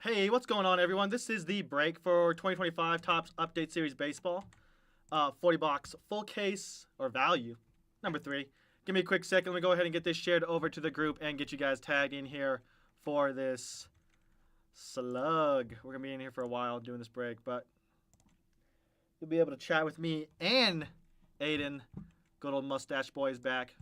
Hey, what's going on, everyone? This is the break for 2025 Topps Update Series Baseball. 40 box full case or value, number 3. Give me a quick second. Let me go ahead and get this shared over to the group and get you guys tagged in here for this slug. We're going to be in here for a while doing this break, but you'll be able to chat with me and Aiden. Good old Mustache Boy is back.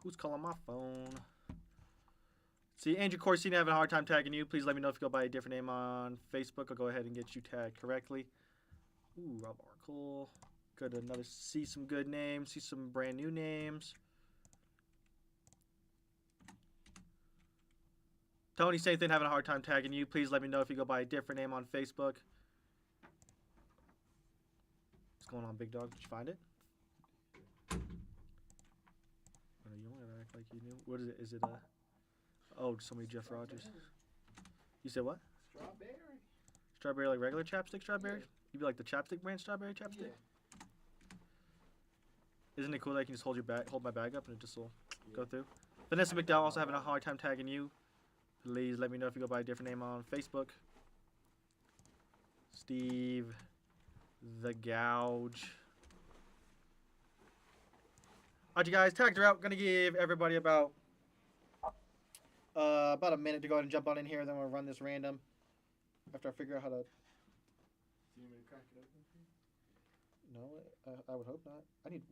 Who's calling my phone? See, Andrew Corsini having a hard time tagging you. Please let me know if you go by a different name on Facebook. I'll go ahead and get you tagged correctly. Ooh, Rob Arkle. Good, see some good names. See some brand new names. Tony, same thing, having a hard time tagging you. Please let me know if you go by a different name on Facebook. What's going on, big dog? Did you find it? You don't ever act like you knew. What is it? Is it oh, somebody Jeff Rogers. You said what? Strawberry. Strawberry, like regular chapstick strawberry? Yeah. You be like the chapstick brand strawberry chapstick? Yeah. Isn't it cool that I can just hold my bag up and it just will go through? Vanessa McDowell also having a hard time tagging you. Please let me know if you go by a different name on Facebook. Steve the Gouge. Alright, you guys, tags are out. Gonna give everybody about a minute to go ahead and jump on in here. Then we'll run this random after I figure out how to. Do you want me to crack it open for you? No, I would hope not. I need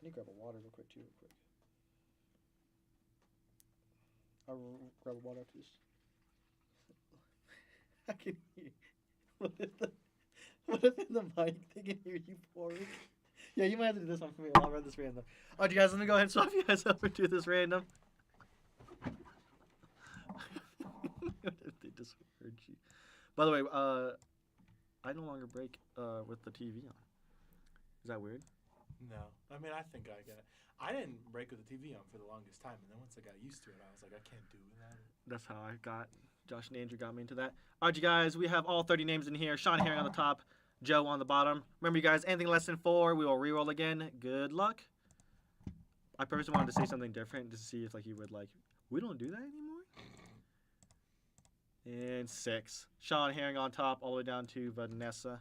to grab a water real quick too. I'll grab a water after this. I can hear. What if in the mic they can hear you pouring? Yeah, you might have to do this one for me. I'll run this random. Alright, you guys, let me go ahead and swap you guys over to this random. They just heard you. By the way, I no longer break with the TV on. Is that weird? No. I mean, I think I got it. I didn't break with the TV on for the longest time, and then once I got used to it, I was like, I can't do it without it. That's how I got. Josh and Andrew got me into that. Alright, you guys, we have all 30 names in here. Sean Herring on the top. Joe on the bottom. Remember, you guys, anything less than 4, we will re-roll again. Good luck. I purposely wanted to say something different just to see if you would we don't do that anymore. And 6. Sean Herring on top, all the way down to Vanessa.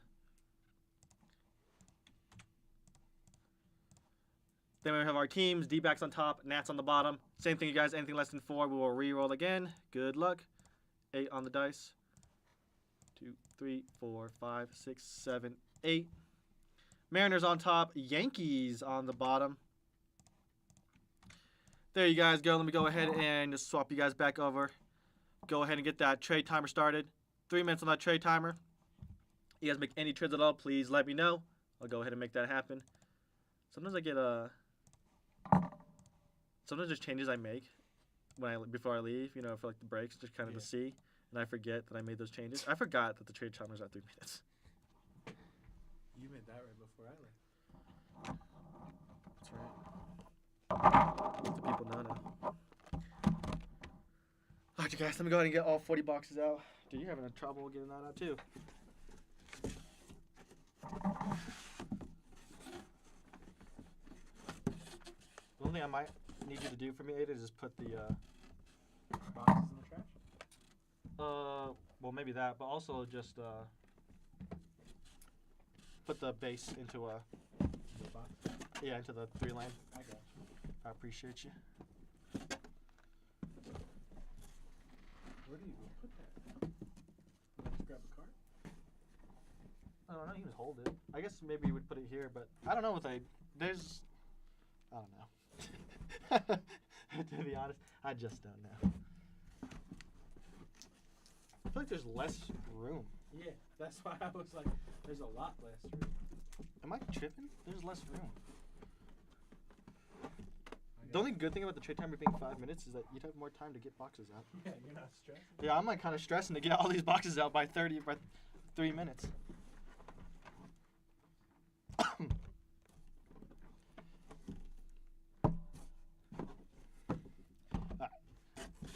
Then we have our teams. D-backs on top, Nats on the bottom. Same thing, you guys. Anything less than 4, we will re-roll again. Good luck. 8 on the dice. 2, 3, 4, 5, 6, 7, 8. Mariners on top. Yankees on the bottom. There you guys go. Let me go ahead and just swap you guys back over. Go ahead and get that trade timer started. 3 minutes on that trade timer. You guys make any trades at all, please let me know. I'll go ahead and make that happen. Sometimes I get sometimes there's changes I make before I leave, for the breaks, just kind of to see. And I forget that I made those changes. I forgot that the trade timer's at 3 minutes. You made that right before I left. That's right. Let the people know now. Alright, you guys, let me go ahead and get all 40 boxes out. Dude, you're having trouble getting that out, too. The only thing I might need you to do for me, Ada, is just put the Boxes in the trash? well, maybe that, but also just put the base into The box? into the 3 lane. I got you. I appreciate you. Where do you put that? Just grab a cart? I don't know, you can just hold it. I guess maybe you would put it here, but I don't know I don't know. To be honest, I just don't know. I feel like there's less room. Yeah, that's why I was like, there's a lot less room. Am I tripping? There's less room. The only good thing about the trade timer being 5 minutes is that you'd have more time to get boxes out. Yeah, you're not stressing. Yeah, I'm kind of stressing to get all these boxes out by 3 minutes. Alright.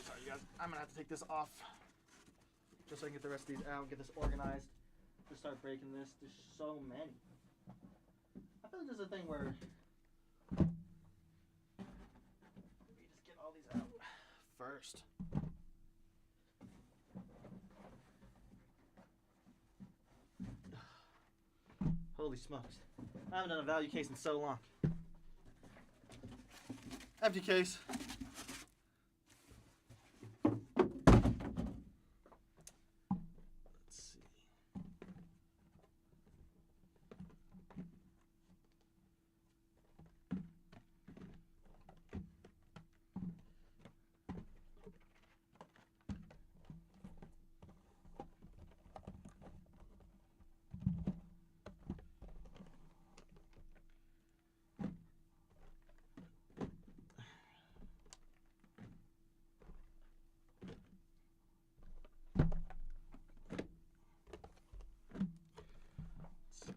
Sorry, you guys. I'm going to have to take this off just so I can get the rest of these out and get this organized. to start breaking this. There's so many. I feel like there's a thing where we just get all these out first. Holy smokes. I haven't done a value case in so long. Empty case. Let's see.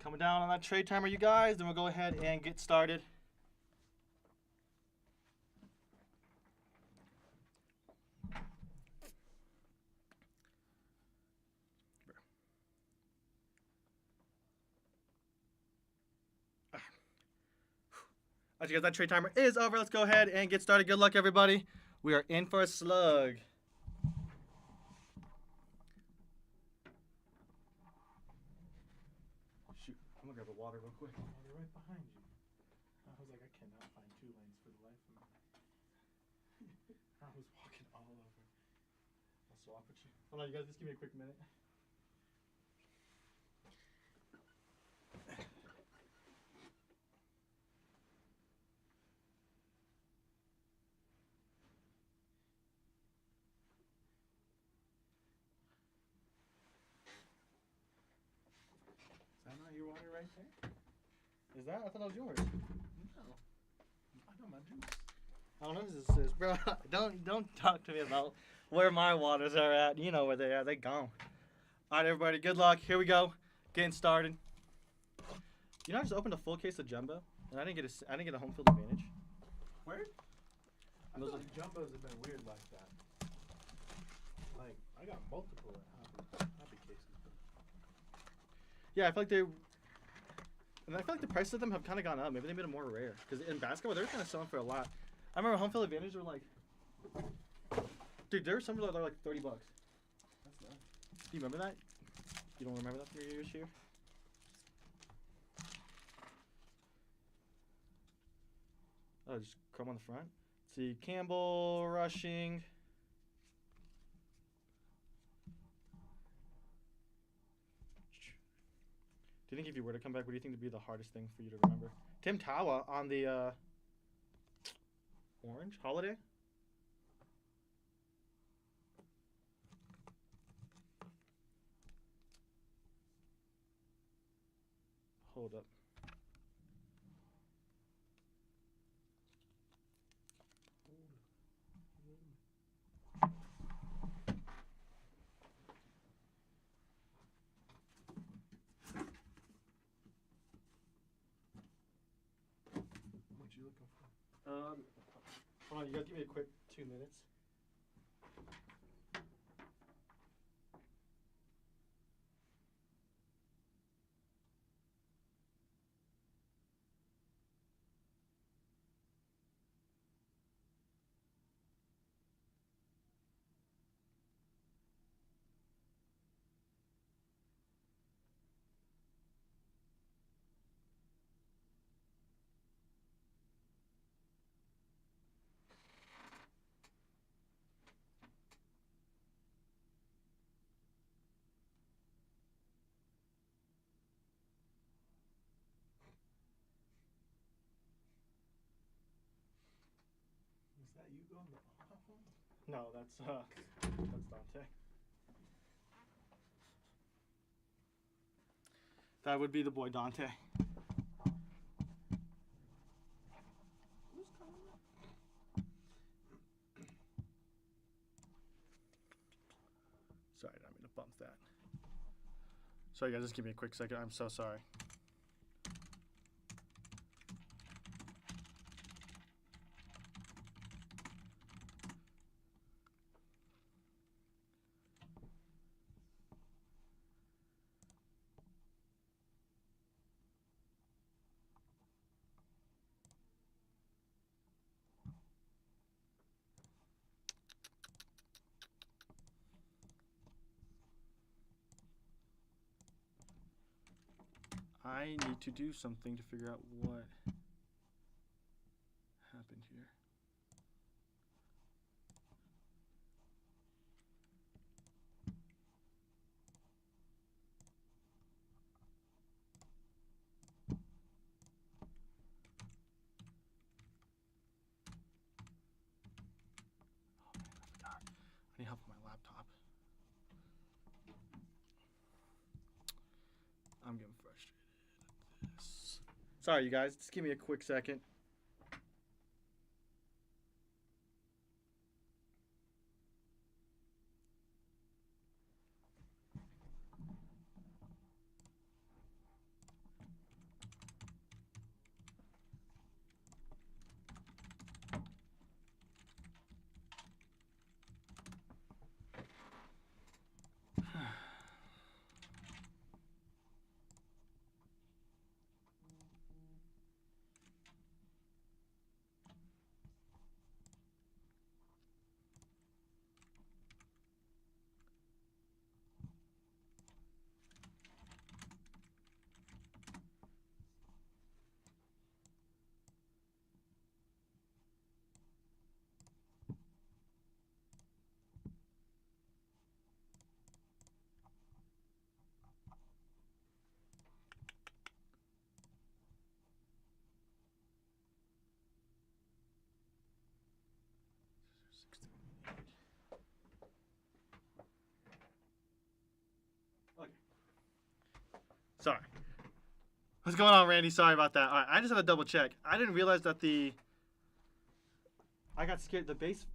Coming down on that trade timer, you guys. Then we'll go ahead and get started. As you guys, that trade timer is over. Let's go ahead and get started. Good luck, everybody. We are in for a slug. Shoot, I'm gonna grab a water real quick. Oh, they're right behind you. I was like, I cannot find 2 lanes for the life of me. I was walking all over. I'll swap with you. Hold on, you guys, just give me a quick minute. Is that not your water right there? Is that? I thought that was yours. No. I know my juice. I don't know what this is, bro. Don't talk to me about where my waters are at. You know where they are. They gone. All right, everybody. Good luck. Here we go. Getting started. You know, I just opened a full case of Jumbo, and I didn't get a home field advantage. Where? I Those feel like jumbos have been weird like that. Like, I got multiple at hobby cases. Yeah, I feel like I feel like the prices of them have kind of gone up. Maybe they made them more rare. Because in basketball, they're kind of selling for a lot. I remember home field advantage were like, dude, there were some that are like $30. That's nice. Do you remember that? You don't remember that from your years here? Oh, just chrome on the front. Let's see, Campbell rushing. Do you think if you were to come back, what do you think would be the hardest thing for you to remember? Tim Tawa on the orange holiday. Hold up. What you looking for? Hold on, you guys give me a quick 2 minutes. Is that you going to No, that's Dante. That would be the boy Dante. Who's coming up? Sorry, I didn't mean to bump that. Sorry, guys, just give me a quick second. I'm so sorry. I need to do something to figure out what happened here. Oh man, I forgot. I need help with my laptop. I'm getting frustrated at this. Sorry, you guys. Just give me a quick second. Okay. Sorry. What's going on, Randy? Sorry about that. All right, I just had to double check. I didn't realize that I got scared. The base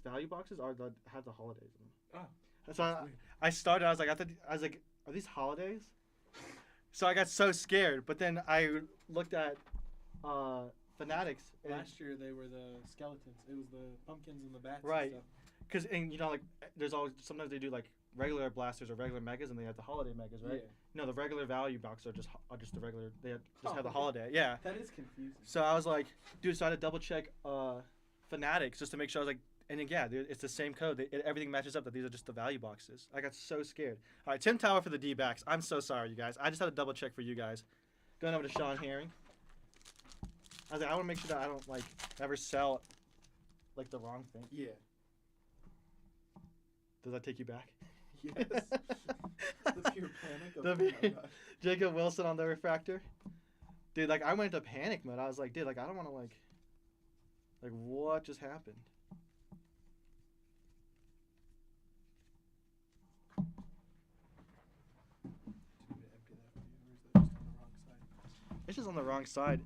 value boxes have the holidays in them. Oh, That's why I started. I was like, are these holidays? So I got so scared. But then I looked at Fanatics. last year they were the skeletons. It was the pumpkins and the bats. Right. And stuff. Because like there's always sometimes they do like regular blasters or regular megas and they have the holiday megas, right? Yeah. No, the regular value boxes are just the regular. They just have the okay. holiday. Yeah. That is confusing. So I was like, dude, so I had to double check Fanatics just to make sure. I was like, and then, yeah, dude, it's the same code. Everything matches up that these are just the value boxes. I got so scared. All right, Tim Tower for the D-backs. I'm so sorry, you guys. I just had to double check for you guys. Going over to Sean Herring. I was like, I want to make sure that I don't like ever sell like the wrong thing. Yeah. Does that take you back? Yes. The pure panic of The oh my pure- gosh. Jacob Wilson on the refractor. Dude, like I went into panic mode. I was like, dude, like I don't want to like what just happened? Did you empty that for you, or is that just on the wrong side? It's just on the wrong side.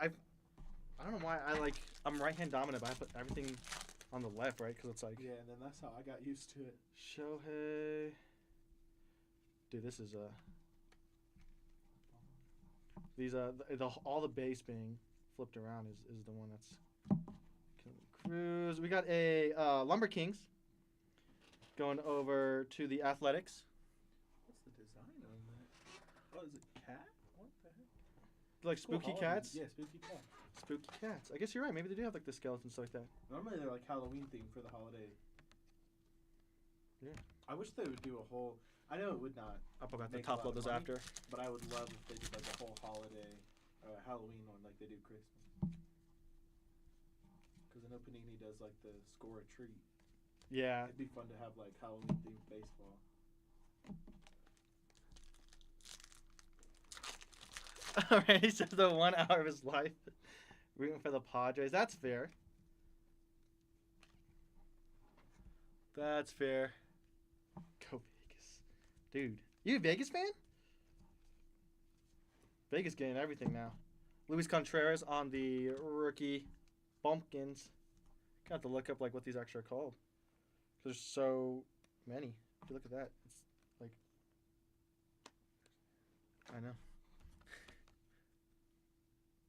I don't know why I'm right-hand dominant, but I put everything on the left, right? Because it's like Yeah, and then that's how I got used to it. Shohei. Dude, this is these all the base being flipped around is the one that's Cruz. We got a Lumber Kings going over to the Athletics. What's the design on that? Oh, is it cat? What the heck? Like Cool spooky holiday. cats. Yeah, spooky cat. Spooky cats. I guess you're right. Maybe they do have like the skeletons stuff like that. Normally they're like Halloween themed for the holiday. Yeah. I wish they would do a whole. I know it would not, I'll probably have to Make a top lot load of those money. after. but I would love if they did like a whole holiday, Halloween one like they do Christmas. Because I know Panini does like the score a treat. Yeah. It'd be fun to have like Halloween themed baseball. All right, he says the 1 hour of his life rooting for the Padres. That's fair. That's fair. Go Vegas. Dude, you a Vegas fan? Vegas getting everything now. Luis Contreras on the rookie Bumpkins. Gonna have to look up like what these actually are called. There's so many. If you look at that, it's like I know.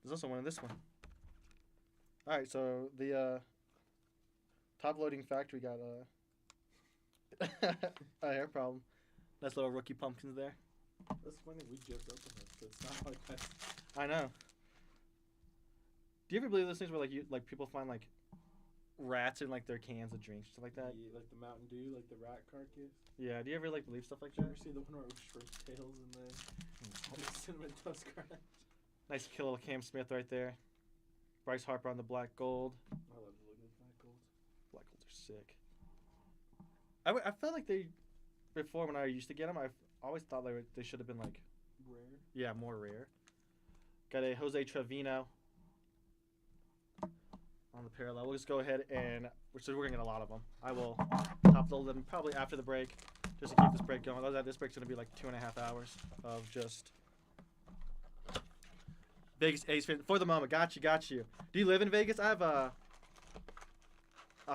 There's also one in this one. Alright, so the top loading factory got a hair problem. Nice little rookie pumpkins there. That's funny. We just opened this, so it's not like that. I know. Do you ever believe those things where like people find like rats in like their cans of drinks, stuff like that. Yeah, like the Mountain Dew, like the rat carcass. Yeah. Do you ever like believe stuff like Did you that? ever see the one where it was shrimp tails and then cinnamon toast crunch? Nice kill little Cam Smith right there. Bryce Harper on the black gold. I love the look of the black golds. Black golds are sick. I felt like they, before when I used to get them, I always thought they should have been like, Rare. yeah, more rare. Got a Jose Trevino on the parallel. We'll just go ahead and we're gonna get a lot of them. I will top load them probably after the break, just to keep this break going. Otherwise, this break's gonna be like 2.5 hours of just Vegas Ace fan. For the moment, got you. Do you live in Vegas? I have a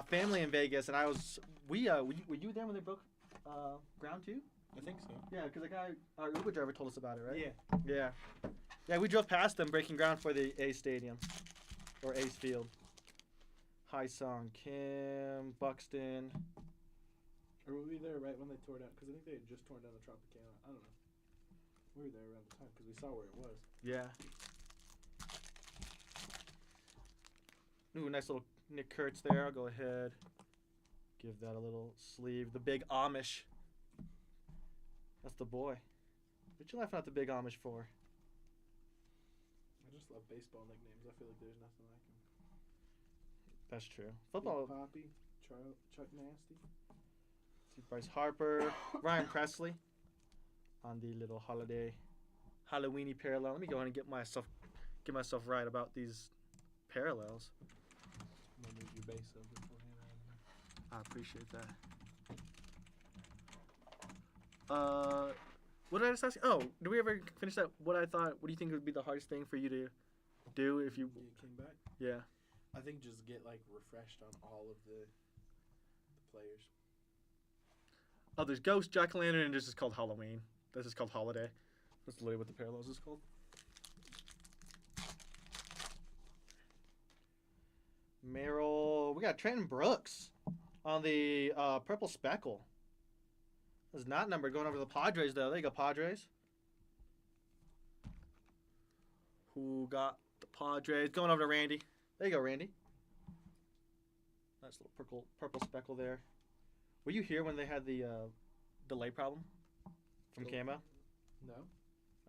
family in Vegas, and were you there when they broke ground too? I think so. Yeah, because the guy, our Uber driver, told us about it, right? Yeah. Yeah, we drove past them breaking ground for the A's Stadium. Or A's Field. High Song Kim, Buxton. Or were we there right when they tore down? Because I think they had just torn down the Tropicana. I don't know. We were there around the time because we saw where it was. Yeah. Ooh, nice little Nick Kurtz there. I'll go ahead. Give that a little sleeve. The big Amish. That's the boy. What you laughing at the big Amish for? I just love baseball nicknames. I feel like there's nothing like them. That's true. Football. Big Poppy, Chuck Nasty. See Bryce Harper, Ryan Presley on the little Halloweeny parallel. Let me go ahead and get myself right about these parallels. I'm gonna move your base over beforehand. I appreciate that. What did I just ask you? Oh, did we ever finish that? What do you think would be the hardest thing for you to do if you? You came back. Yeah. I think just get like refreshed on all of the players. Oh, there's Ghost, Jack-o'-lantern, and this is called Halloween. This is called Holiday. That's literally what the parallels is called. Merrill. We got Trenton Brooks on the purple speckle. That's not numbered. Going over to the Padres, though. There you go, Padres. Who got the Padres? Going over to Randy. There you go, Randy. Nice little purple speckle there. Were you here when they had the delay problem from Camo? No.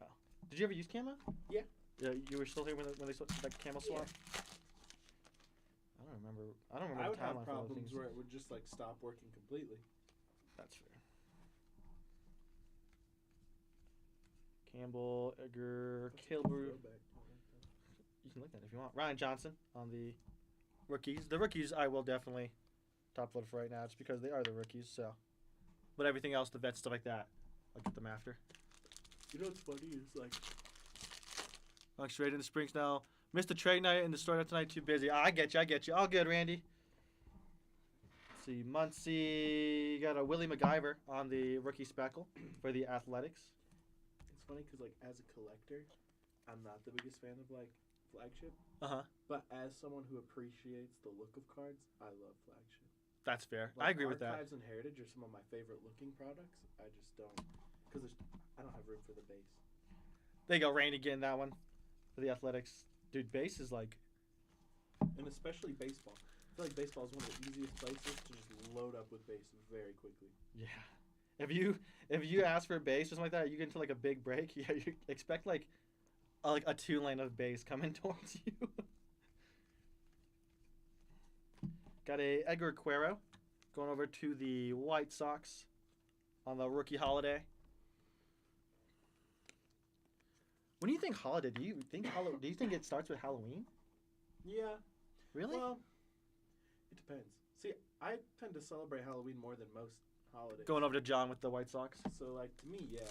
Oh. Did you ever use Camo? Yeah. Yeah, you were still here when they switched that Camo swap? Yeah. I don't remember I would the timeline have for those problems things. where it would just like stop working completely. That's fair. Campbell, Edgar, Kilbrew. You can look at it if you want. Ryan Johnson on the rookies. The rookies I will definitely top load for right now just because they are the rookies. So, but everything else, the vets, stuff like that, I'll get them after. You know what's funny is like Going straight into Springs now. Missed the trade night and the story tonight. Too busy. I get you. All good, Randy. Let's see, Muncie got a Willie MacGyver on the rookie speckle for the Athletics. it's funny because like as a collector, I'm not the biggest fan of like flagship. Uh huh. But as someone who appreciates the look of cards, I love flagship. That's fair. Like, I agree with that. Archives and Heritage are some of my favorite looking products. I just don't, because I don't have room for the base. There you go, Randy getting that one for the Athletics. Dude, base is like, And especially baseball. I feel like baseball is one of the easiest places to just load up with base very quickly. yeah. If you ask for a base or something like that, you get into like a big break. Yeah, you expect like a 2 lane of base coming towards you. Got a Edgar Cuero going over to the White Sox on the rookie holiday. When do you think holiday? Do you think it starts with Halloween? Yeah. Really? Well, it depends. See, I tend to celebrate Halloween more than most holidays. Going over to John with the White Sox. So, like, to me, yeah.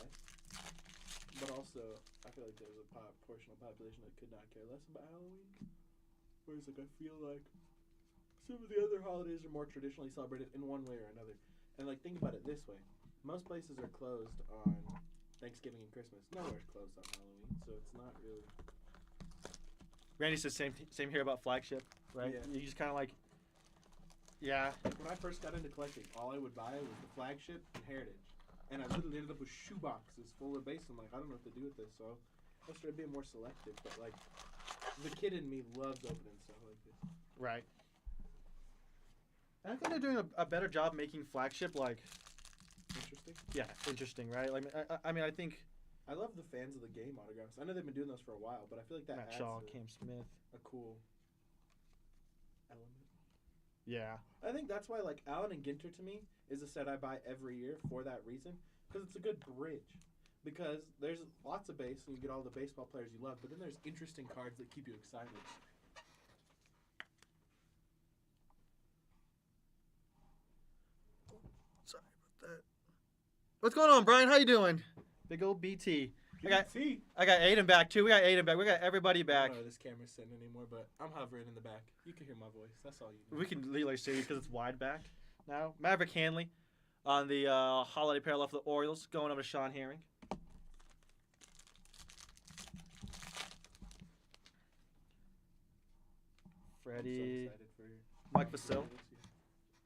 But also, I feel like there's a portion of the population that could not care less about Halloween. Whereas, like, I feel like some of the other holidays are more traditionally celebrated in one way or another. And, like, think about it this way. Most places are closed on Thanksgiving and Christmas. Nowhere's closed on Halloween, so it's not really... Randy says same here about flagship, right? Yeah. You just kind of like, yeah. Like, when I first got into collecting, all I would buy was the flagship and Heritage. And I literally ended up with shoe boxes full of base. I'm like, I don't know what to do with this, so I started being more selective. But, like, the kid in me loves opening stuff like this. Right. I think they're doing a better job making flagship Interesting. interesting, right? Like I mean I think I love the fans of the game autographs. I know they've been doing those for a while, but I feel like that Matt adds Shaw, Cam Smith. a cool element. Yeah. I think that's why like Allen and Ginter to me is a set I buy every year for that reason, because it's a good bridge. Because there's lots of base and you get all the baseball players you love, but then there's interesting cards that keep you excited. Sorry about that. What's going on, Brian? How you doing? Big old BT. I got Aiden back too. We got Aiden back. We got everybody I back. don't know where this camera's sitting anymore, but I'm hovering in the back. You can hear my voice. That's all you need. We can legally see because it's wide back now. Maverick Hanley on the holiday parallel for the Orioles, going over to Sean Herring. Freddie, I'm so excited for Mike Vasil.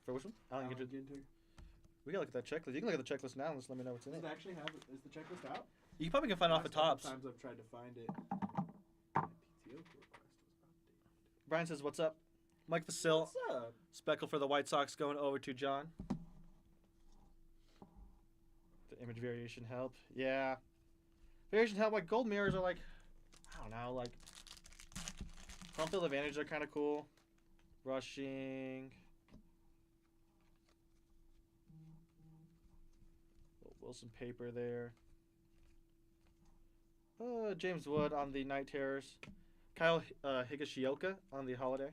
For which one? Allen Allen Ginter. Ginter. We gotta look at that checklist. You can look at the checklist now and just let me know what's in Does it. it actually have? Is the checklist out? You probably can find it off the tops. Times I've tried to find it. My PTO request was updated. Brian says, "What's up?" Mike Vasil, What's up? Speckle for the White Sox, going over to John. The image variation helped. Yeah, variation helped. Like gold mirrors are like, I don't know, like home field advantage are kind of cool. Rushing. Wilson paper there. James Wood on the Night Terrors. Kyle Higashioka on the Holiday.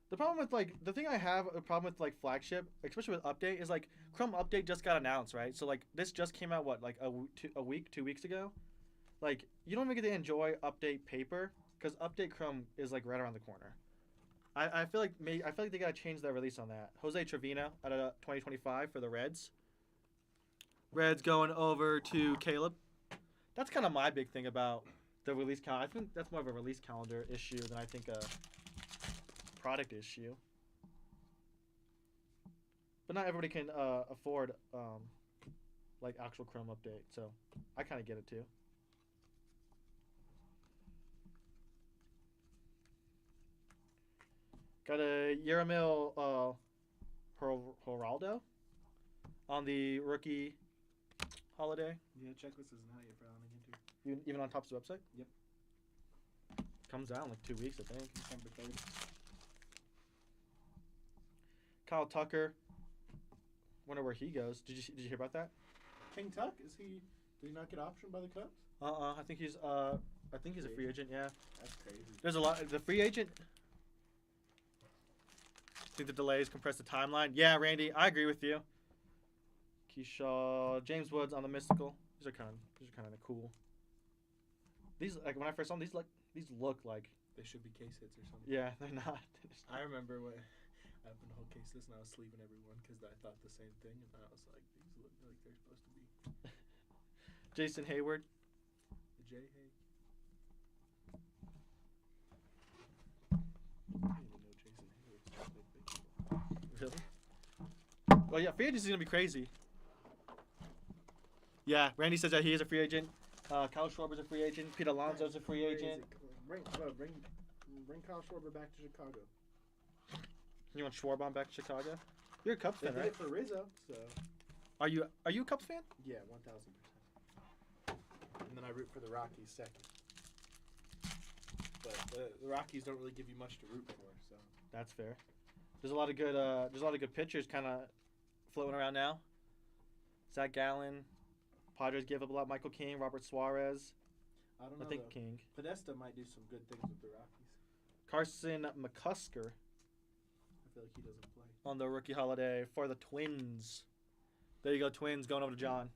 The problem with the thing I have a problem with flagship, especially with update, is Chrome update just got announced, right? So this just came out a week, 2 weeks ago. You don't even get to enjoy update paper because update Chrome is right around the corner. I feel like they gotta change their release on that. Jose Trevino out of 2025 for the Reds. Reds going over to Caleb. That's kind of my big thing about the release calendar. I think that's more of a release calendar issue than I think a product issue. But not everybody can afford actual Chrome update, so I kind of get it too. Got a Yeramil Geraldo on the rookie holiday. Yeah, checklist isn't out yet for Allen and Ginter. Even on Topps website? Yep. Comes out in 2 weeks, I think. December 3rd. Kyle Tucker. Wonder where he goes. Did you hear about that? King Tuck, did he not get optioned by the Cubs? I think he's a free agent. Yeah. That's crazy. There's a lot. The free agent. I think the delays compress the timeline. Yeah, Randy, I agree with you. Keyshaw, James Woods on the Mystical. These are kind of cool. These when I first saw them, these look like They should be case hits or something. yeah, they're not. I remember when I opened the whole case list and I was sleeving everyone because I thought the same thing, and I was like, these look like they're supposed to be. Jason Hayward. The J. Hay. I didn't even know Jason Hayward's chocolate baseball. Really? Well, yeah, free agency is gonna be crazy. Yeah, Randy says that he is a free agent. Kyle Schwarber's a free agent. Pete Alonso's a free agent. Bring Kyle Schwarber back to Chicago. You want Schwarber back to Chicago? You're a Cubs They fan, did right? it for Rizzo, so Are you a Cubs fan? yeah, 1000%. And then I root for the Rockies second. But the Rockies don't really give you much to root for, so. That's fair. There's a lot of good pitchers kind of floating around now. Zach Gallen. Padres gave up a lot. Michael King, Robert Suarez. I don't know. I think though. King. Podesta might do some good things with the Rockies. Carson McCusker I feel like he doesn't play. on the rookie holiday for the Twins. There you go, Twins going over to John.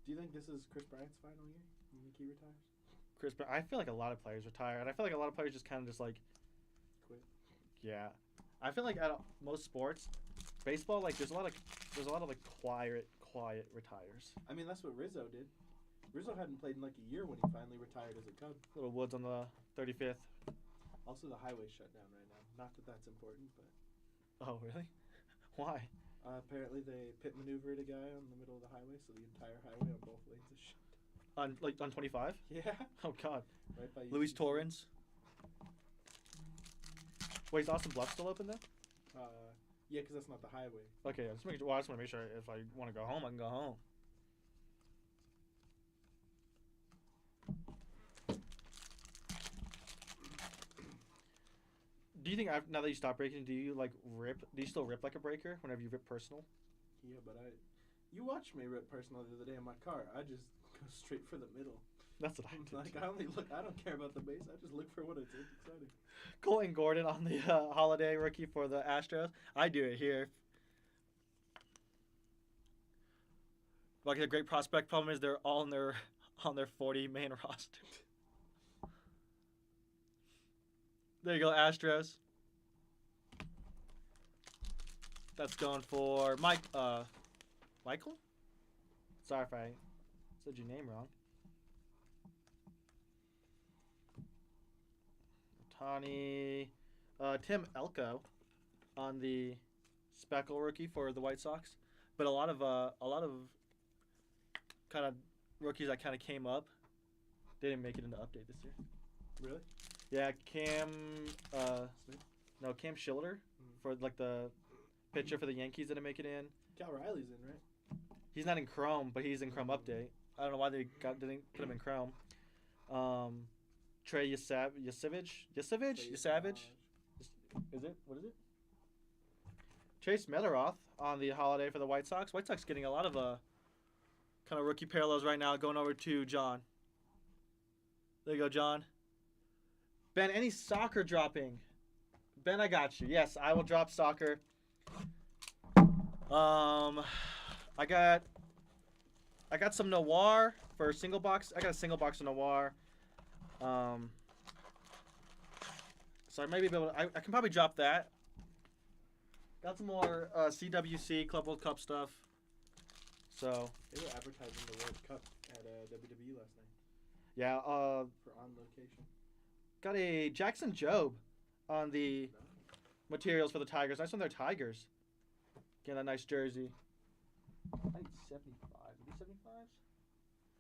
Do you think this is Chris Bryant's final year? You think he retires? Chris, but I feel like a lot of players retire, and I feel like a lot of players just kind of Quit. yeah. I feel like out of most sports, baseball there's a lot of quiet retires. I mean, that's what Rizzo did. Rizzo hadn't played in like a year when he finally retired as a Cub. Little Woods on the 35th. Also, the highway's shut down right now. Not that that's important, but Oh really? Why? Apparently, they pit maneuvered a guy on the middle of the highway, so the entire highway on both lanes is shut. On 25? Yeah. Oh God. Right by Luis UCC. Torrens. Wait, is Austin Bluff still open then? Yeah, because that's not the highway. Okay, I just want to make sure if I want to go home, I can go home. Do you think now that you stop breaking, do you like rip? Do you still rip like a breaker whenever you rip personal? Yeah, but you watched me rip personal the other day in my car. I just go straight for the middle. That's what I did. Like, I only look. I don't care about the base. I just look for what it's exciting. Colton Gordon on the holiday rookie for the Astros. I do it here. Like a great prospect. Problem is they're all on their 40 main roster. There you go, Astros. That's going for Michael. Sorry if I said your name wrong. Otani. Tim Elko on the Speckle rookie for the White Sox. But a lot of kind of rookies that kind of came up, they didn't make it into update this year. Really? Yeah, Cam Smith? Schiller for like the pitcher for the Yankees didn't make it in. Cal Riley's in, right? He's not in Chrome, but he's in Chrome update. I don't know why they didn't put him in Chrome. Trey Yasavage? Is it? What is it? Chase Milleroth on the holiday for the White Sox. White Sox getting a lot of kind of rookie parallels right now. Going over to John. There you go, John. Ben, any soccer dropping? Ben, I got you. Yes, I will drop soccer. I got some Noir for a single box. I got a single box of Noir. So I may be able to, I can probably drop that. Got some more CWC Club World Cup stuff. So They were advertising the World Cup at WWE last night. yeah, For On Location. got a Jackson Jobe on the materials for the Tigers. Nice on their Tigers. Getting that nice jersey. I think 75. Are these 75s?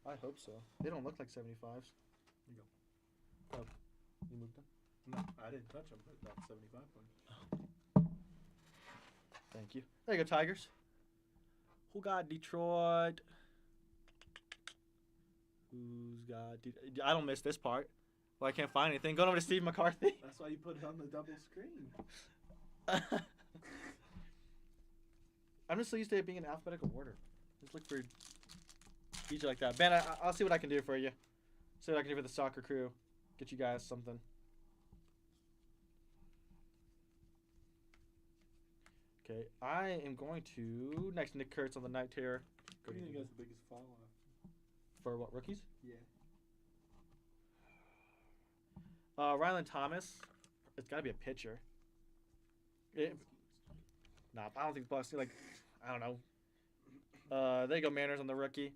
I hope so. They don't look like 75s. Here you go. Oh, you moved them? No, I didn't touch them, but that's 75 points. Thank you. There you go, Tigers. Who got Detroit? Who's got... I don't miss this part. Well, I can't find anything. Going over to Steve McCarthy. That's why you put it on the double screen. I'm just so used to it being in alphabetical order. Just look for each like that. Ben, I'll see what I can do for you. See what I can do for the soccer crew. Get you guys something. Okay, I am going to next Nick Kurtz on the Night Terror. Who do you think has the biggest fall off? For what, rookies? Yeah. Rylan Thomas. It's got to be a pitcher. Nah, I don't think Bucks like. I don't know. There you go, Mariners on the rookie.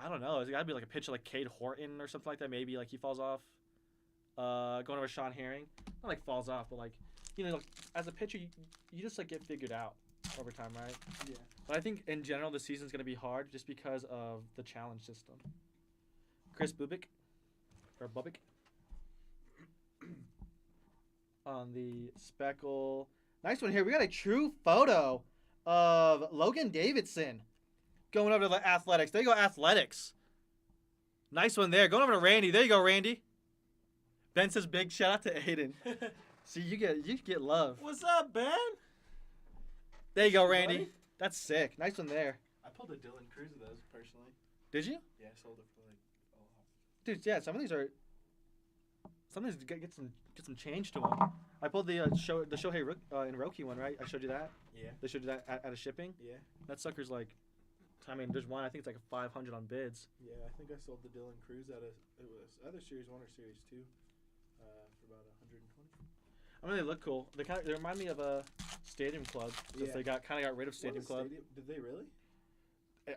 I don't know. It's got to be like a pitcher like Cade Horton or something like that. Maybe like he falls off. Going over Sean Herring. Not like falls off, but like, you know, like, as a pitcher, you just like get figured out over time, right? Yeah. But I think in general the season's gonna be hard just because of the challenge system. Chris Bubik on the Speckle. Nice one here. We got a true photo of Logan Davidson going over to the Athletics. There you go, Athletics. Nice one there. Going over to Randy. There you go, Randy. Ben says big shout out to Aiden. See, you get love. What's up, Ben? There you go, Randy. Buddy? That's sick. Nice one there. I pulled a Dylan Cruz of those personally. Did you? Yeah, I sold it for like a lot. Dude, yeah, some of these get some change to them. I pulled the Shohei and Roki one, right? I showed you that. Yeah. They showed you that at a shipping. Yeah. That sucker's like, I mean, there's one. I think it's like a 500 on bids. Yeah, I think I sold the Dylan Cruz it was either Series 1 or Series 2 for about 120. I mean, they look cool. They remind me of a Stadium Club because they got rid of Stadium Club. Did they really? They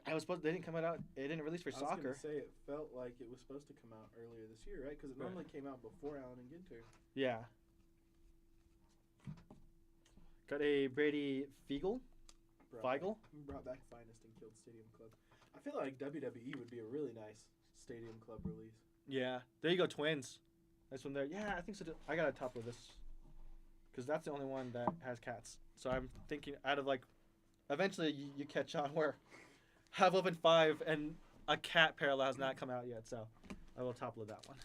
didn't come out. It didn't release for soccer. I was gonna say it felt like it was supposed to come out earlier this year, right? Because it normally came out before Allen and Ginter. Yeah. Got a Brady Feigl. Feigl? Brought back Finest and killed Stadium Club. I feel like WWE would be a really nice Stadium Club release. Yeah. There you go, Twins. Nice one there. Yeah, I think so. I got to top of this. Because that's the only one that has cats. So I'm thinking out of like, eventually you catch on where have open 5 and a cat parallel has not come out yet. So I will top load that one.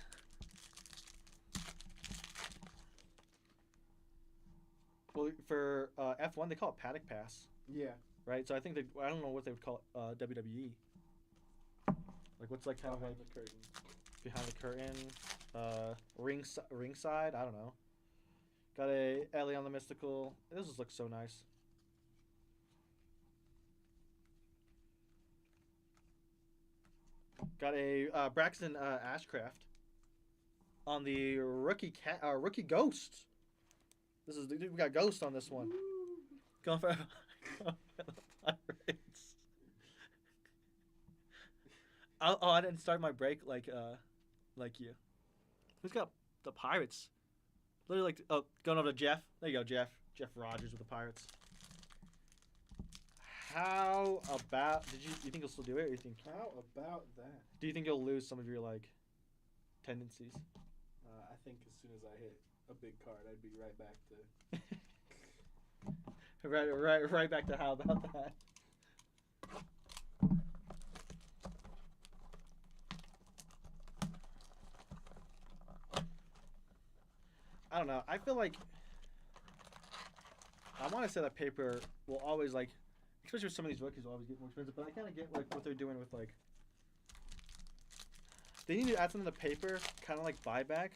Well, for F1, they call it Paddock Pass, Yeah. right? So I think I don't know what they would call WWE. Like what's like kind of Behind like the curtain. behind the curtain, ringside. I don't know. Got a Ellie on the Mystical. This just looks so nice. Got a Braxton Ashcraft on the rookie Ghost. This is we got Ghost on this one. Going for Pirates. I didn't start my break like you. Who's got the Pirates? Literally going over to Jeff. There you go, Jeff. Jeff Rogers with the Pirates. How about you think you'll still do it, or you think How about that? do you think you'll lose some of your like tendencies? I think as soon as I hit a big card, I'd be right back to. right back to how about that? I don't know. I feel like I want to say that paper will always like, especially with some of these rookies, will always get more expensive. But I kind of get like what they're doing with like. They need to add something to paper, kind of like buyback,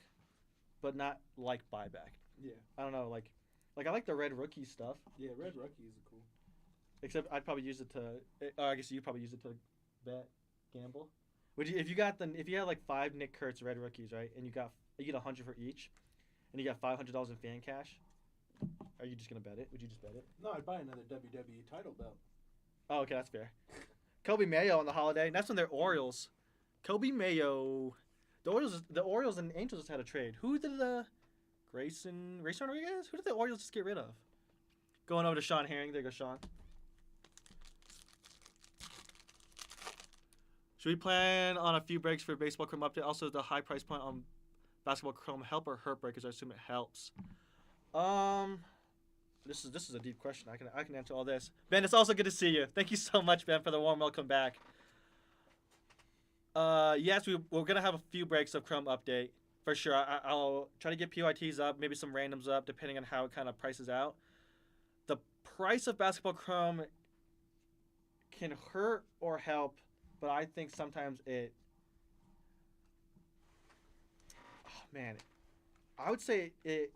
but not like buyback. Yeah. I don't know, like I like the red rookie stuff. Yeah, red rookies are cool. Except I'd probably use it to. I guess you probably use it to bet, gamble. Would you if you had like 5 Nick Kurtz red rookies, right? And you get 100 for each, and you got $500 in fan cash. Are you just gonna bet it? Would you just bet it? No, I'd buy another WWE title belt. Oh, okay, that's fair. Kobe Mayo on the holiday. That's when they're Orioles. Kobe Mayo. The Orioles and Angels just had a trade. Who did the Grayson Rodriguez? Who did the Orioles just get rid of? Going over to Sean Herring. There you go, Sean. Should we plan on a few breaks for Baseball Chrome update? Also, the high price point on Basketball Chrome help or hurt breakers? I assume it helps. This is a deep question. I can answer all this. Ben, it's also good to see you. Thank you so much, Ben, for the warm welcome back. Yes, we're gonna have a few breaks of Chrome update for sure. I'll try to get PYTs up, maybe some randoms up, depending on how it kind of prices out. The price of Basketball Chrome can hurt or help, but I think sometimes it. Oh man, I would say it.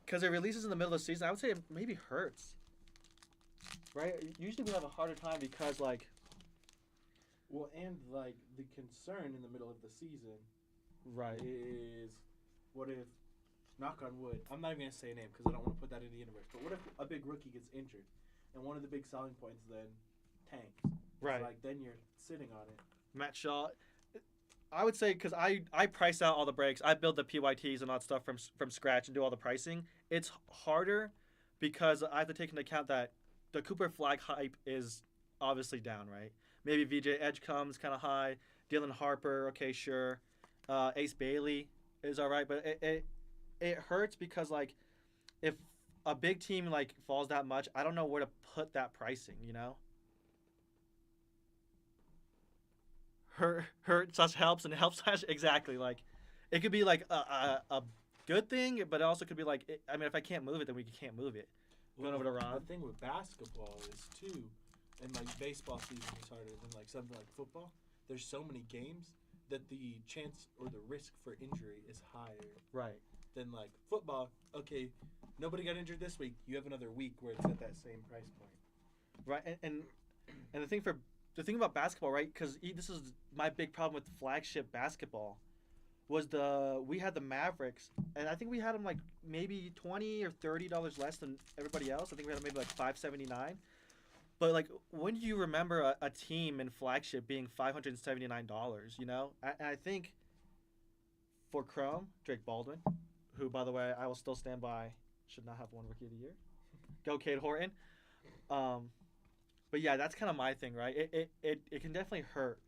Because it releases in the middle of the season, I would say it maybe hurts. Right? Usually we have a harder time because, like... Well, and, like, the concern in the middle of the season... Right. ...is, what if, knock on wood, I'm not even going to say a name because I don't want to put that in the universe, but what if a big rookie gets injured? And one of the big selling points then tanks. Right. So, like, then you're sitting on it. Matt Shaw... I would say, because I price out all the breaks. I build the PYTs and all that stuff from scratch and do all the pricing. It's harder because I have to take into account that the Cooper Flag hype is obviously down, right? Maybe VJ Edge comes kind of high. Dylan Harper, okay, sure. Ace Bailey is all right. But it hurts because, like, if a big team, like, falls that much, I don't know where to put that pricing, you know? Hurt slash helps and helps slash exactly, like it could be like a good thing, but it also could be like I mean, if I can't move it, then we can't move it. Well, Going over to Ron. The thing with basketball is too, and like baseball season is harder than like something like football. There's so many games that the chance or the risk for injury is higher. Right. Than like football. Okay, nobody got injured this week. You have another week where it's at that same price point. Right, and the thing about basketball, right? Because this is my big problem with flagship basketball, was we had the Mavericks, and I think we had them like maybe $20 or $30 less than everybody else. I think we had them maybe like $579. But like, when do you remember a team in flagship being $579? You know, and I think for Chrome, Drake Baldwin, who by the way I will still stand by should not have won Rookie of the Year. Go Cade Horton. But yeah, that's kind of my thing, right? It can definitely hurt,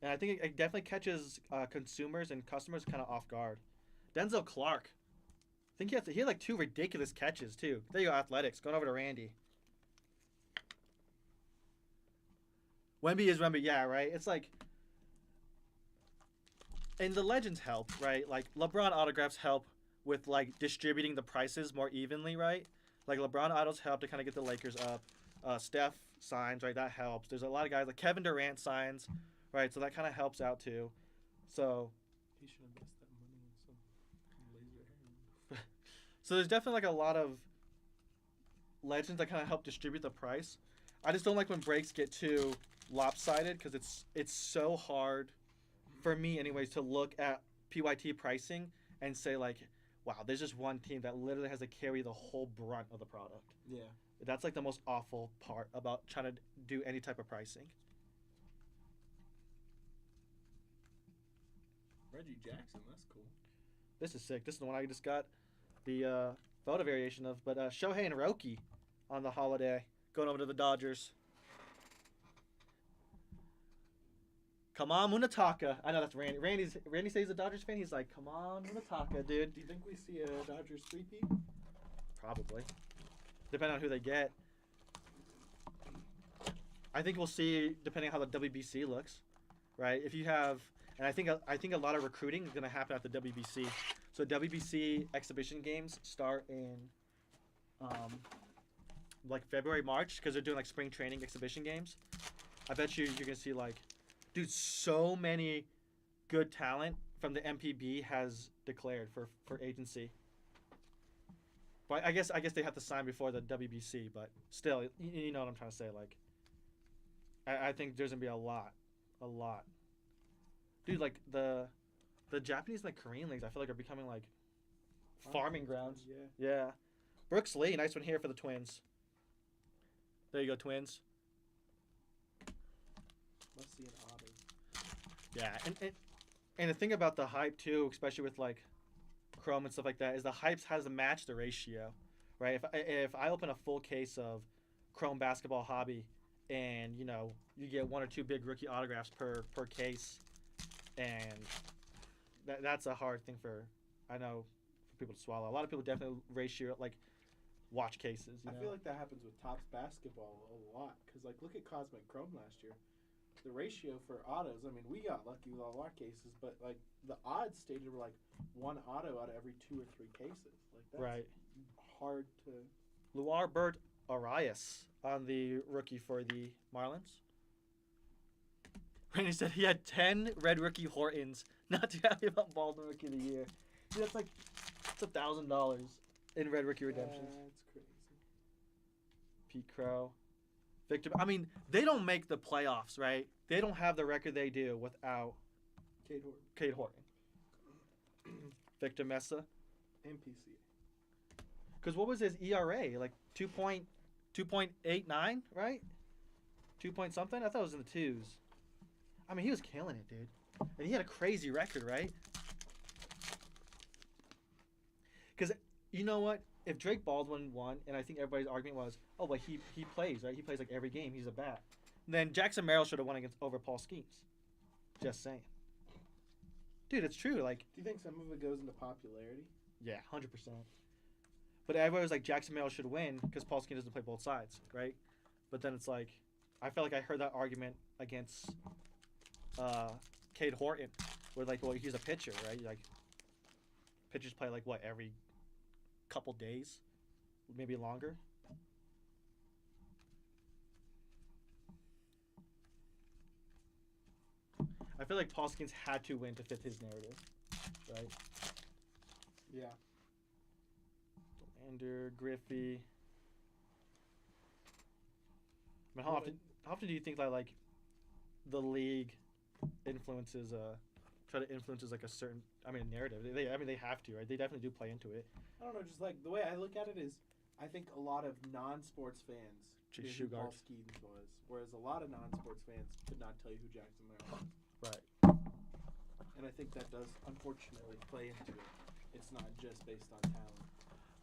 and I think it definitely catches consumers and customers kind of off guard. Denzel Clark. I think he had like 2 ridiculous catches too. There you go, Athletics. Going over to Randy. Wemby is Wemby, yeah, right? It's like, and the legends help, right? Like LeBron autographs help with like distributing the prices more evenly, right? Like LeBron autos help to kind of get the Lakers up. Steph signs, right? That helps. There's a lot of guys like Kevin Durant signs, right? So that kind of helps out too. So He should invest that money in some laser hair. So there's definitely like a lot of legends that kind of help distribute the price. I just don't like when breaks get too lopsided because it's so hard for me anyways to look at PYT pricing and say like, wow, there's just one team that literally has to carry the whole brunt of the product. Yeah. That's like the most awful part about trying to do any type of pricing. Reggie Jackson, that's cool. This is sick. This is the one I just got the photo variation of. But Shohei and Roki on the holiday going over to the Dodgers. Come on, Munataka. I know that's Randy. Randy says he's a Dodgers fan. He's like, come on, Munataka, dude. Do you think we see a Dodgers three-peat? Probably. Depending on who they get. I think we'll see, depending on how the WBC looks, right? If you have, and I think a lot of recruiting is going to happen at the WBC. So WBC exhibition games start in like February, March, because they're doing like spring training exhibition games. I bet you're going to see like, dude, so many good talent from the MPB has declared for agency. But I guess they have to sign before the WBC, but still, you know what I'm trying to say. Like, I think there's gonna be a lot. Dude, like the Japanese and the Korean leagues, I feel like are becoming like farming grounds. Yeah. Yeah. Brooks Lee, nice one here for the Twins. There you go, Twins. Must see an auto. Yeah, and the thing about the hype too, especially with like Chrome and stuff like that, is the hype has to match the ratio, right? If I open a full case of Chrome Basketball Hobby, and you know you get 1 or 2 big rookie autographs per case, and that's a hard thing for people to swallow. A lot of people definitely ratio like watch cases. You know? I feel like that happens with Topps basketball a lot because like look at Cosmic Chrome last year. The ratio for autos, I mean, we got lucky with all our cases, but like the odds stated were like 1 auto out of every 2 or 3 cases. Like that's right. Hard to. Luar Bert Arias on the rookie for the Marlins. Randy said he had 10 red rookie Hortons, not too happy about Baldwin Rookie of the Year. Dude, that's $1,000 in red rookie redemptions. That's crazy. Pete Crow. Victor, I mean, they don't make the playoffs, right? They don't have the record they do without Cade Horton. Victor Mesa. MPC. Because what was his ERA? Like 2.89, right? 2 point something? I thought it was in the 2s. I mean, he was killing it, dude. And he had a crazy record, right? Because you know what? If Drake Baldwin won, and I think everybody's argument was, oh, well, he plays, right? He plays like every game. He's a bat. Then Jackson Merrill should have won over Paul Skeens. Just saying. Dude, it's true. Like, do you think some of it goes into popularity? Yeah, 100%. But everybody was like, Jackson Merrill should win because Paul Skeens doesn't play both sides, right? But then it's like, I felt like I heard that argument against Cade Horton, where like, well, he's a pitcher, right? Like, pitchers play like what, every couple days, maybe longer. I feel like Paul Skeens had to win to fit his narrative, right? Yeah. Lander, Griffey. I mean, how often do you think that like the league influences try to influence like a certain narrative? They have to, right? They definitely do play into it. I don't know, just like the way I look at it is, I think a lot of non-sports fans knew who Paul Skeens was, whereas a lot of non-sports fans could not tell you who Jackson Merrill was. Right. And I think that does unfortunately play into it. It's not just based on talent.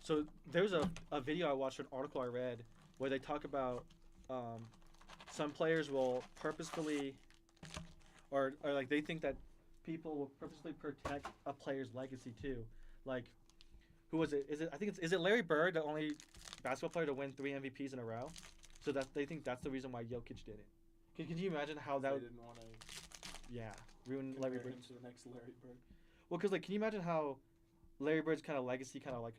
So there's a video I watched, an article I read, where they talk about some players will purposefully, or like they think that people will purposely protect a player's legacy too. Like, who was it? I think is it Larry Bird, the only basketball player to win 3 MVPs in a row? So that they think that's the reason why Jokic did it. Can you imagine how that They would, didn't want to ruin compare Larry him Bird's? to the next Larry Bird. Well, because like, can you imagine how Larry Bird's kind of legacy kind of like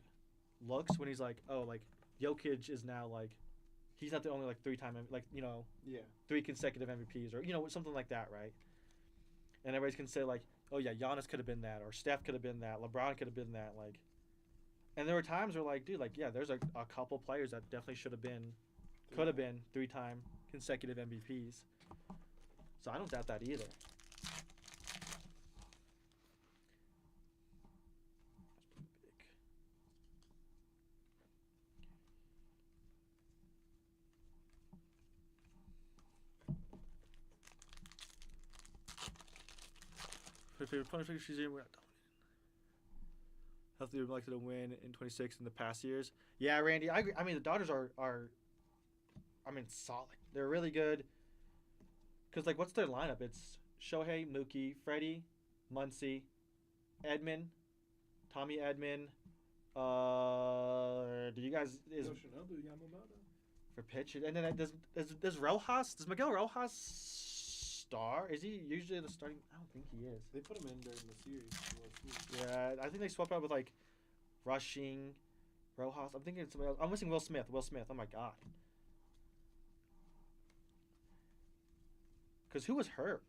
looks when he's like, oh, like Jokic is now like, he's not the only like 3-time like Yeah. 3 consecutive MVPs or something like that, right? And everybody's can say like, oh yeah, Giannis could have been that, or Steph could have been that, LeBron could have been that, like. And there were times where like, dude, like yeah, there's a couple players that definitely should have been, could have been 3-time consecutive MVPs. So I don't doubt that either. My favorite opponent figure season, we're not dominating. Healthy would like to win in 26 in the past years. Yeah, Randy, I agree. I mean, the Dodgers are I mean, solid. They're really good. Because, like, what's their lineup? It's Shohei, Mookie, Freddie, Muncy, Edman, Tommy Edman. Do you guys is Yoshinobu Yamamoto. for pitch? And then does Rojas? Does Miguel Rojas star? Is he usually the starting? I don't think he is. They put him in during the series. Yeah, I think they swapped out with like Rushing, Rojas. I'm thinking somebody else. I'm missing Will Smith. Will Smith. Oh my god. Because who was hurt?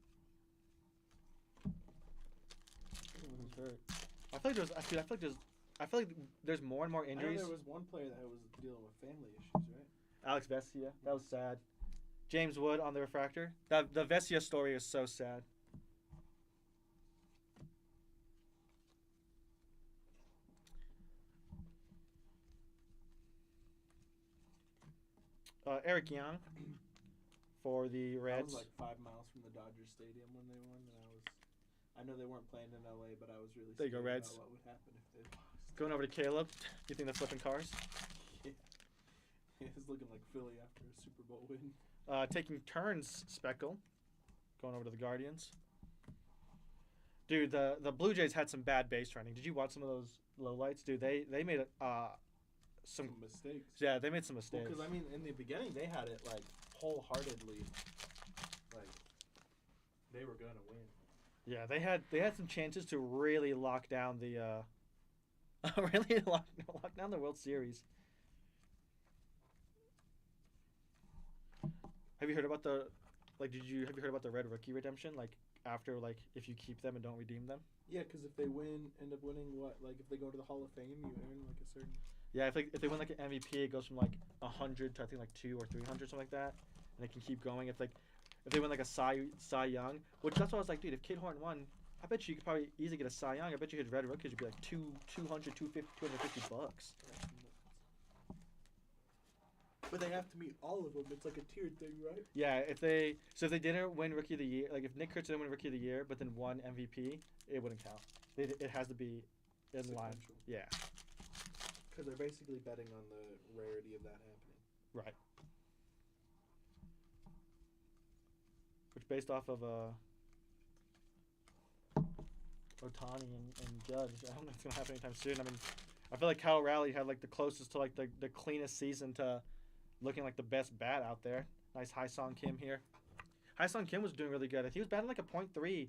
Who was hurt? I feel like there's. I feel like there's more and more I know injuries. there was one player that was dealing with family issues, right? Alex Vesia. That was sad. James Wood on the refractor. The Vesia story is so sad. Eric Young for the I Reds. was like 5 miles from the Dodgers Stadium when they won, and I know they weren't playing in LA, but I was really There you go, scared Reds. about what would happen if they lost. Going over to Caleb. You think they're flipping cars? Yeah, it's looking like Philly after a Super Bowl win. Taking turns, Speckle. Going over to the Guardians. Dude, the Blue Jays had some bad base running. Did you watch some of those lowlights? Dude, they made some mistakes. yeah, they made some mistakes. Because I mean, in the beginning, they had it like wholeheartedly, like they were gonna win. Yeah, they had some chances to really lock down the lock down the World Series. Have you heard about the have you heard about the red rookie redemption? Like after like if you keep them and don't redeem them? Yeah, because if they end up winning what? Like if they go to the Hall of Fame, you earn like a certain. Yeah, if they win like an MVP, it goes from like 100 to I think like 200 or 300, something like that, and it can keep going. If they win like a Cy Young, which that's why I was like, dude, if Kid Horn won, I bet you could probably easily get a Cy Young. I bet you his red rookies would be like 200, 250 bucks. But they have to meet all of them. It's like a tiered thing, right? Yeah, if they didn't win Rookie of the Year, like if Nick Kurtz didn't win Rookie of the Year, but then won MVP, it wouldn't count. It has to be in line. Sequential. Yeah, Because they're basically betting on the rarity of that happening. right. Which based off of Otani and Judge, I don't know if it's gonna happen anytime soon. I mean, I feel like Kyle Raleigh had like the closest to like the cleanest season to looking like the best bat out there. Nice Hai-Song Kim here. Hai-Song Kim was doing really good. He was batting like a .3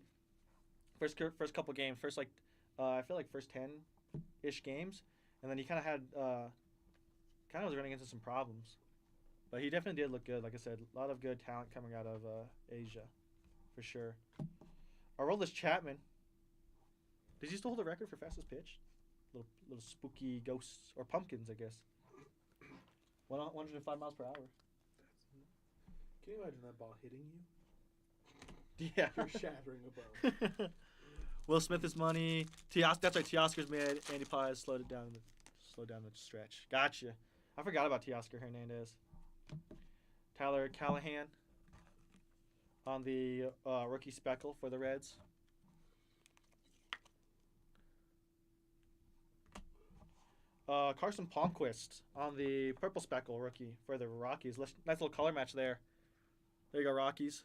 first couple games. First like I feel like first 10-ish games, and then he kind of had kind of was running into some problems. But he definitely did look good. Like I said, a lot of good talent coming out of Asia, for sure. Aroldis Chapman. Did he still hold the record for fastest pitch? Little spooky ghosts or pumpkins, I guess. 105 miles per hour. Can you imagine that ball hitting you? Yeah. You're shattering a bone. Will Smith is money. That's right. Teoscar's mid. Andy Paz slowed down the stretch. Gotcha. I forgot about Teoscar Hernandez. Tyler Callahan on the rookie speckle for the Reds. Carson Palmquist on the purple speckle rookie for the Rockies. Nice little color match there. There you go, Rockies.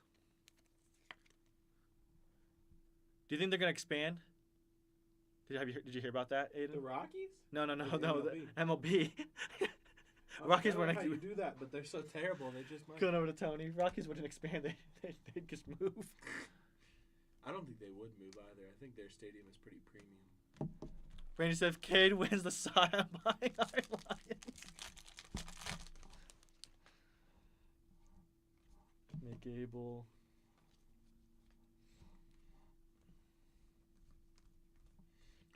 Do you think they're gonna expand? Did you hear about that, Aiden? The Rockies? No, Like the MLB. MLB. I Rockies don't know wouldn't how you do that, but they're so terrible. They just might. going over to Tony. Rockies wouldn't expand. They'd just move. I don't think they would move either. I think their stadium is pretty premium. Randy said, Cade wins the Cy Young by Iron Lions. Nick Gable.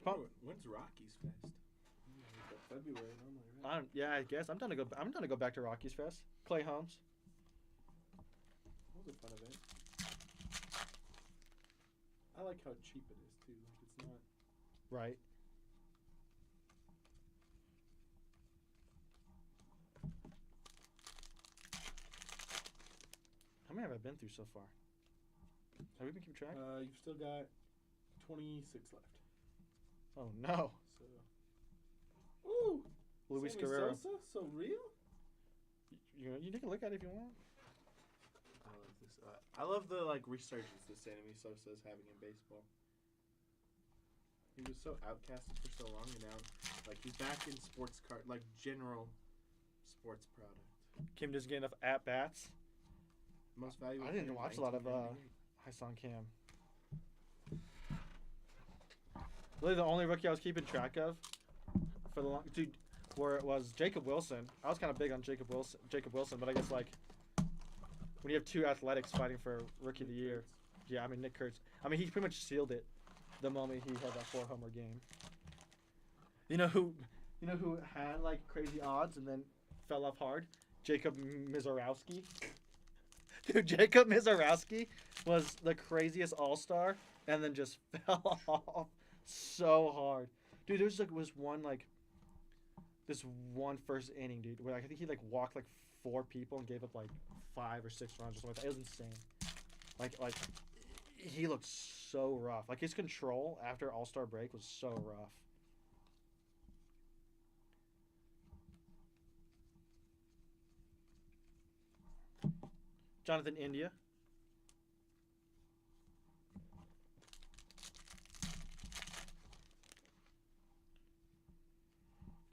When's Rockies Fest? February normally, right? Yeah, I guess I'm done to go back to Rockies Fest. Clay Holmes. That was a fun event. I like how cheap it is too. Like it's not. Right. How many have I been through so far? Have we been keeping track? You've still got 26 left. Oh no. So. Ooh. Luis Sammy Guerrero. Sosa? So real? You take a look at it if you want. I love this. I love the resurgence that Sammy Sosa is having in baseball. He was so outcasted for so long, and now he's back in sports card, general sports product. Kim doesn't get enough at bats. Most valuable. I didn't player watch a lot of 1998. Hyson Cam. Really, the only rookie I was keeping track of for the long dude, where it was Jacob Wilson. I was kind of big on Jacob Wilson, but I guess when you have two athletics fighting for rookie of the year, yeah, I mean Nick Kurtz. I mean he pretty much sealed it the moment he had that 4-homer game. You know who had crazy odds and then fell off hard? Jacob Mizorowski. Dude, Jacob Mizorowski was the craziest all-star and then just fell off so hard. Dude, there was this one first inning, dude, where I think he walked 4 people and gave up 5 or 6 runs or something like that. It was insane. He looked so rough. His control after All-Star break was so rough. Jonathan India.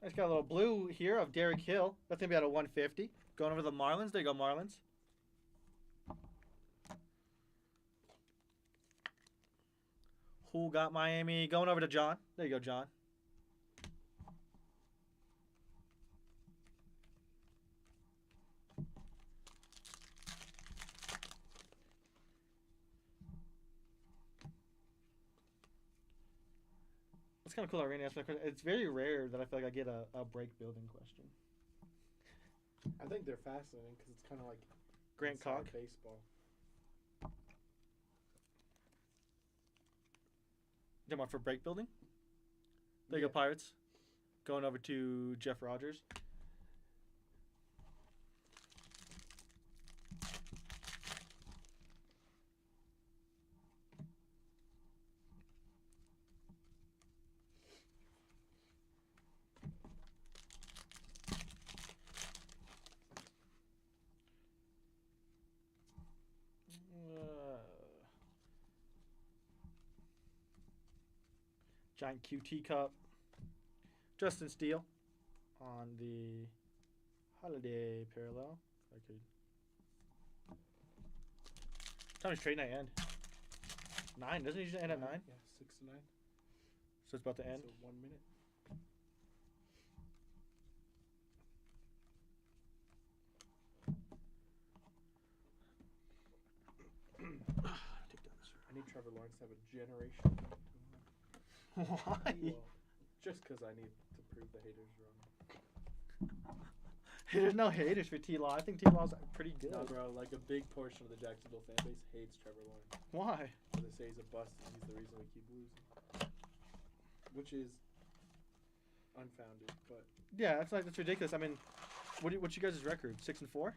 I just got a little blue here of Derek Hill. That's going to be out of 150. Going over to the Marlins. There you go, Marlins. Who got Miami? Going over to John. There you go, John. It's kind of cool that Randy asked me that question. It's very rare that I feel like I get a break building question. I think they're fascinating because it's kind of like Grant inside Koch. baseball. Come on for break building. There you go, Pirates. Going over to Jeff Rogers. Giant QT Cup. Justin Steele on the holiday parallel. If I could. Time is trade night end. 9, doesn't it usually end at 9? Yeah, 6 to 9. So it's about to end. So 1 minute. Take down this. I need Trevor Lawrence to have a generation. Why? Well, just because I need to prove the haters wrong. There's no haters for T-Law. I think T-Law's pretty good. No, bro. A big portion of the Jacksonville fan base hates Trevor Lawrence. Why? They say he's a bust and he's the reason we keep losing. Which is unfounded, but Yeah, that's ridiculous. I mean, what's you guys' record? 6-4?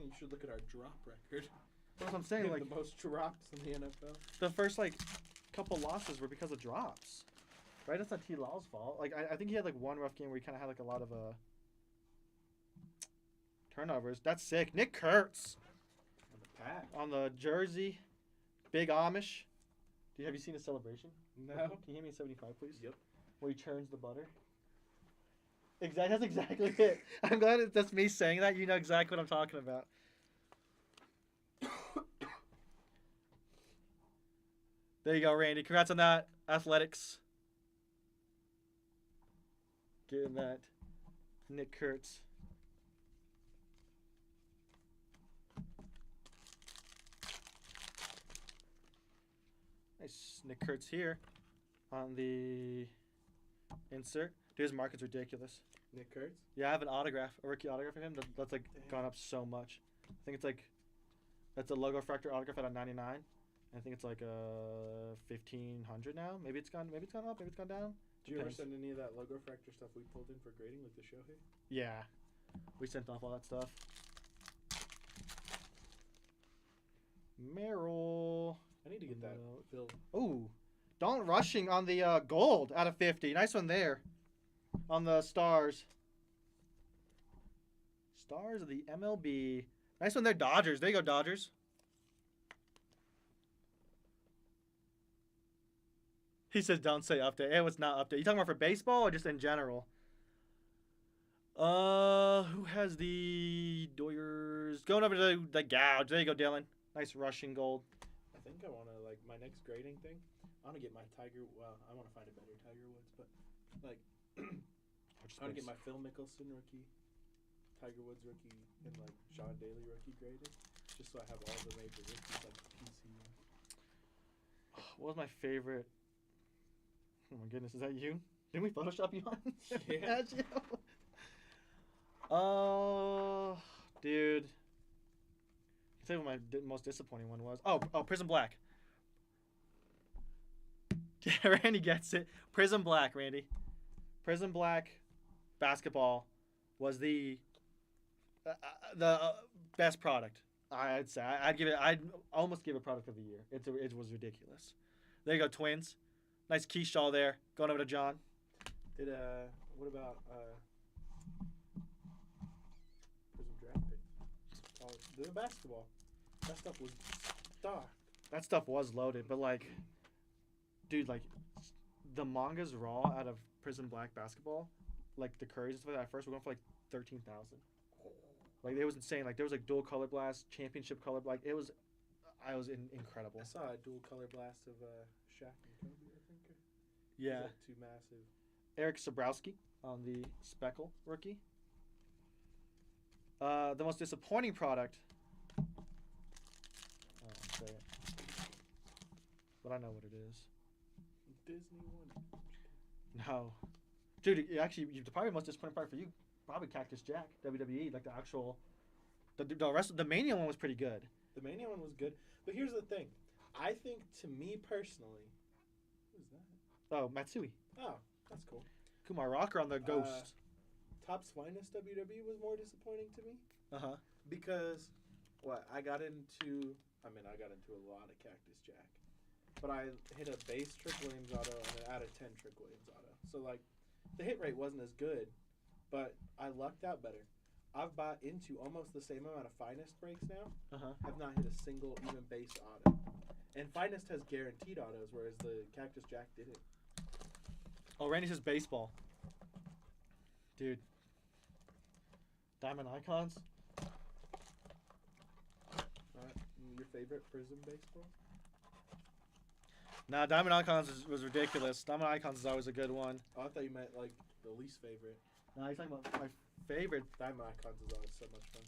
you should look at our drop record. That's what I'm We saying. have the most drops in the NFL. The first couple losses were because of drops. Right, that's not T. Law's fault. Like, I think he had like one rough game where he kind of had like a lot of turnovers. That's sick. Nick Kurtz On the pack. on the jersey. Big Amish. Have you seen his celebration? No. Can you hand me a 75, please? Yep. Where he churns the butter. That's exactly it. I'm glad that's me saying that. You know exactly what I'm talking about. There you go, Randy. Congrats on that. Athletics. Getting that. Nick Kurtz. Nice. Nick Kurtz here on the insert. Dude, his market's ridiculous. Nick Kurtz. Yeah, I have an autograph, a rookie autograph of him that's like gone up so much. I think it's like, that's a logo fractor autograph at a 99. I think it's like 1,500 now. Maybe it's gone up. Maybe it's gone down. Did you ever Depends. send any of that logo fractor stuff we pulled in for grading, like the Shohei? Yeah, we sent off all that stuff. Merrill. I need to get that No. filled. Ooh, Dalton Rushing on the gold out of 50. Nice one there. On the stars. Stars of the MLB. Nice one there, Dodgers. There you go, Dodgers. He says don't say update. It was not update. You talking about for baseball or just in general? Who has the Doyers? Going over to the gouge. There you go, Dylan. Nice Rushing gold. I think I want to, like, my next grading thing, I want to get my Tiger, well, I want to find a better Tiger Woods, but, like, I want to get my Phil Mickelson rookie, Tiger Woods rookie, and, like, Sean Daly rookie graded, just so I have all the major rookies, like, PC. What was my favorite? Oh my goodness, is that you? Didn't we Photoshop you on? Yeah. That's you. Oh, dude. I'll tell you what my most disappointing one was. Oh, Prism Black. Yeah, Randy gets it. Prism Black, Randy. Prism Black basketball was the best product. I'd say. I'd almost give it product of the year. It was ridiculous. There you go, Twins. Nice Keyshaw there. Going over to John. Did, what about, Prism draft pick? The basketball. That stuff was stock. That stuff was loaded, but like, dude, like, the mangas raw out of Prism Black basketball, like the Currys and stuff like that, at first were going for like 13,000. Like, it was insane. Like, there was like dual color blast, championship color, like it was, incredible. I saw a dual color blast of Shaq and Kobe, I think. Yeah. Like two massive. Eric Sabrowski on the Speckle rookie. The most disappointing product. I don't say it, but I know what it is. Disney one. No, dude. Actually, the probably most disappointing part for you, probably Cactus Jack, WWE, like the actual. The rest of the Mania one was pretty good. The Mania one was good, but here's the thing. I think, to me personally, who's that? Oh, Matsui. Oh, that's cool. Kumar Rocker on the Ghost. Top's Finest WWE was more disappointing to me Uh-huh. because, I got into a lot of Cactus Jack, but I hit a base Trick Williams auto and an out of 10 Trick Williams auto. So, like, the hit rate wasn't as good, but I lucked out better. I've bought into almost the same amount of Finest breaks now. Uh-huh. Have not hit a single even base auto. And Finest has guaranteed autos, whereas the Cactus Jack didn't. Oh, Randy says baseball. Dude. Diamond Icons? Your favorite Prism baseball? Nah, Diamond Icons was ridiculous. Diamond Icons is always a good one. Oh, I thought you meant, like, the least favorite. Nah, you're talking about my favorite. Diamond Icons is always so much fun.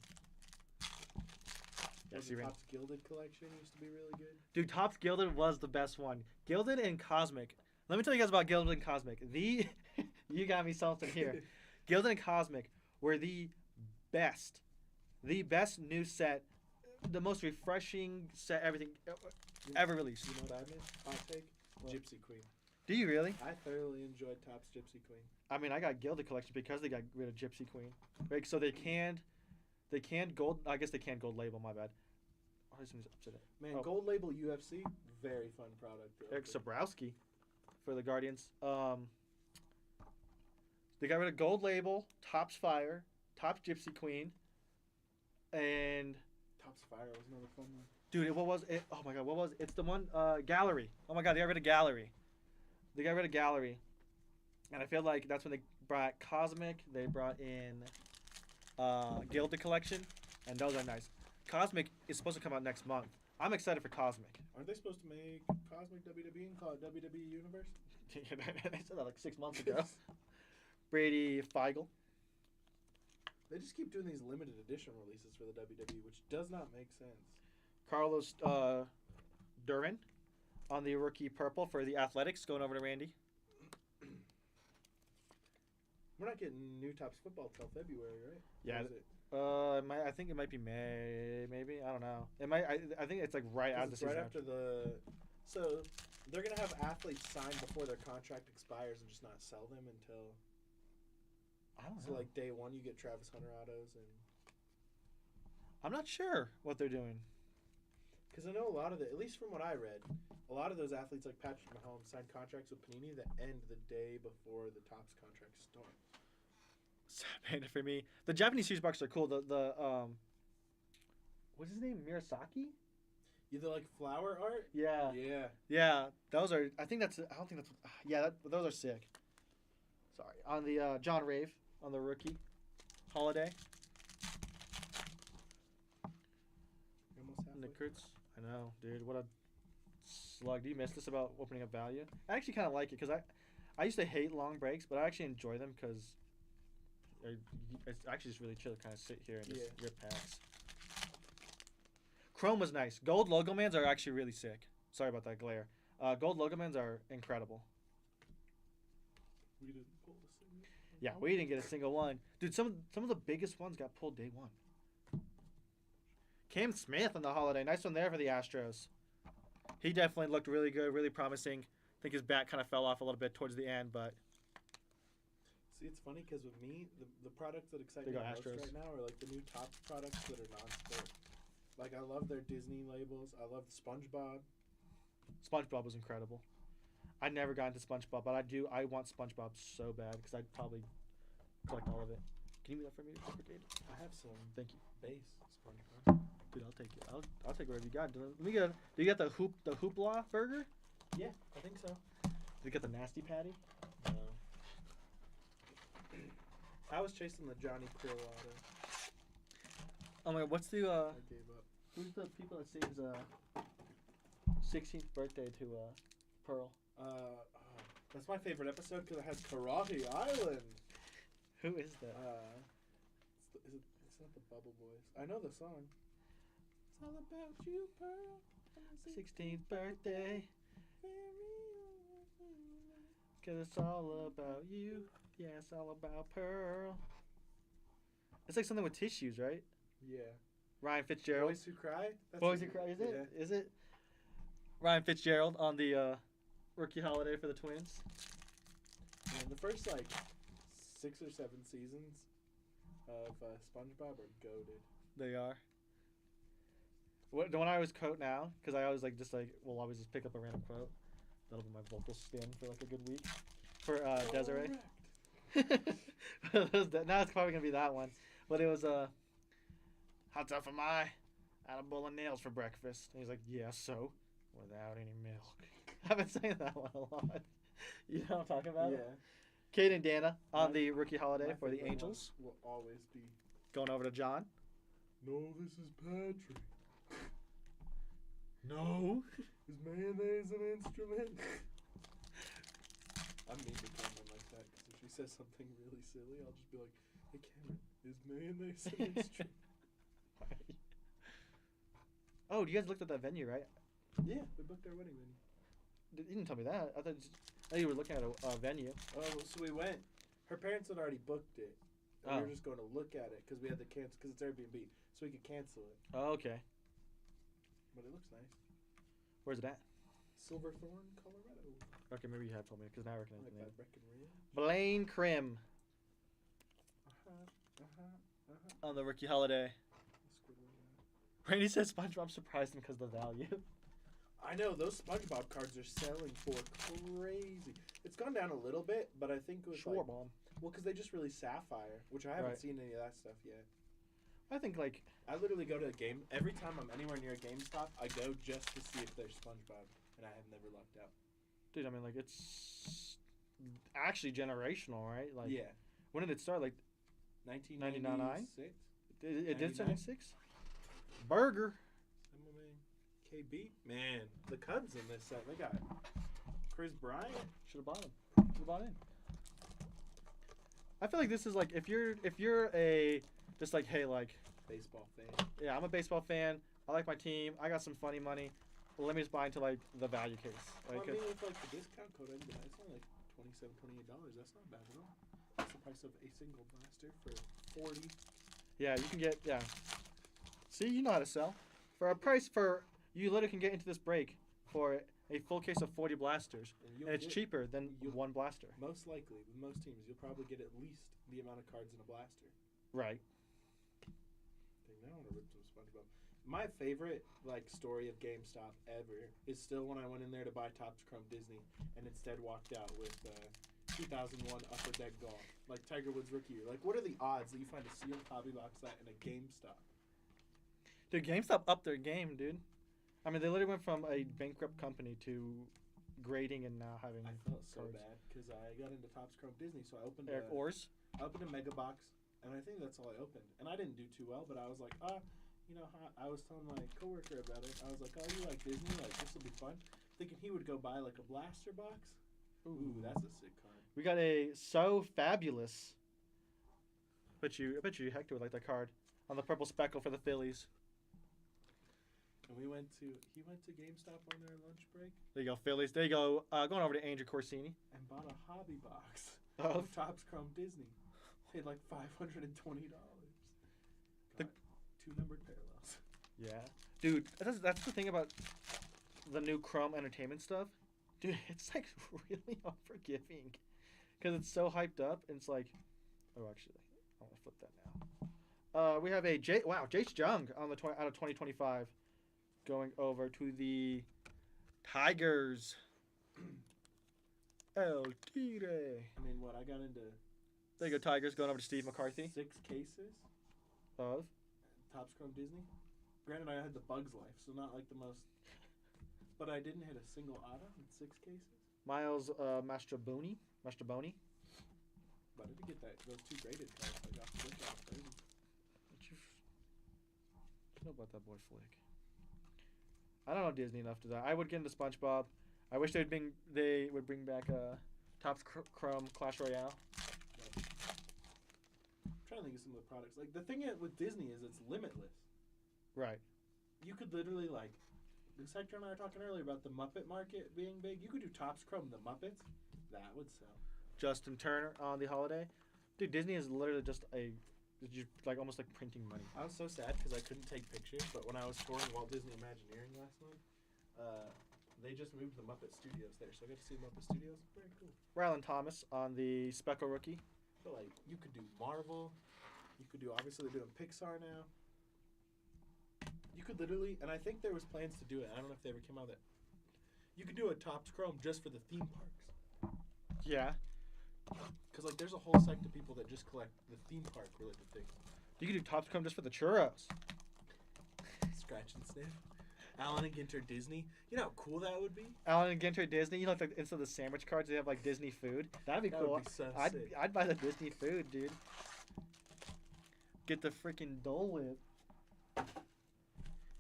Yes, The you're right. Topps Gilded collection used to be really good. Dude, Topps Gilded was the best one. Gilded and Cosmic. Let me tell you guys about Gilded and Cosmic. You got me something here. Gilded and Cosmic were the best new set, the most refreshing set everything ever released. You know what I meant? Hot take? What? Gypsy Queen. Do you really? I thoroughly enjoyed Topps Gypsy Queen. I mean, I got Gilded collection because they got rid of Gypsy Queen. Right, so they canned gold. I guess they canned gold label. My bad. Oh, this one's upside down. Man, Oh. Gold Label UFC, very fun product. To Eric open. Sabrowski. for the Guardians. They got rid of Gold Label, Topps Fire, Topps Gypsy Queen, and Topps Fire was another fun one. dude, what was it? Oh my god, what was it? It's the one Gallery. Oh my god, they got rid of Gallery. They got rid of Gallery, and I feel like that's when they brought Cosmic. They brought in Gilded Collection, and those are nice. Cosmic is supposed to come out next month. I'm excited for Cosmic. Aren't they supposed to make Cosmic WWE and call it WWE Universe? They said that like 6 months ago. Brady Feigl. They just keep doing these limited edition releases for the WWE, which does not make sense. Carlos Duran on the rookie purple for the Athletics, going over to Randy. We're not getting new Topps football till February, right? Yeah. Or is it? I think it might be May, maybe. I don't know. It might. I think it's like right 'Cause out of the it's season. right after the. So they're gonna have athletes sign before their contract expires and just not sell them until. I don't So know. like day one, you get Travis Hunter autos, and I'm not sure what they're doing. because I know a lot of at least from what I read, a lot of those athletes like Patrick Mahomes signed contracts with Panini that end the day before the Topps contracts start. Sad for me. The Japanese series boxes are cool. The what's his name? Murasaki? Either like flower art. Yeah. Yeah. Yeah. Those are. I think that's. I don't think that's. Yeah. Those are sick. Sorry. On the John Rave on the rookie holiday. You're almost halfway. Nickerts. I know, dude. What a slug. Do you miss this about opening up value? I actually kind of like it because I used to hate long breaks, but I actually enjoy them because it's actually just really chill to kind of sit here and just rip packs. Chrome was nice. Gold Logo Mans are actually really sick. Sorry about that glare. Gold Logo Mans are incredible. We didn't pull the single. Yeah, we didn't get a single one. Dude, some of the biggest ones got pulled day one. Cam Smith on the holiday. Nice one there for the Astros. He definitely looked really good, really promising. I think his bat kind of fell off a little bit towards the end, but See, it's funny because with me, the products that excite They me go most Astros. right now are like the new Topps products that are non-sport. Like I love their Disney labels. I love the SpongeBob. SpongeBob was incredible. I never got into SpongeBob, but I want SpongeBob so bad because I'd probably collect all of it. Can you do that for me, David? I have some Thank you. base SpongeBob. Dude, I'll take it. I'll take whatever you got. Let me get. Do you get the Hoopla burger? Yeah, I think so. Do you get the nasty patty? No. I was chasing the Johnny Krill auto. Oh my god, what's the I gave up. who's the people that sings 16th birthday to Pearl? That's my favorite episode because it has Karate Island. Who is that? It's not the Bubble Boys. I know the song. It's all about you, Pearl. 16th birthday, cause it's all about you. Yeah, it's all about Pearl. It's like something with tissues, right? Yeah. Ryan Fitzgerald. Boys Who Cry? Boys Who Cry, is it? Yeah. Is it? Ryan Fitzgerald on the rookie holiday for the Twins. And the first, 6 or 7 seasons of SpongeBob are goated. They are. What the one I always quote now, because I always will always just pick up a random quote. That'll be my vocal spin for like a good week. For Desiree. Now it's probably gonna be that one. But it was how tough am I? I had a bowl of nails for breakfast. And he's like, yeah, so without any milk. I've been saying that one a lot. You know what I'm talking about? Yeah. Kate and Dana on My- the rookie holiday My for the favorite Angels. one will always be. Going over to John. No, this is Patrick. No. Is mayonnaise an instrument? I'm mean to Cameron like that because if she says something really silly, I'll just be like, "Hey Cameron, is mayonnaise an instrument?" Oh, you guys looked at that venue, right? Yeah, we booked our wedding venue. You didn't tell me that. I thought you were looking at a venue. Oh, so we went. Her parents had already booked it. And we Oh. were just going to look at it because we had to cancel because it's Airbnb, so we could cancel it. Oh, okay. But it looks nice. Where's it at? Silverthorne, Colorado. Okay, maybe you have told me because now I recognize Like the name. by Breckenridge. Blaine Krim Uh-huh. on the rookie holiday. Squidward, Randy says SpongeBob surprised him because of the value. I know those SpongeBob cards are selling for crazy. It's gone down a little bit, but I think it was Sure, like, Mom. well, because they just released Sapphire, which I haven't Right. seen any of that stuff yet. I think like I literally go to a game every time I'm anywhere near a GameStop. I go just to see if there's SpongeBob, and I have never lucked out. dude, I mean like it's actually generational, right? Like Yeah, when did it start? Like 1996. it did start 99? in 6? Burger. KB, man, the Cubs in this set. They got Chris Bryant. Should have bought him. Should have bought in. I feel like this is like if you're a just like hey like Baseball fan. yeah I'm a baseball fan, I like my team, I got some funny money, let me just buy into like the value case. Well, Like I mean, with like the discount code, it's only like $27, $28. That's not bad at all. That's the price of a single blaster for 40. yeah you can get yeah. See, you know how to sell for a price for you literally can get into this break for a full case of 40 blasters, you'll and it's get- cheaper than you'll- one blaster. Most likely, with most teams, you'll probably get at least the amount of cards in a blaster. Right. Dang, now I want to rip some SpongeBob. My favorite like story of GameStop ever is still when I went in there to buy Topps Chrome Disney and instead walked out with 2001 Upper Deck Golf, like Tiger Woods rookie year. Like, what are the odds that you find a sealed hobby box set in a GameStop? Dude, GameStop upped their game, dude. I mean, they literally went from a bankrupt company to grading and now having I felt so cards. bad because I got into Topps Chrome Disney, so I opened Eric Ors. I opened a mega box, and I think that's all I opened. And I didn't do too well, but I was like, you know, I was telling my coworker about it. I was like, oh, you like Disney? Like, this will be fun. Thinking he would go buy like a blaster box. Ooh, that's a sick card. We got a So Fabulous. I bet you Hector would like that card on the purple speckle for the Phillies. And he went to GameStop on their lunch break There you go, Phillies. There you go. Going over to Andrew Corsini. and bought a hobby box Of of Topps Chrome Disney. Paid like $520. The- Got 2 numbered parallels. yeah, dude. That's the thing about the new Chrome Entertainment stuff, dude. It's like really unforgiving because it's so hyped up. And it's like, oh, actually, I want to flip that now. We have a Jace Jung on the out of 2025, going over to the Tigers. El Tigre. I mean, what I got into. There you go, Tigers going over to Steve McCarthy 6 cases. of. Topps Chrome Disney. Granted, I had the Bugs Life, so not like the most. But I didn't hit a single auto in 6 cases. Miles Mastroboni. But I did get those 2 graded cards. I got the discount 30. What you know about that boy Flick? I don't know Disney enough to that. I would get into SpongeBob. I wish they would bring back Topps Chrome Clash Royale. I'm trying to think of some of the products. Like, the thing with Disney is it's limitless. Right. You could literally, like, this Hector and I were talking earlier about the Muppet market being big. You could do Topps Chrome, the Muppets. That would sell. Justin Turner on the holiday. Dude, Disney is literally just like almost like printing money. I was so sad because I couldn't take pictures, but when I was touring Walt Disney Imagineering last month, they just moved the Muppet Studios there, so I got to see Muppet Studios. Very cool. Rylan Thomas on the Speckle rookie. But like, you could do Marvel. You could do, obviously they're doing Pixar now. You could literally, and I think there was plans to do it. I don't know if they ever came out with it. You could do a Topps Chrome just for the theme parks. Yeah. Because like, there's a whole sect of people that just collect the theme park related things. You could do Topps Chrome just for the churros. Scratch and sniff. Alan and Ginter Disney. You know how cool that would be? Alan and Ginter Disney. You know, like instead of the sandwich cards, they have like Disney food. That'd be That cool. would be so sick. I'd buy the Disney food, dude. Get the freaking Dole Whip.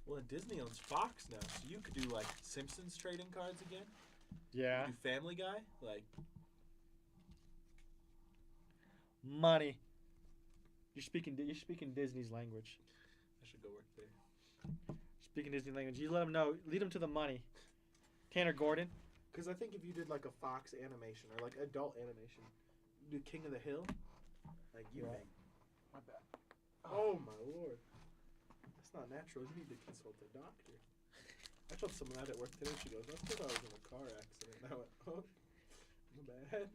Well, and Disney owns Fox now, so you could do like Simpsons trading cards again. Yeah. You could do Family Guy, like Money. You're speaking Disney's language. I should go work there. Speaking Disney language. You let them know. Lead them to the money. Tanner Gordon. Because I think if you did like a Fox animation or like adult animation, do King of the Hill, like you Yeah. make. My bad. Oh my lord, that's not natural. You need to consult a doctor. I told someone that at work today. She goes, "That's because I was in a car accident." And I went, "Oh, my bad."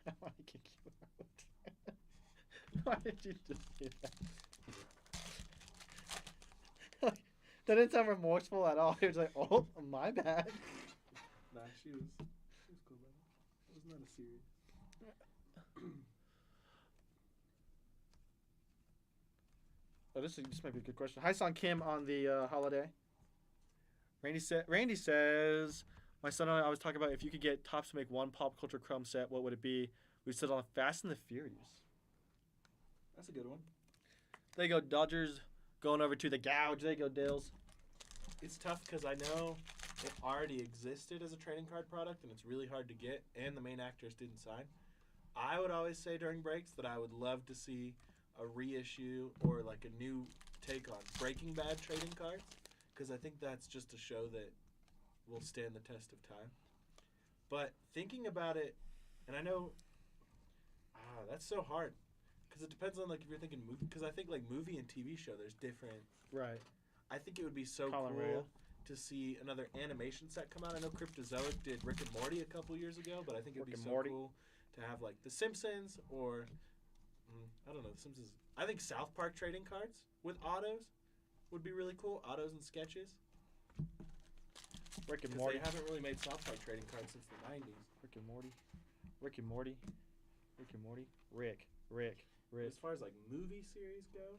I want to kick you out. Why did you just do that? That didn't sound remorseful at all. He was like, oh, my bad. Nah, she was cool about it. It was not a serious. Oh, this might be a good question. Hi, Song Kim on the holiday. Randy says, my son and I was talking about if you could get Topps to make one pop culture Chrome set, what would it be? We said on Fast and the Furious. That's a good one. There you go, Dodgers going over to the gouge. There you go, Dales. It's tough because I know it already existed as a trading card product, and it's really hard to get, and the main actors didn't sign. I would always say during breaks that I would love to see a reissue or like a new take on Breaking Bad trading cards, because I think that's just a show that will stand the test of time. But thinking about it, and I know, that's so hard, because it depends on like if you're thinking movie, because I think like movie and TV show, there's different. Right. I think it would be so Colin cool Rea. to see another animation set come out. I know Cryptozoic did Rick and Morty a couple years ago, but I think it would be Rick and so Morty. cool to have like The Simpsons or I don't know, The Simpsons. I think South Park trading cards with autos would be really cool. Autos and sketches. Rick and Because Morty. they haven't really made South Park trading cards since the 90s. Rick and Morty. Rick and Morty. Rick and Morty. Rick. As far as like movie series go,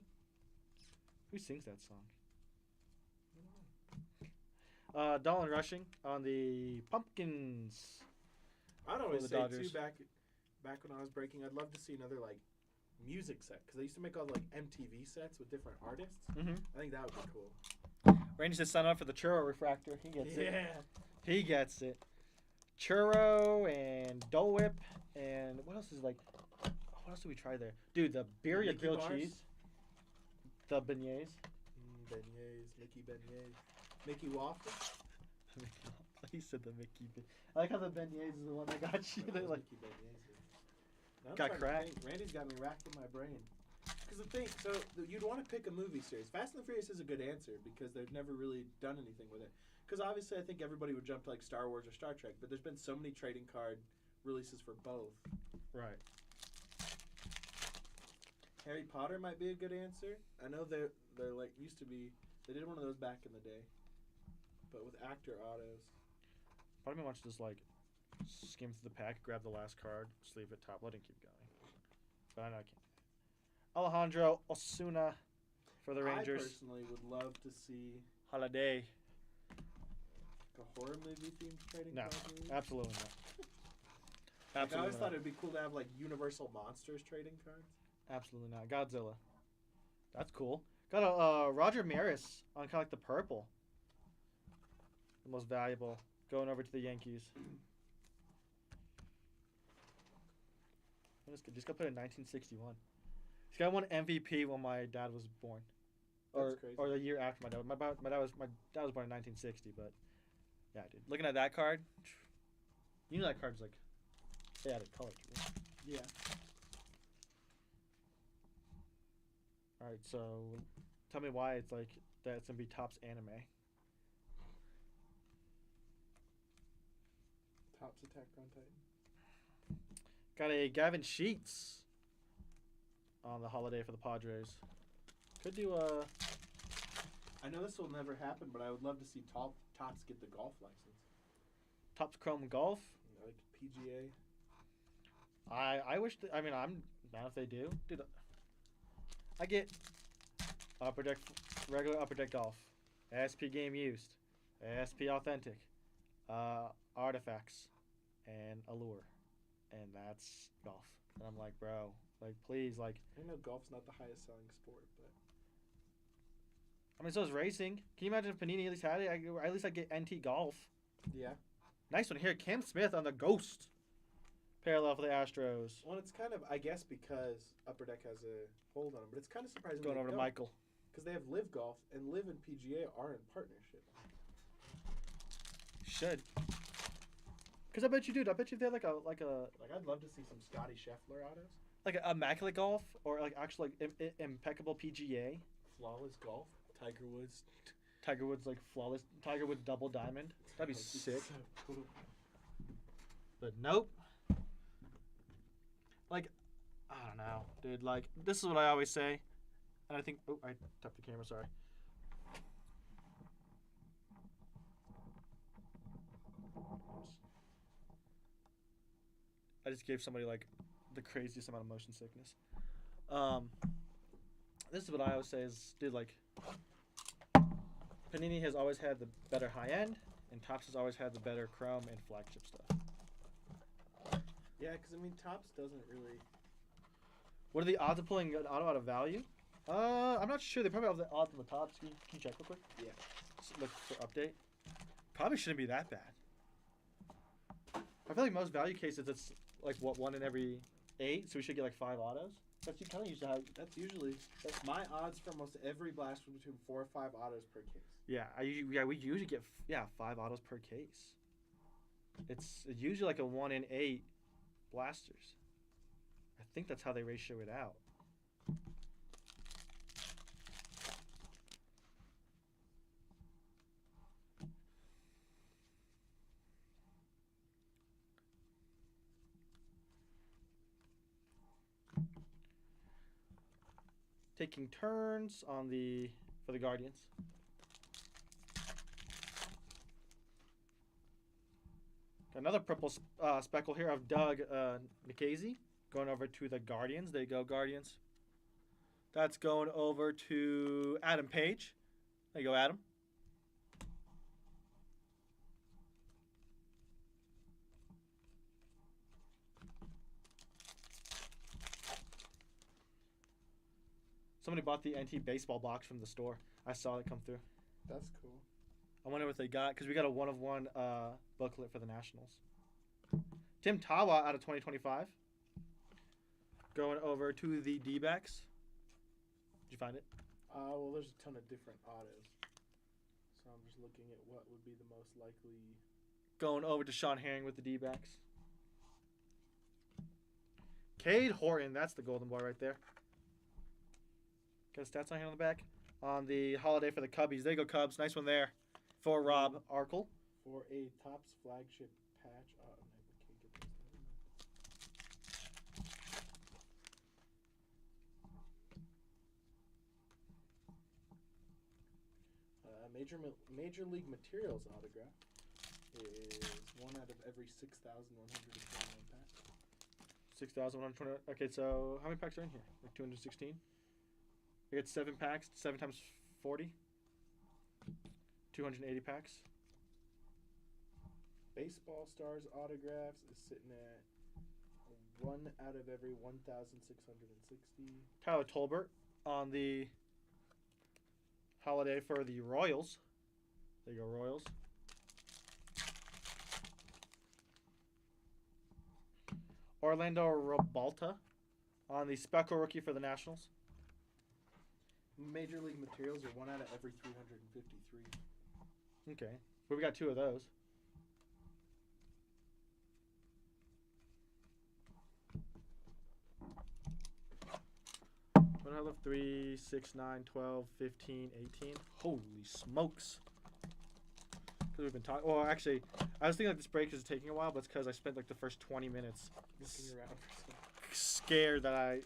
Who sings that song? Dolan Rushing on the Pumpkins. I'd always the say Dodgers. too back when I was breaking, I'd love to see another like music set because they used to make all the like MTV sets with different artists. Mm-hmm. I think that would be cool. Randy says sign up for the Churro Refractor. He gets it. Yeah. He gets it. Churro and Dole Whip and what else is like? What else do we try there? Dude, the birria Mickey grilled bars? cheese. The beignets. Beignets, Mickey beignets, Mickey waffle. He said the Mickey. I like how the beignets is the one that got you. They're like, Mickey beignets. Now I'm Got trying to cracked. think. Randy's got me racking my brain. Because the thing, so you'd want to pick a movie series. Fast and the Furious is a good answer because they've never really done anything with it. Because obviously, I think everybody would jump to like Star Wars or Star Trek, but there's been so many trading card releases for both. right. Harry Potter might be a good answer. I know they're like used to be. They did one of those back in the day, but with actor autos. Part of me wants to just like skim through the pack, grab the last card, sleeve it top, let it keep going. But I know I can't. Alejandro Osuna for the Rangers. I personally would love to see Holiday. like a horror movie themed trading No, card release. absolutely not. Like, I Absolutely always not. thought it'd be cool to have like Universal Monsters trading cards. Absolutely not. Godzilla. That's cool. Got a Roger Maris on kind of like the purple. The most valuable. Going over to the Yankees. Just got put in 1961. This guy won MVP when my dad was born. That's crazy. Or the year after my dad. My dad was born in 1960, but yeah, dude. Looking at that card, you know that card's like they added color to it. Yeah. All right, so tell me why it's like that. It's gonna be Topps anime. Topps Attack on Titan. Got a Gavin Sheets on the holiday for the Padres. Could do a. I know this will never happen, but I would love to see Topps get the golf license. Topps Chrome Golf. Like PGA. I wish. I mean, I'm down if they do. Dude, I get Upper Deck, regular Upper Deck Golf, ASP Game Used, ASP Authentic, Artifacts, and Allure, and that's golf. And I'm like, bro, like, please, like. I know golf's not the highest selling sport, but I mean, so is racing. Can you imagine if Panini at least had it? At least I get NT Golf. yeah. Nice one here. Cam Smith on the Ghost. Parallel for the Astros. Well, it's kind of, I guess, because Upper Deck has a hold on them, but it's kind of surprising. Going over to Michael. Because they have Live Golf, and Live and PGA are in partnership. Should. Because I bet you, dude. I bet you they're like a Like, I'd love to see some Scotty Scheffler autos. like a immaculate golf or like actually like impeccable PGA. Flawless golf. Tiger Woods. Tiger Woods like flawless. Tiger Woods double diamond. That'd be That'd sick. So cool. But nope. Like, I don't know, dude. Like, this is what I always say, and I think. Oh, I tapped the camera. Sorry. I just gave somebody like the craziest amount of motion sickness. This is what I always say is, dude, like Panini has always had the better high end, and Topps has always had the better chrome and flagship stuff. Yeah, because I mean, Topps doesn't really. What are the odds of pulling an auto out of value? I'm not sure. They probably have the odds on the Topps. Can you check real quick? Yeah. Just look for update. Probably shouldn't be that bad. I feel like most value cases it's like what 1 in every 8, so we should get like 5 autos. That's kind of usually how. That's usually my odds for almost every blast were between 4 or 5 autos per case. Yeah, we usually get 5 autos per case. It's usually like a 1 in 8 blasters. I think that's how they ratio it out. Taking turns on for the Guardians. Got another purple speckle here of Doug Nikhazy going over to the Guardians. There you go, Guardians. That's going over to Adam Page. There you go, Adam. Somebody bought the NT baseball box from the store. I saw it come through. That's cool. I wonder what they got, because we got a 1-of-1 booklet for the Nationals. Tim Tawa out of 2025. Going over to the D-backs. Did you find it? Well, there's a ton of different autos. So I'm just looking at what would be the most likely. Going over to Sean Herring with the D-backs. Cade Horton, that's the golden boy right there. Got a stats on here on the back. On the holiday for the Cubbies. There you go, Cubs. Nice one there. For Rob Arkle. For a Topps flagship patch. Oh, no, we can't get this. Major League Materials autograph is 1 out of every 6,121 packs. 6,120. Okay, so how many packs are in here? Like 216? We got 7 packs. 7 times 40. 280 packs. Baseball Stars autographs is sitting at 1 out of every 1,660. Tyler Tolbert on the holiday for the Royals. There you go, Royals. Orlando Robalta on the Speckle rookie for the Nationals. Major League Materials are 1 out of every 353. Okay. But we got 2 of those. What do I love? 3, 6, 9, 12, 15, 18. Holy smokes. Because we've been talking. Well, actually, I was thinking like this break is taking a while, but it's because I spent like the first 20 minutes Looking around for some. scared that I.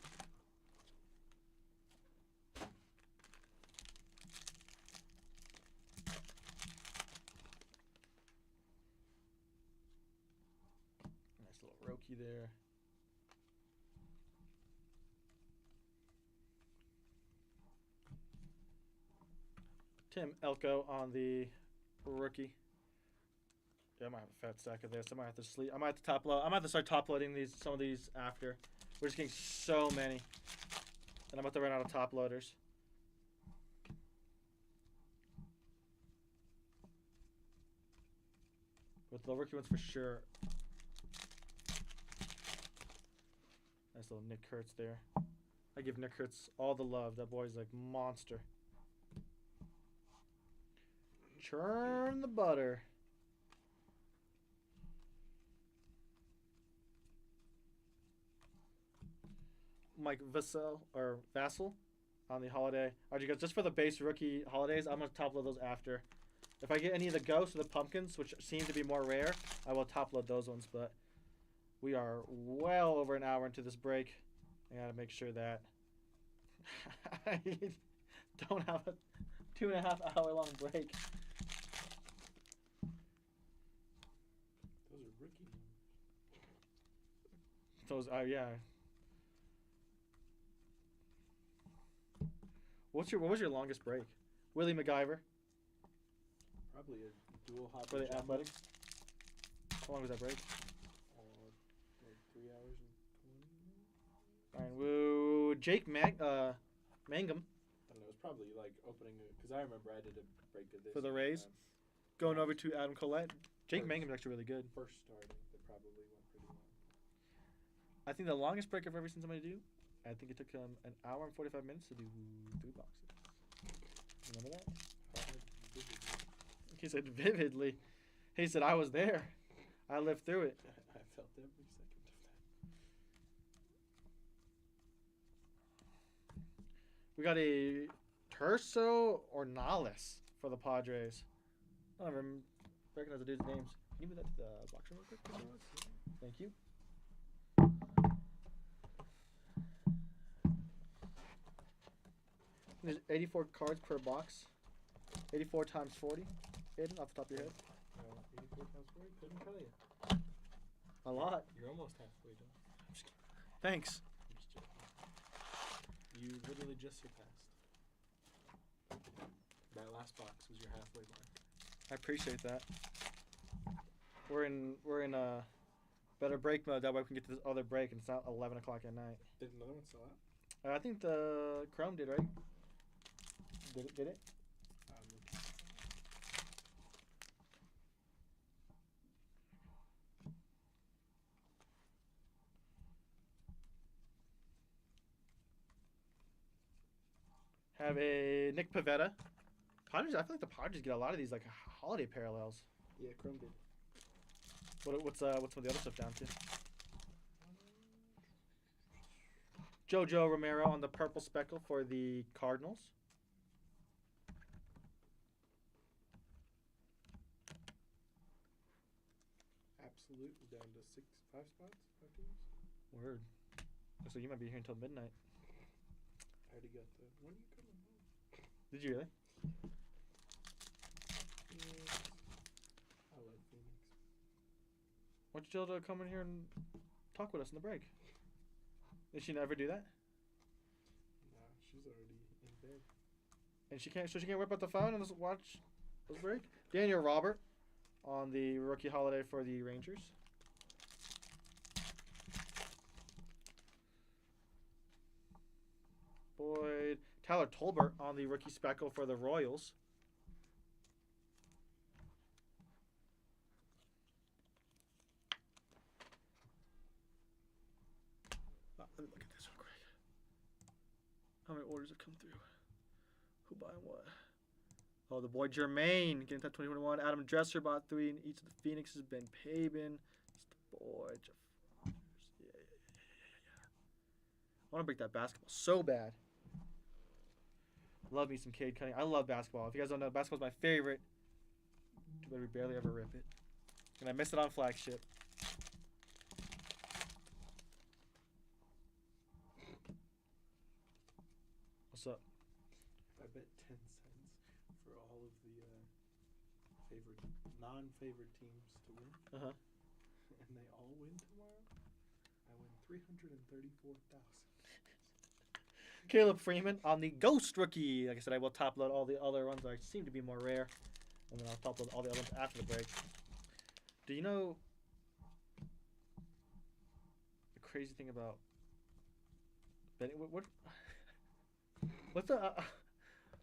Nice little Roki there. Tim Elko on the rookie. Yeah, I might have a fat stack of this. I might have to sleep. I might have to top load. I might have to start top loading some of these after. We're just getting so many, and I'm about to run out of top loaders. With the rookie ones for sure. Nice little Nick Kurtz there. I give Nick Kurtz all the love. That boy's like monster. Churn the butter. Mike Vassell on the holiday. Alright, you guys, just for the base rookie holidays, I'm going to top load those after. If I get any of the ghosts or the pumpkins, which seem to be more rare, I will top load those ones, but we are well over an hour into this break. I got to make sure that I don't have a 2.5 hour long break. Those are rookie numbers. one was yeah. What was your longest break? Willie MacGyver Probably a dual hop for the jumbo, Athletics. How long was that break? like 3 hours and 20 minutes. Ryan Woo, Jake Mangum I don't know. It was probably like opening because I remember I did a break of this For the one Rays? time. going over to Adam Collette. Jake First. Mangum's actually really good. First starting, it probably went pretty well. I think the longest break I've ever seen somebody do, I think it took him an hour and 45 minutes to do 3 boxes. Remember that? He said vividly. He said, I was there. I lived through it. I felt every second of that. We got a Terso Ornelas for the Padres. I don't even recognize the dude's names. Can you move that to the box room real quick? Thank you. There's 84 cards per box. 84 times 40. Aiden, off the top of your head. 84 times 40, couldn't tell you. A lot. You're almost halfway done. I'm just kidding. Thanks. I'm just joking. You literally just surpassed. That last box was your halfway mark. I appreciate that. We're in a better break mode. That way we can get to this other break, and it's not 11 o'clock at night. Did another one sell out? I think the Chrome did, right? Did it? Have a Nick Pivetta. Padres. I feel like the Padres get a lot of these like holiday parallels. Yeah, Chrome did. What's some of the other stuff down to? JoJo Romero on the purple speckle for the Cardinals. Absolute is down to 5 spots, 5 teams. Word. So you might be here until midnight. I already got the. When are you coming home? Did you really? Yeah. I love Phoenix. Why don't you tell her to come in here and talk with us in the break? Did she never do that? Nah, she's already in bed. And she can't whip out the phone and just watch the break? Daniel Robert on the rookie holiday for the Rangers. Boyd. Tyler Tolbert on the rookie speckle for the Royals. Let me look at this real quick. How many orders have come through? Who buying what? Oh, the boy Jermaine getting that 2021. Adam Dresser bought 3, and each of the Phoenixes. Ben Pabin. It's the boy Jeff Rogers. Yeah. I want to break that basketball so bad. Love me some Cade Cunningham. I love basketball. If you guys don't know, basketball's my favorite. Too bad we barely ever rip it. And I missed it on flagship. What's up? I bet 10 cents for all of the non-favorite teams to win. Uh-huh. And they all win tomorrow. I win 334,000. Caleb Freeman on the Ghost Rookie. Like I said, I will top load all the other ones that seem to be more rare. And then I'll top load all the other ones after the break. Do you know the crazy thing about betting? What's the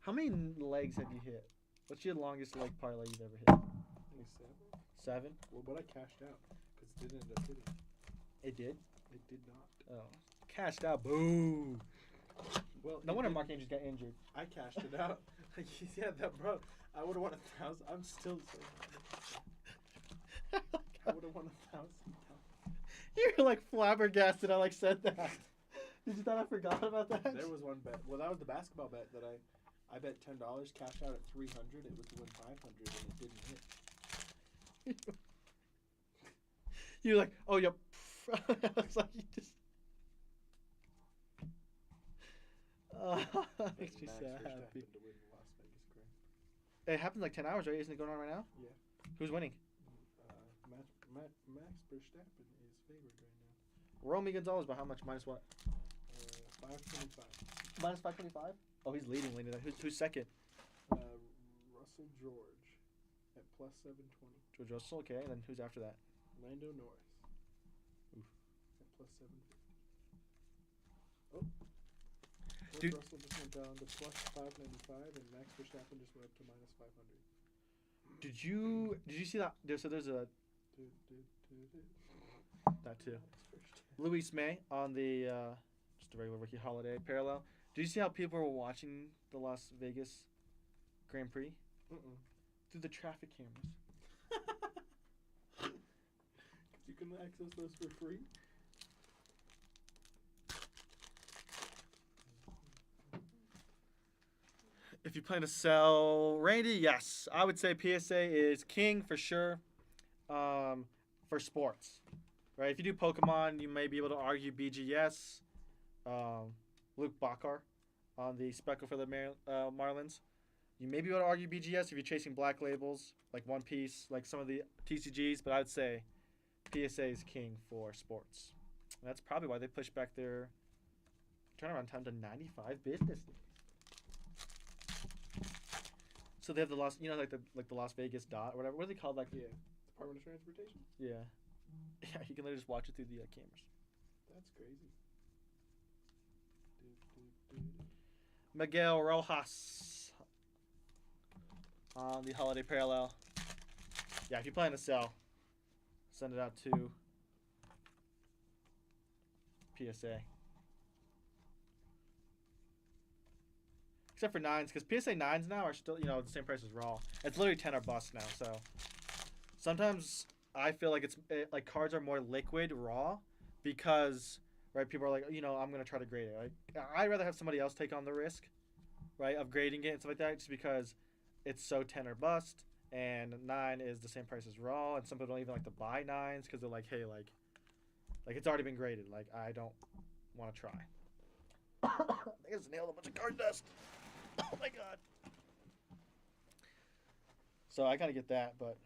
how many legs have you hit? What's your longest leg parlay you've ever hit? I think 7. 7? Well, but I cashed out because it didn't end up hitting. It did? It did not. Oh. Cashed out. Boo. Well, No it wonder didn't. Mark Andrews got injured. I cashed it out. Yeah, that bro. I would have won 1,000. I'm still so. I would have won 1,000. You're like flabbergasted. I like said that. Did you thought I forgot about that? There was one bet. Well, that was the basketball bet that I bet $10, cash out at 300. It was to win 500, and it didn't hit. You're like, oh, yep. I was like, you just. Makes me Max so Verstappen happy. to win the Las Vegas Grand. It happened like 10 hours, right? Isn't it going on right now? Yeah. Who's winning? Max Verstappen is favored right now. Romy Gonzalez, by how much? Minus what? 525. Minus 525? Oh, he's leading. Who's second? Russell George at plus 720. George Russell, okay. And then who's after that? Lando Norris. Oof. At plus 750. Oh. George Dude. Russell just went down to plus 595, and Max Verstappen just went up to minus 500. Did you see that? There's a that too. Luis May on the just a regular rookie holiday parallel. Did you see how people were watching the Las Vegas Grand Prix through the traffic cameras? You can access those for free. If you plan to sell Randy, yes, I would say PSA is king for sure. For sports, right? If you do Pokemon, you may be able to argue BGS. Luke Bakar on the Speckle for the Marlins. You may be able to argue BGS if you're chasing black labels like One Piece, like some of the TCGs, but I would say PSA is king for sports. And that's probably why they pushed back their turnaround time to 95 business days. So they have the Las, like the Las Vegas dot or whatever. What do they call that? Yeah. Department of Transportation? Yeah. Yeah, you can literally just watch it through the cameras. That's crazy. Miguel Rojas on the holiday parallel. Yeah, if you plan to sell, send it out to PSA. Except for 9s, because PSA 9s now are still, the same price as Raw. It's literally 10 or bust now, so sometimes I feel like like cards are more liquid raw because, right, people are like, I'm going to try to grade it. Like, I'd rather have somebody else take on the risk, right, of grading it and stuff like that, just because it's so 10 or bust, and 9 is the same price as Raw, and some people don't even like to buy 9s because they're like, hey, like it's already been graded. Like, I don't want to try. I think I just nailed a bunch of card dust. Oh, my God. So I got to get that, but...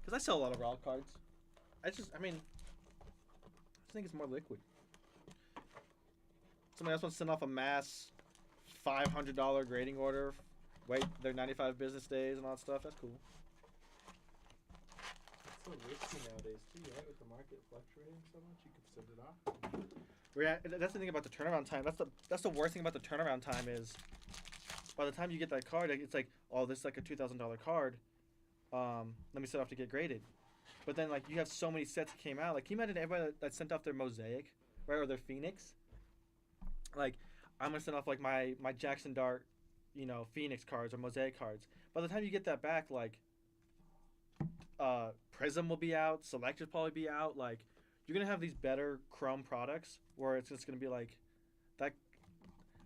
Because I sell a lot of raw cards. I just think it's more liquid. Somebody else wants to send off a mass $500 grading order, wait their 95 business days and all that stuff. That's cool. It's so risky nowadays, too, right? With the market fluctuating so much, you could send it off. That's the thing about the turnaround time. That's the worst thing about the turnaround time is by the time you get that card, it's like, oh, this is like a $2,000 card. Let me set off to get graded. But then, like, you have so many sets that came out. Like, can you imagine everybody that sent off their Mosaic, right, or their Phoenix? Like, I'm going to send off, like, my Jackson Dart, Phoenix cards or Mosaic cards. By the time you get that back, like, Prism will be out. Select will probably be out. Like, you're going to have these better Chrome products where it's just going to be, like, that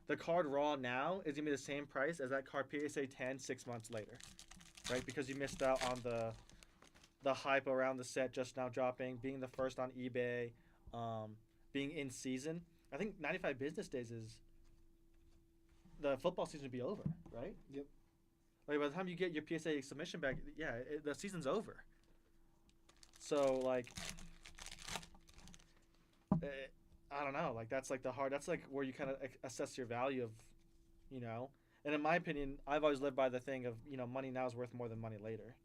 the card raw now is going to be the same price as that card PSA 10 6 months later. Right, because you missed out on the hype around the set just now dropping, being the first on eBay, being in season. I think 95 business days is the football season will be over, right? Yep. Like by the time you get your PSA submission back, yeah, the season's over. So like, I don't know, like that's like that's like where you kind of assess your value of, And in my opinion, I've always lived by the thing of, money now is worth more than money later.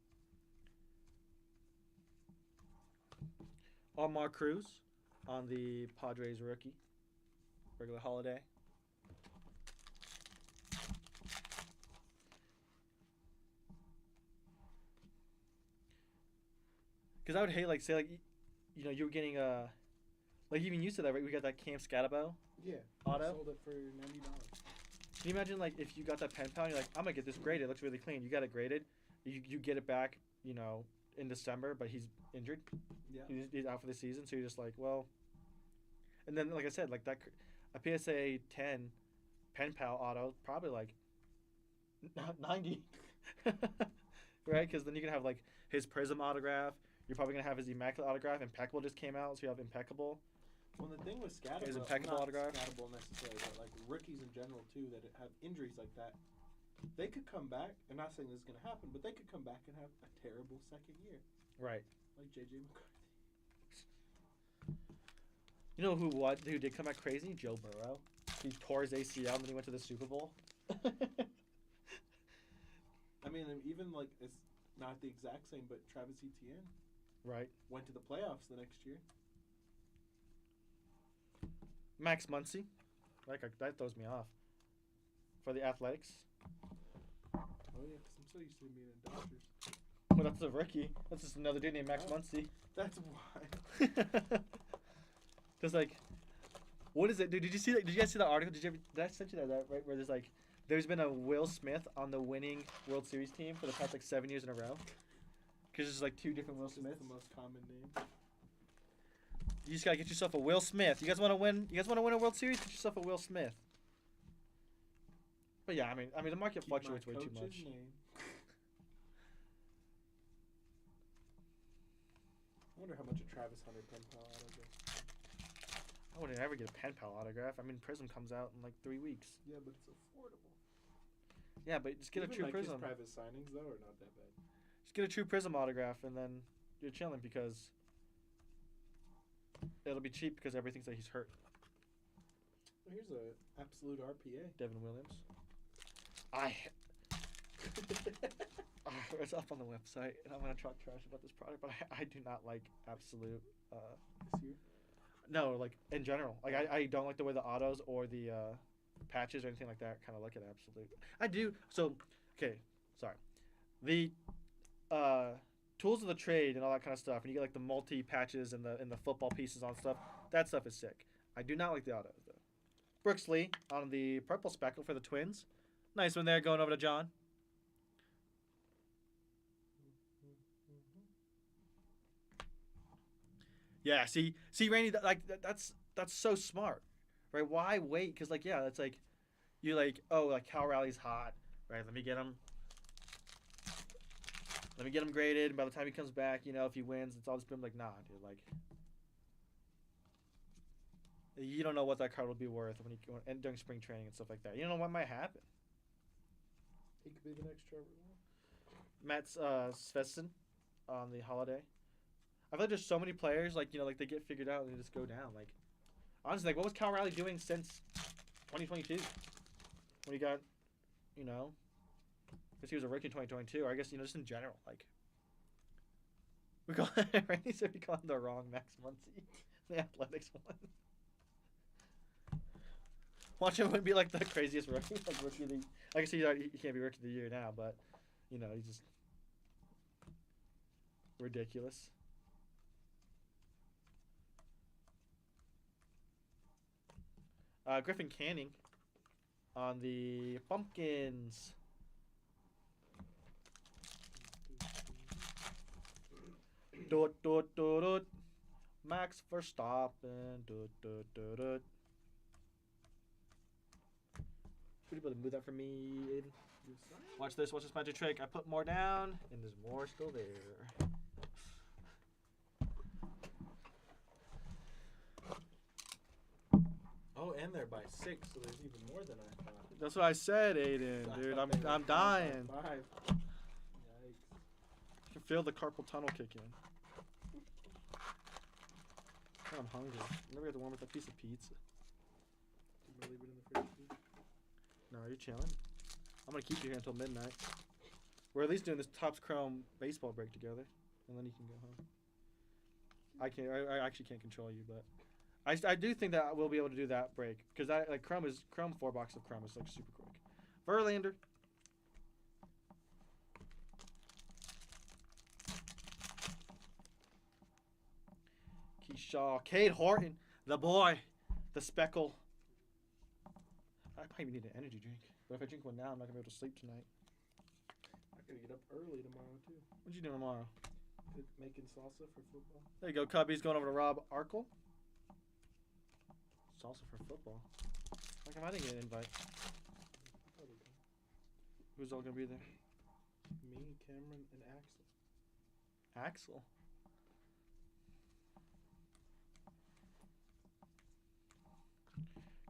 Omar Cruz on the Padres rookie. Regular holiday. Because I would hate, like, say, like, you were getting like, even used to that, right? We got that Cam Scatabo Yeah. auto. Sold it for $90. Can you imagine, like, if you got that pen pal and you're like, I'm going to get this graded. It looks really clean. You got it graded. You get it back, in December, but he's injured. Yeah. He's out for the season. So you're just like, well. And then, like I said, like that, a PSA 10 pen pal auto, probably like 90. Right? Because then you can have, like, his Prism autograph. You're probably going to have his Immaculate autograph. Impeccable just came out, so you have Impeccable. Well, the thing with Scatable, Is impeccable not autograph. Scatable necessarily, but like rookies in general too that have injuries like that, they could come back. I'm not saying this is gonna happen, but they could come back and have a terrible second year, Right. like JJ McCarthy. You know who did come back crazy? Joe Burrow. He tore his ACL and then he went to the Super Bowl. I mean, and even like it's not the exact same, but Travis Etienne Right. went to the playoffs the next year. Max Muncy. That throws me off. For the Athletics. Oh yeah, because I'm so used to him being in Dodgers. Well, that's a rookie. That's just another dude named Max Oh. Muncy. That's why. Just like, what is it, dude? Did you see that? Did you guys see that article? Did I send you that right? Where there's been a Will Smith on the winning World Series team for the past like 7 years in a row. Because there's like 2 different Will It's just Smiths. the most common name. You just gotta get yourself a Will Smith. You guys want to win? You guys want to win a World Series? Get yourself a Will Smith. But yeah, I mean, the market Keep my fluctuates way too coach's much. name. I wonder how much a Travis Hunter pen pal autograph. I wouldn't ever get a pen pal autograph. I mean, Prism comes out in like 3 weeks. Yeah, but it's affordable. Yeah, but just get Even a true like Prism. His private signings though are not that bad. Just get a true Prism autograph, and then you're chilling because it'll be cheap because everything's that he's hurt. Well, here's a absolute RPA. Devin Williams. It's up on the website, and I'm gonna talk trash about this product, but I do not like Absolute. This year. No, like in general, like I don't like the way the autos or the patches or anything like that kind of look at Absolute. I do. So, okay, sorry. The tools of the trade and all that kind of stuff, and you get like the multi patches and the football pieces on stuff. That stuff is sick. I do not like the autos though. Brooks Lee on the purple speckle for the Twins. Nice one there, going over to John. Yeah, see, Randy, that's so smart, right? Why wait? Because like, yeah, that's like, you like, oh, like Cal Raleig's hot, right? Let me get him graded. And by the time he comes back, you know, if he wins, it's all this. I'm like, nah, dude, like, you don't know what that card will be worth and during spring training and stuff like that. You don't know what might happen. He could be the next Trevor Lawrence. Matt's Svensson on the holiday. I feel like there's so many players, like, you know, like they get figured out and they just go down. Like, honestly, like, what was Cal Riley doing since 2022? When he got, you know, because he was a rookie in 2022, or I guess, you know, just in general. Like, we call Randy said we called him the wrong Max Muncy, the Athletics one. Watch him be like the craziest rookie, like rookie of the. I guess he can't be rookie of the year now, but, you know, he's just ridiculous. Griffin Canning on the Pumpkins. Doot, doot, doot, doot. Max Verstappen. Doot, doot, doot, doot. Would you be able to move that for me, Aiden? Watch this magic trick. I put more down, and there's more still there. Oh, and they're by 6, so there's even more than I thought. That's what I said, Aiden, I dude. thought they were I'm 5 dying. by 5. Yikes. I can feel the carpal tunnel kick in. God, I'm hungry. Maybe I have to warm up that piece of pizza. I'm gonna leave it in the fridge, dude. No, are you chilling? I'm gonna keep you here until midnight. We're at least doing this Topps Chrome baseball break together, and then you can go home. I actually can't control you, but I do think that we'll be able to do that break because that like Chrome 4 box of Chrome is like super quick. Verlander. Keyshaw, Cade Horton, the boy, the speckle. I might even need an energy drink, but if I drink one now, I'm not gonna be able to sleep tonight. I gotta get up early tomorrow, too. What you doing tomorrow? Making salsa for football. There you go, Cubbies going over to Rob Arkle. Salsa for football. How come I didn't get an invite? Probably come. Who's all gonna be there? Me, Cameron, and Axel. Axel.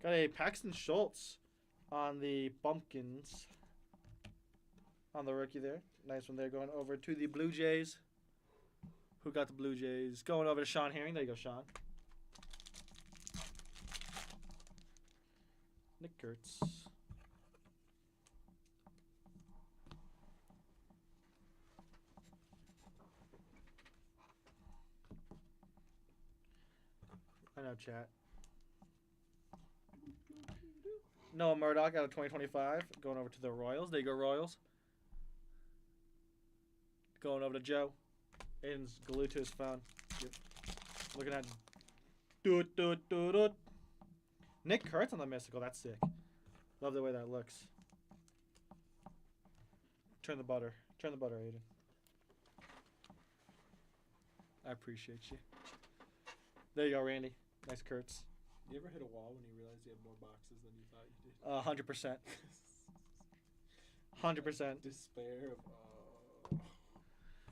Got a Paxton Schultz on the Bumpkins. On the rookie there. Nice one there. Going over to the Blue Jays. Who got the Blue Jays? Going over to Sean Herring. There you go, Sean. Nick Kurtz. I know, chat. Noah Murdoch out of 2025. Going over to the Royals. There you go, Royals. Going over to Joe. Aiden's glued to his phone. Yep. Looking at doot. Nick Kurtz on the mystical. That's sick. Love the way that looks. Turn the butter. Turn the butter, Aiden. I appreciate you. There you go, Randy. Nice Kurtz. You ever hit a wall when you realized you had more boxes than you thought you did? 100%. 100%. Despair of.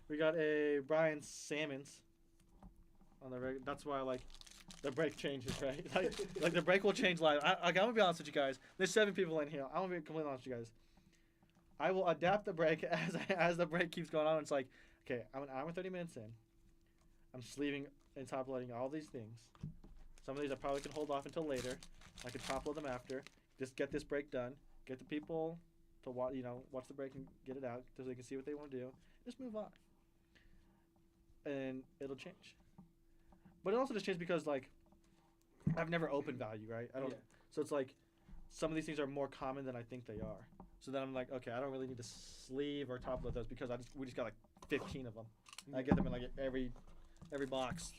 We got a Brian Sammons on the rig. That's why like the break changes, right? Like the break will change live. I'm gonna be honest with you guys. There's 7 people in here. I'm gonna be completely honest with you guys. I will adapt the break as the break keeps going on. It's like, okay, I'm an hour and 30 minutes in. I'm sleeving and top loading all these things. Some of these I probably can hold off until later. I can top load them after. Just get this break done. Get the people to watch the break and get it out so they can see what they want to do. Just move on. And it'll change. But it also just changed because like I've never opened value, right? I don't. Yeah. So it's like some of these things are more common than I think they are. So then I'm like, okay, I don't really need to sleeve or top load those because we just got like 15 of them. I get them in like every box.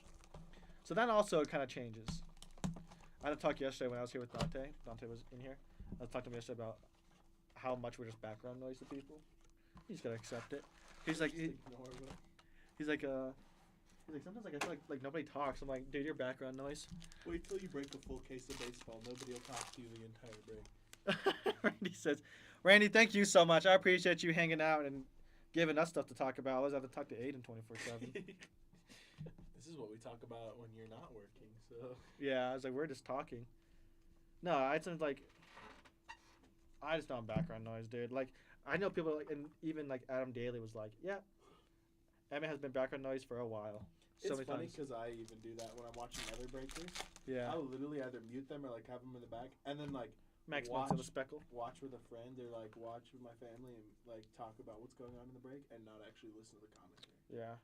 So that also kind of changes. I had a talk yesterday when I was here with Dante. Dante was in here. I was talking to him yesterday about how much we're just background noise to people. You just gotta accept it. He's like, Ignore them. He's like, sometimes like I feel like nobody talks. I'm like, dude, you're background noise. Wait till you break a full case of baseball. Nobody will talk to you the entire break. Randy says, Randy, thank you so much. I appreciate you hanging out and giving us stuff to talk about. I always have to talk to Aiden 24/7. This is what we talk about when you're not working. So Yeah, I was like, we're just talking. No, I just like, I just know I'm background noise, dude. Like, I know people like, and even like Adam Daly was like, yeah, Emma has been background noise for a while. it's many funny times. because I even do that when I'm watching other breakers. Yeah. I'll literally either mute them or like have them in the back, and then like Max Monks and the watch- Speckle. watch with a friend or like watch with my family and like talk about what's going on in the break and not actually listen to the commentary. Yeah.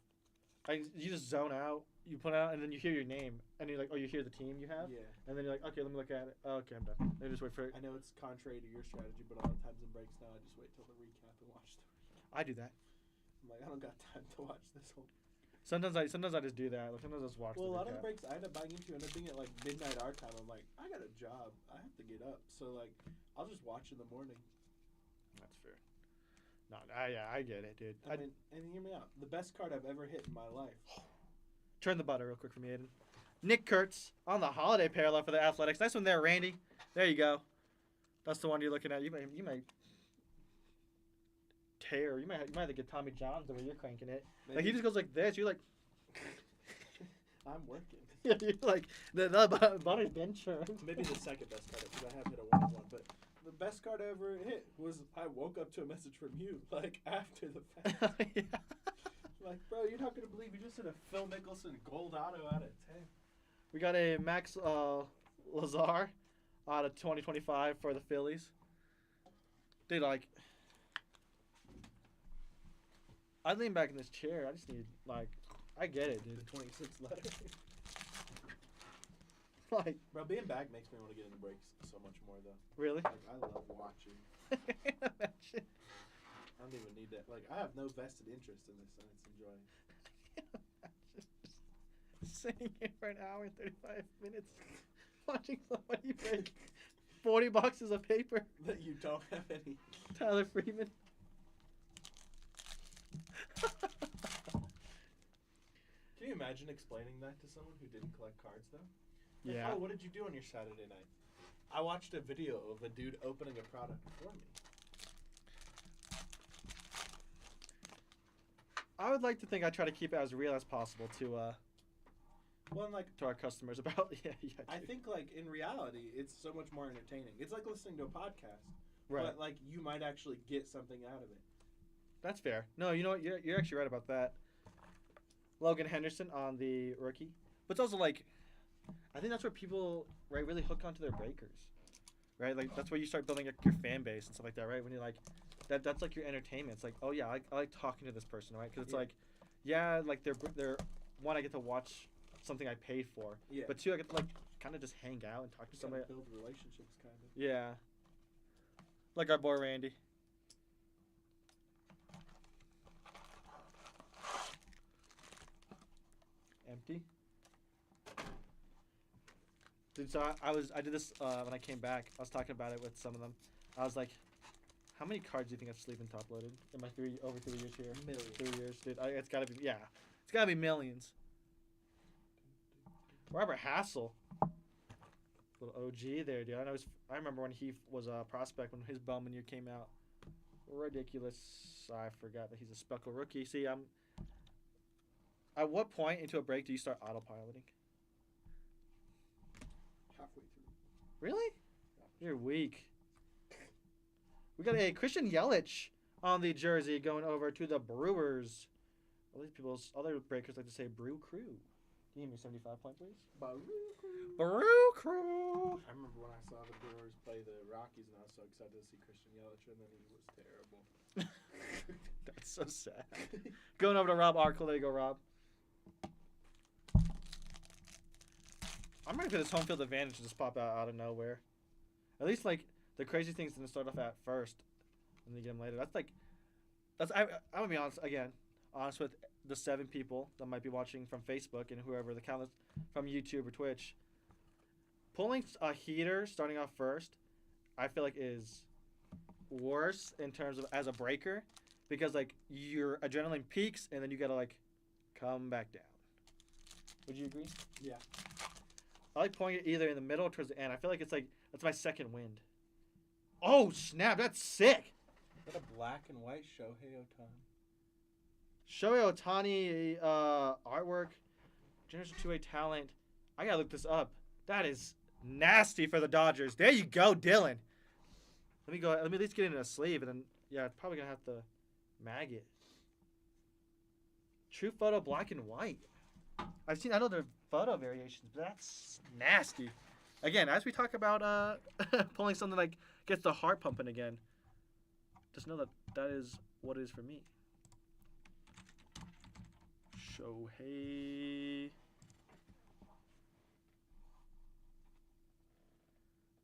You just zone out, you put out, and then you hear your name, and you're like, oh, you hear the team you have, Yeah. and then you're like, okay, let me look at it. Oh, okay, I'm done. Then you just wait for it. I know it's contrary to your strategy, but a lot of times in breaks now, I just wait till the recap and watch the recap. I do that. I'm like, I don't got time to watch this whole. Sometimes I just do that. Like, sometimes I just watch Well, a the lot of the recap. breaks I end up buying into end up being at like midnight our time. I'm like, I got a job. I have to get up, so like, I'll just watch in the morning. That's fair. No, yeah, I get it, dude. I mean, and hear me out. The best card I've ever hit in my life. Turn the butter real quick for me, Aiden. Nick Kurtz on the holiday parallel for the Athletics. Nice one there, Randy. There you go. That's the one you're looking at. You might tear. You might have to get Tommy John's the way you're cranking it. Like he just goes like this. You're like, I'm working. you're like the butter's been churned. Maybe the second best card because I have hit a 1-1, but the best card I ever hit was I woke up to a message from you like after the fact. Yeah. Like, bro, you're not gonna believe you just hit a Phil Mickelson gold auto out of 10. We got a Max Lazar out of 2025 for the Phillies. Dude, like, I lean back in this chair. I just need, like, I get it, dude. The 26th letter. Like, Bro, being back makes me want to get into breaks so much more though. really? Like, I love watching. Imagine. I don't even need that. Like, I have no vested interest in this, and it's enjoying. Sitting here for an hour and 35 minutes watching somebody break 40 boxes of paper. That you don't have any. Tyler Freeman. Can you imagine explaining that to someone who didn't collect cards though? Like, Yeah. oh, what did you do on your Saturday night? I watched a video of a dude opening a product for me. I would like to think I try to keep it as real as possible to Well, and, like, to our customers about. Yeah, I dude. think, like, in reality, it's so much more entertaining. It's like listening to a podcast, Right. but, like, you might actually get something out of it. That's fair. No, you know what? You're actually right about that. Logan Henderson on the rookie, but it's also like, I think that's where people really hook onto their breakers, right? Like that's where you start building your fan base and stuff like that, right? When you're like, that's like your entertainment. It's like, oh yeah, I like talking to this person, right? Because it's Yeah. like, yeah, like they're one, I get to watch something I paid for, Yeah. but two, I get to like kind of just hang out and talk to You somebody. gotta build relationships, kind of. Yeah, like our boy Randy. Empty. Dude, so I did this when I came back. I was talking about it with some of them. I was like, how many cards do you think I've sleep and top loaded in my over 3 years here? Millions. 3 years, dude. It's gotta be, yeah, it's gotta be millions. Robert Hassel, little OG there, dude. I remember when he was a prospect when his Bowman year came out. Ridiculous. I forgot that he's a Speckle rookie. See, at what point into a break do you start autopiloting? Halfway through. Really? You're weak. We got a Christian Yelich on the jersey going over to the Brewers. All these people's other breakers like to say Brew Crew. Give me 75 point, please. Brew Crew. I remember when I saw the Brewers play the Rockies, and I was so excited to see Christian Yelich, and then he was terrible. That's so sad. Going over to Rob Arkle. There you go, Rob. I'm ready for this home field advantage to just pop out of nowhere. At least, like, the crazy things didn't start off at first, and then you get them later. I'm gonna be honest with the 7 people that might be watching from Facebook and whoever the countless from YouTube or Twitch. Pulling a heater starting off first, I feel like is worse in terms of as a breaker, because like your adrenaline peaks and then you gotta like come back down. Would you agree? Yeah. I like pulling it either in the middle or towards the end. I feel like it's like that's my second wind. Oh snap! That's sick. Is that a black and white Shohei Ohtani? Shohei Ohtani artwork, generation 2A talent. I gotta look this up. That is nasty for the Dodgers. There you go, Dylan. Let me at least get it in a sleeve, and then yeah, it's probably gonna have to mag it. True photo, black and white. I know there are photo variations, but that's nasty. Again, as we talk about pulling something like gets the heart pumping again, just know that is what it is for me. Shohei.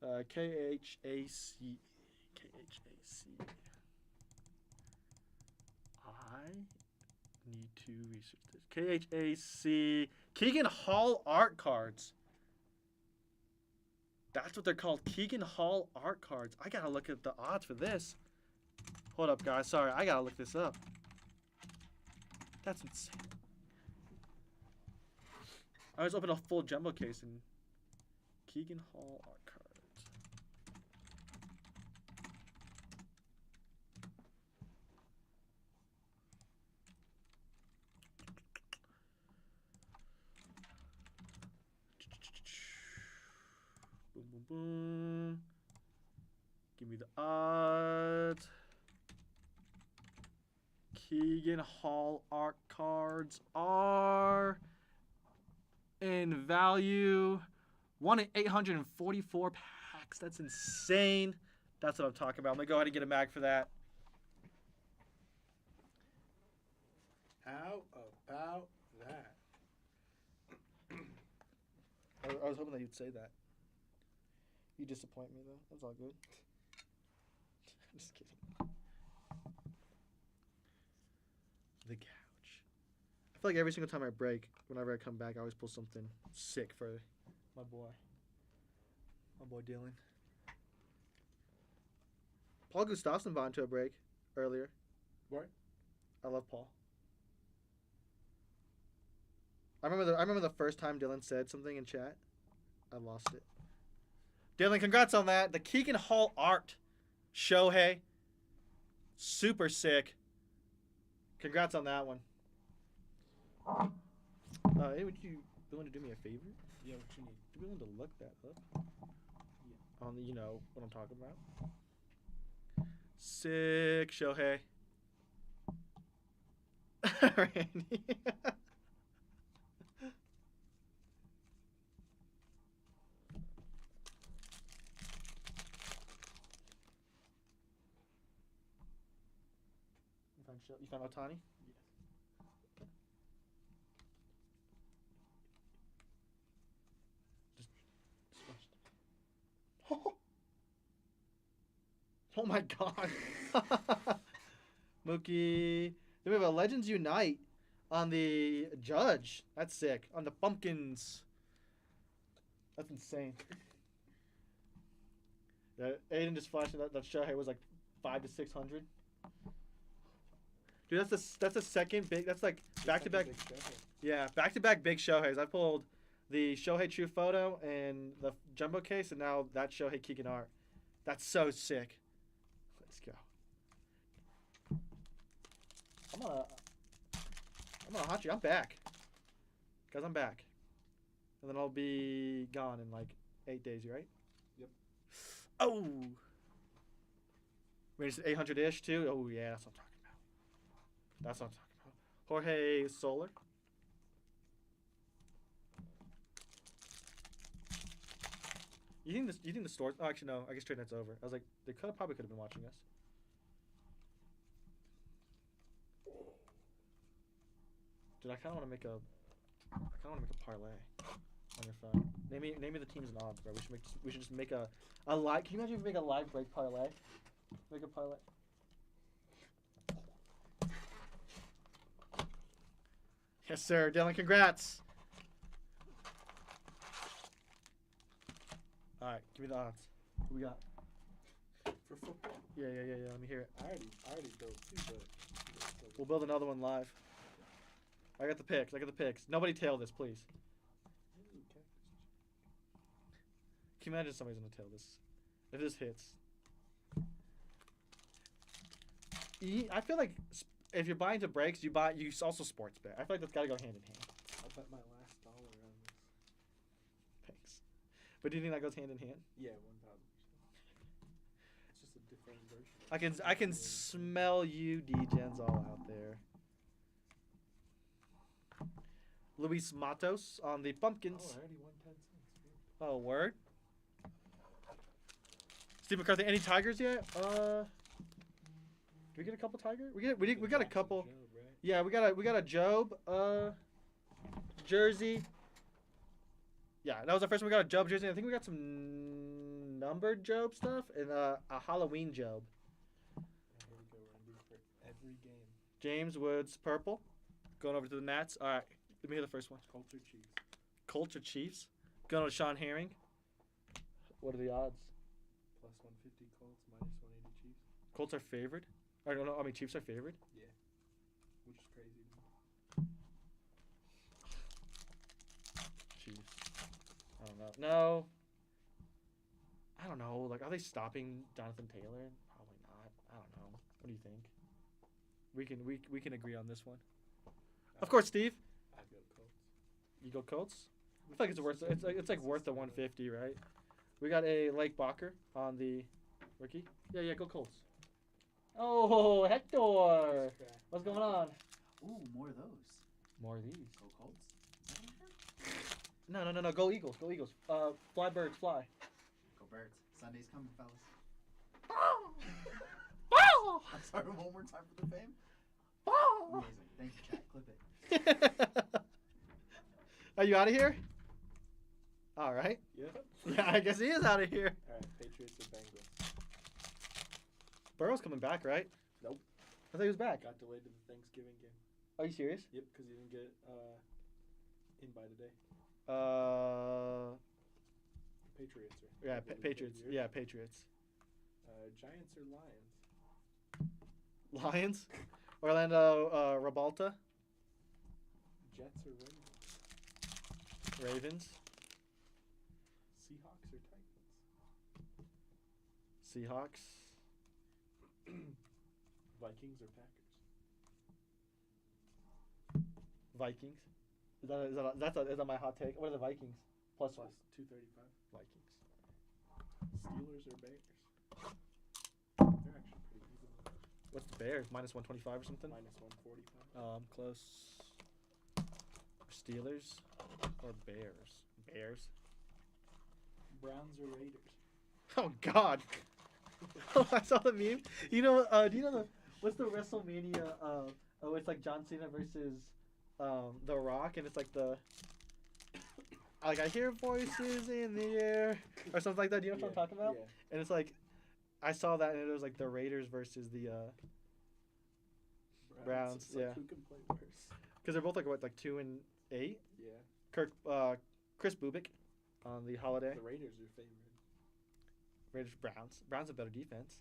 KHAC. I need to research this. KHAC. Keegan Hall art cards. That's what they're called. Keegan Hall art cards. I gotta look at the odds for this. Hold up, guys. Sorry, I gotta look this up. That's insane. I just opened a full jumbo case and Keegan Hall art cards. Boom, boom, boom. Give me the odds. Keegan Hall art cards are in value 1 in 844 packs. That's insane. That's what I'm talking about. I'm gonna go ahead and get a mag for that. How about that? I was hoping that you'd say that. You disappoint me though. That's all good. I'm just kidding. The couch. I feel like every single time I break, whenever I come back, I always pull something sick for my boy. My boy Dylan. Paul Gustafson bought into a break earlier. What? I love Paul. I remember the first time Dylan said something in chat. I lost it. Dylan, congrats on that. The Keegan Hall art. Shohei. Super sick. Congrats on that one. Would you be willing to do me a favor? Yeah, what you need? Be willing to look that up? Yeah. On the, you know what I'm talking about. Sick Shohei. Randy. You found Otani? Yes. Oh my god. Mookie. Then we have a Legends Unite on the Judge. That's sick. On the Pumpkins. That's insane. Yeah, Aiden just flashed that Shohei was like 500 to 600. Dude, that's the second big. That's like back to back. Big Shohei. Yeah, back to back big Shoheis. I pulled the Shohei True Photo and the jumbo case, and now that Shohei Keegan art. That's so sick. Let's go. I'm on a hot streak. I'm back. Guys, I'm back. And then I'll be gone in like 8 days, right? Yep. Oh! Wait, it's 800-ish too? Oh, yeah, that's what I'm talking about. That's what I'm talking about. Jorge Soler. You think the store? Oh, actually, no. I guess trade night's over. I was like, they probably could have been watching us. Dude, I kind of want to make a parlay on your phone. Name me the teams and odds, bro. We should just make a live. Can you imagine if we make a live break parlay? Make a parlay. Yes, sir, Dylan. Congrats. All right, give me the odds. What we got? For football. Yeah. Let me hear it. I already built two, but We'll build another one live. I got the picks. Nobody tail this, please. Okay. Can you imagine somebody's gonna tail this? If this hits. I feel like if you're buying into breaks, you also sports bet. I feel like that's gotta go hand in hand. I'll bet my last dollar on this. Thanks. But do you think that goes hand in hand? Yeah, 1000%. It's just a different version. I can smell you degens all out there. Luis Matos on the Pumpkins. Oh, I already won 10 cents. Weird. Oh, word. Steve McCarthy, any Tigers yet? Did we get a couple Tiger? We got a couple. Job, right? Yeah, we got a Job jersey. Yeah, that was the first one. We got a Job jersey. I think we got some numbered Job stuff and a Halloween Job. Yeah, here we go. We're gonna do it for every game. James Woods purple. Going over to the Nats. All right, let me hear the first one. Colts or Chiefs? Colts or Chiefs? Going to Sean Herring. What are the odds? Plus 150 Colts, minus 180 Chiefs. Colts are favored. I don't know. I mean, Chiefs are favored. Yeah. Which is crazy. Chiefs. I don't know. No. I don't know. Like, are they stopping Jonathan Taylor? Probably not. I don't know. What do you think? We can agree on this one. Of course, Steve. I go Colts. You go Colts. I feel like it's worth. It's like worth the 150, right? We got a Lake Bacher on the rookie. Yeah. Go Colts. Oh, Hector. What's going on? Ooh, more of those. More of these. Go Colts. No. Go Eagles. Go Eagles. Fly birds, fly. Go Birds. Sunday's coming, fellas. Ball! I'm sorry, one more time for the fame. Ball! Amazing. Thank you, chat. Clip it. Are you out of here? All right. Yep. Yeah, I guess he is out of here. Alright, Patriots or Bengals? Burrow's coming back, right? Nope. I thought he was back. Got delayed to the Thanksgiving game. Are you serious? Yep, because he didn't get in by today. Patriots or Yeah, Patriots. Yeah, Patriots. Giants or Lions? Lions. Orlando Rabalta. Jets or Ravens? Ravens. Seahawks or Titans? Seahawks. Vikings or Packers? Vikings. Is that my hot take? What are the Vikings? Plus Plus 235. Vikings. Steelers or Bears? They're actually pretty even. What's the Bears? Minus 125 or something? Minus 145. I'm close. Steelers or Bears? Bears. Browns or Raiders? Oh God! I saw the meme. You know? Do you know what's the WrestleMania? Oh, it's like John Cena versus The Rock, and it's like I hear voices in the air or something like that. Do you know what I'm talking about? Yeah. And it's like, I saw that, and it was like the Raiders versus the Browns, It's like, yeah. who can play worse? because they're both like 2-8. Yeah. Chris Bubik on the holiday. The Raiders are favored. Raiders, Browns. Browns have better defense.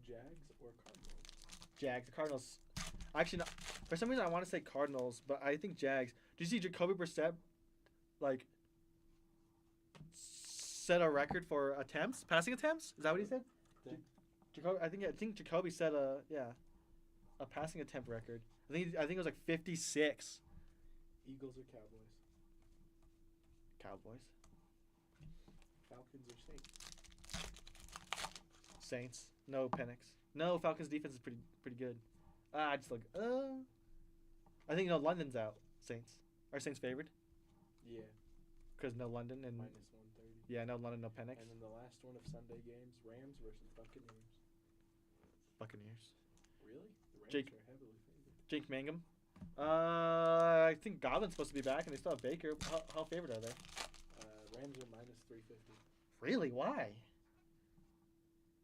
Jags or Cardinals? Jags. The Cardinals. Actually, no, for some reason I want to say Cardinals, but I think Jags. Do you see Jacoby Brissett set a record for passing attempts? Is that what he said? Yeah. Jacoby, I think Jacoby set a passing attempt record. I think it was like 56. Eagles or Cowboys? Cowboys. Falcons or Saints? Saints. No Penix. No, Falcons defense is pretty good. I just look. I think London's out. Saints. Are Saints favored? Yeah. Because no London and Minus 130. yeah, no London, no Penix. And then the last one of Sunday games, Rams versus Buccaneers. Buccaneers. Really? The Rams Jake- are heavily favored. Jake Mangum. I think Godwin's supposed to be back, and they still have Baker. How favored are they? Rams are minus 350. Really? Why?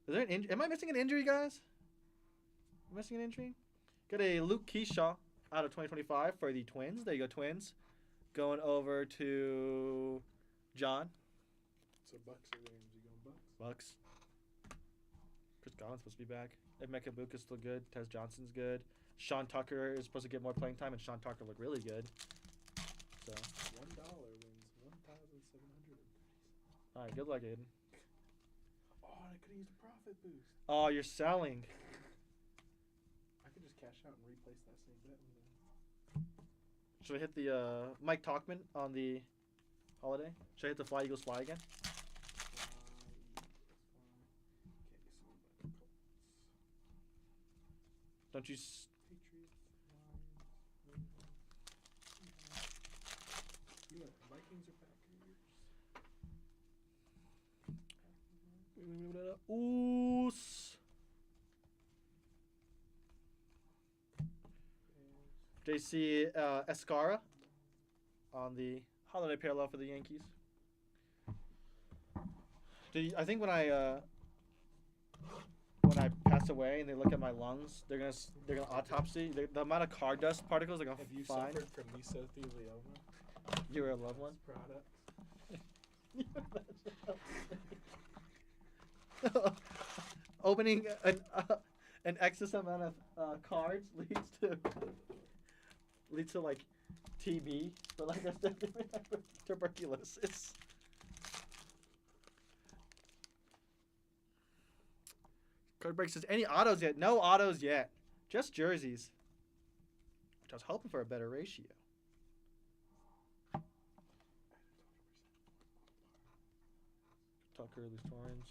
Is there an am I missing an injury, guys? Am I missing an injury? Got a Luke Keyshaw out of 2025 for the Twins. There you go, Twins. Going over to John. So Bucks or Rams? You going Bucks? Bucks. Chris Godwin's supposed to be back. Emeka Buka's still good. Tez Johnson's good. Sean Tucker is supposed to get more playing time, and Sean Tucker looked really good. So, $1 wins 1,730. all right, good luck, Aiden. Oh, I could have used a profit boost. Oh, you're selling. I could just cash out and replace that same bet with them. Should I hit the Mike Talkman on the holiday? Should I hit the Fly Eagles Fly again? Don't you? Patriots, Lions, you know, Vikings or Packers? Oos. JC Escara on the holiday parallel for the Yankees. I think when I pass away and they look at my lungs, they're gonna autopsy the amount of car dust particles they're gonna Have you find. suffered from mesothelioma? You're a loved one. Products. Opening an excess amount of cards leads to like TB, but like I said, tuberculosis. Card break says any autos yet? No autos yet. Just jerseys. Which I was hoping for a better ratio. Tucker, these Torrens.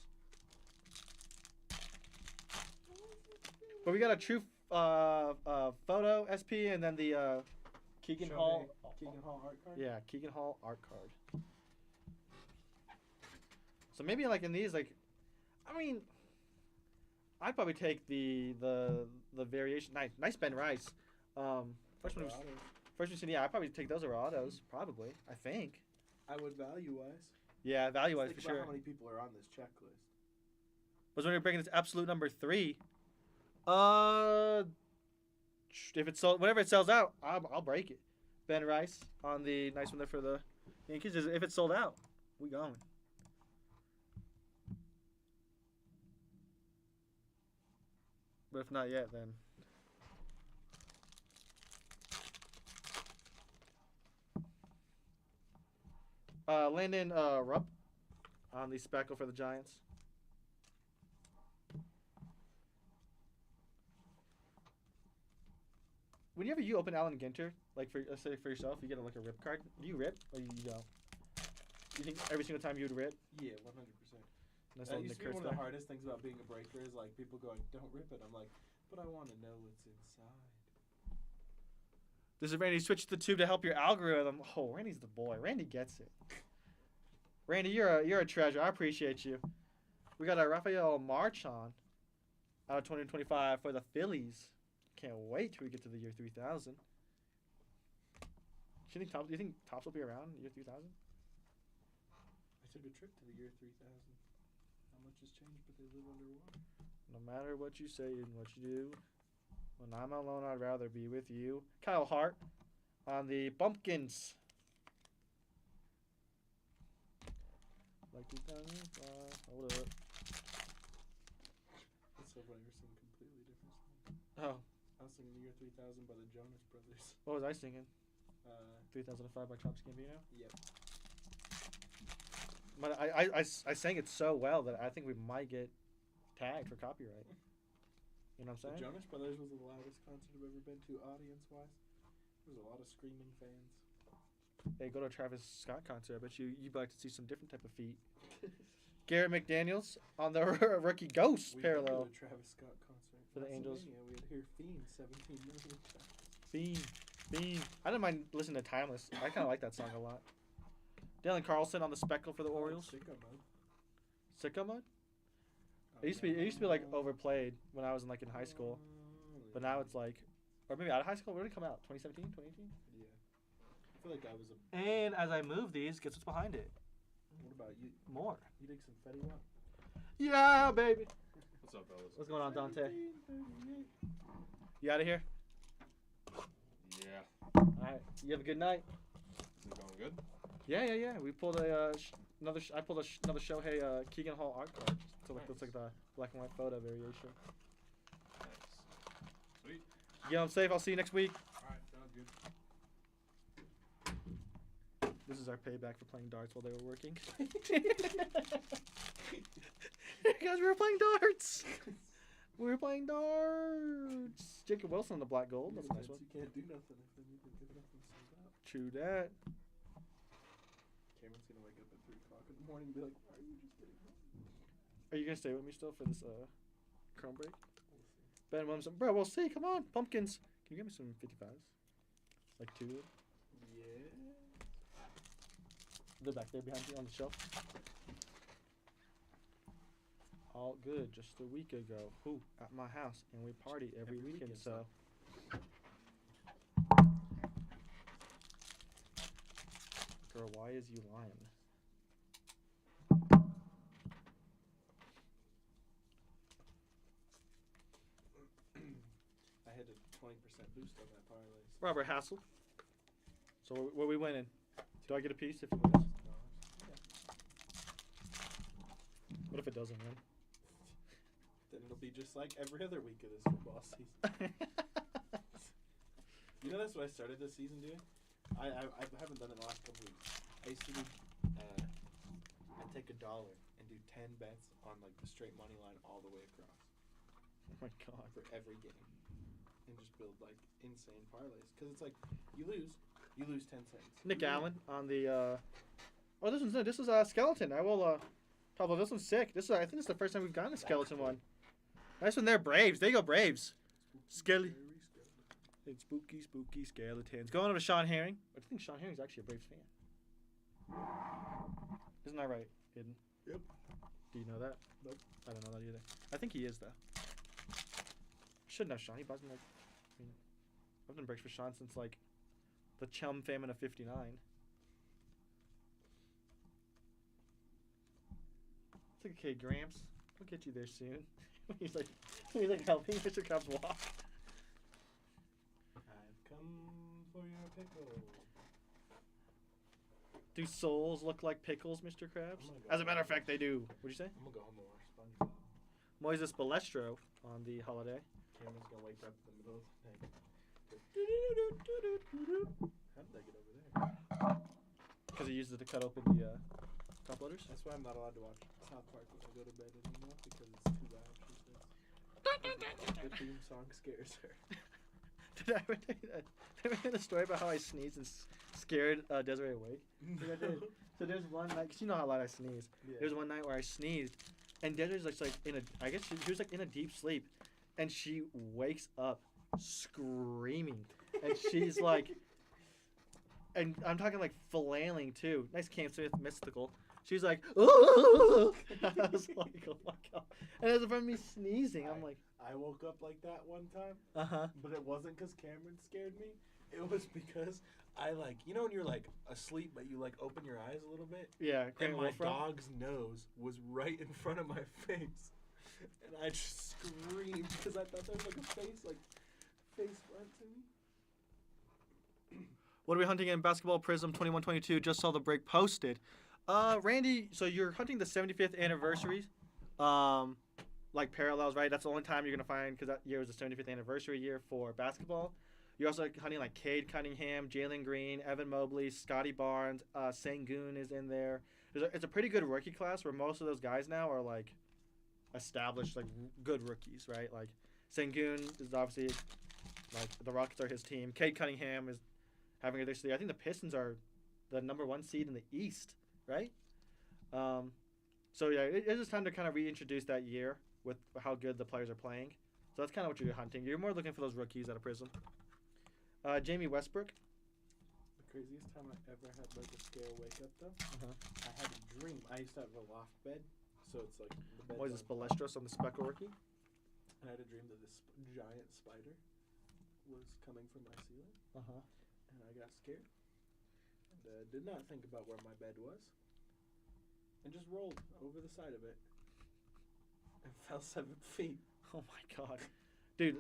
But we got a true photo SP and then the Keegan Hall. Keegan Hall art card? Yeah, Keegan Hall art card. So maybe like in these, like, I mean, I'd probably take the variation. Nice Ben Rice. First one, yeah, I'd probably take those over autos. Probably, I think. I would value wise. Yeah, value wise Think for about sure. how many people are on this checklist? Was when you're breaking this absolute number 3. If it's sold, whenever it sells out, I'll break it. Ben Rice on the nice one there for the Yankees. If it's sold out, we going. But if not yet, then. Landon Rupp on the speckle for the Giants. whenever you open Allen Ginter, like for let's say for yourself, you get like a rip card. Do you rip or you don't? You think every single time you would rip? Yeah, 100%. That's That all used to be Kurt's one of the there. hardest things about being a breaker is like people going, "Don't rip it." I'm like, but I want to know what's inside. This is Randy. Switch the tube to help your algorithm. Oh, Randy's the boy. Randy gets it. Randy, you're a treasure. I appreciate you. We got a Rafael Marchand out of 2025 for the Phillies. Can't wait till we get to the year 3000. Do you think Topps will be around year 3000? I took a trip to the year 3000. Not much has changed, but they live underwater. No matter what you say and what you do, when I'm alone, I'd rather be with you. Kyle Hart on the Bumpkins. Like 2005. Hold up. It's so funny. We're singing completely different songs. Oh, I was singing the year 3000 by the Jonas Brothers. what was I singing? 3005 by Childish Gambino. Yep. But I sang it so well that I think we might get tagged for copyright. You know what The I'm saying? Jonas Brothers was the loudest concert I've ever been to, audience-wise. There was a lot of screaming fans. Hey, go to a Travis Scott concert. I bet you'd like to see some different type of feet. Garrett McDaniels on the rookie Ghost We parallel. went to a Travis Scott concert For the Angels. WrestleMania. We had to hear Fiend 17 million times. Fiend. I didn't mind listening to Timeless. I kind of like that song a lot. Dylan Carlson on the Speckle for the Orioles. Sicko mode. Sicko mode? It used to be like overplayed when I was in high school, but now it's like, or maybe out of high school. When did it come out? 2017, 2018. Yeah. I feel like I was a. And as I move these, guess what's behind it? What about you? More. You dig some Fetty Wap? Yeah, baby. What's up, fellas? What's going on, Dante? 1738. You out of here? Yeah. All right. You have a good night. Is it going good? Yeah. We pulled I pulled another Shohei Keegan Hall art card. So like Nice. looks like the black and white photo variation. Nice. Sweet. Yeah, I'm safe. I'll see you next week. Alright, sounds good. This is our payback for playing darts while they were working. Guys, we were playing darts. We were playing darts. Jacob Wilson on the black gold. That's a nice one. You can't do nothing if then you can give it up and sold out. True that. Cameron's gonna wake up at 3 o'clock in the morning and be like, "Why are you just getting home?" Are you gonna stay with me still for this Chrome break? We'll see. Ben Williamson, bro. We'll see. Come on, pumpkins. Can you give me some 55s? Like 2. Yeah. They're back there behind you on the shelf. All good. Just a week ago, at my house, and we party every weekend. So. Girl, why is you lying? I had a 20% boost on that parlay. So Robert Hassel. So what are we winning? Do I get a piece if it wins? What if it doesn't win? Then it'll be just like every other week of this football season. You know, that's what I started this season doing. I haven't done it in the last couple weeks. I used to do. I'd take $1 and do 10 bets on like the straight money line all the way across Oh my god. for every game, and just build like insane parlays. Because it's like you lose 10 cents. Nick You win. Allen on the. Oh, this one's this is a skeleton. I will. Pablo, this one's sick. I think this is the first time we've gotten a skeleton one. Nice one there, Braves. There you go, Braves. Skelly. Very scary. It's spooky skeletons. Going over to Sean Herring. I think Sean Herring's actually a Braves fan. Isn't that right, Eden? Yep. Do you know that? Nope. I don't know that either. I think he is though. Should know Sean. He buys them like. I mean, I've done breaks for Sean since like the Chum famine of '59. It's okay, Gramps. We'll get you there soon. he's like helping Mr. Krabs walk. I've come for your pickle. Do souls look like pickles, Mr. Krabs? Oh my God. As a matter of fact, they do. What'd you say? I'm gonna go home and watch SpongeBob. Moises Balestro on the holiday. Cameron's gonna wake up in the middle of the night. How did I get over there? Because he uses it to cut open the top loaders. That's why I'm not allowed to watch South Park when I go to bed anymore, because it's too loud. She says. The theme song scares her. Did I ever tell you that? Did I ever tell you the story about how I sneezed and scared Desiree awake? I did. So there's one night, cause you know how loud I sneeze. Yeah. There's one night where I sneezed, and Desiree's like in a, I guess she was like in a deep sleep, and she wakes up screaming, and she's like, and I'm talking like flailing too. Nice Cam Smith mystical. She's like, ooh! I was like, oh my god. And it was from me sneezing. I'm like, I woke up like that one time, uh-huh. but it wasn't because Cameron scared me. It was because I like, you know when you're like asleep but you like open your eyes a little bit? Yeah, And Grant my Wolfram. dog's nose was right in front of my face. And I just screamed because I thought there was like a face front to me. What are we hunting in Basketball Prism 2122? Just saw the break posted. Randy, so you're hunting the 75th anniversary, like parallels, right? That's the only time you're gonna find, because that year was the 75th anniversary year for basketball. You're also hunting like Cade Cunningham, Jalen Green, Evan Mobley, Scotty Barnes, Sengun is in there. It's a pretty good rookie class where most of those guys now are like established, like good rookies, right? Like Sengun is obviously like the Rockets are his team. Cade Cunningham is having a this year. I think the Pistons are the number 1 seed in the East, right? So yeah, it's just time to kind of reintroduce that year with how good the players are playing. So that's kind of what you're hunting. You're more looking for those rookies at a Prism. Jamie Westbrook. The craziest time I ever had like a scare wake up though, Uh-huh. I had a dream. I used to have a loft bed, so it's like the bed's Moises on top. Balestros on the Speckle rookie. And I had a dream that this giant spider was coming from my ceiling, Uh-huh. and I got scared. And did not think about where my bed was, and just rolled over the side of it, and fell 7 feet. Oh my god. Dude,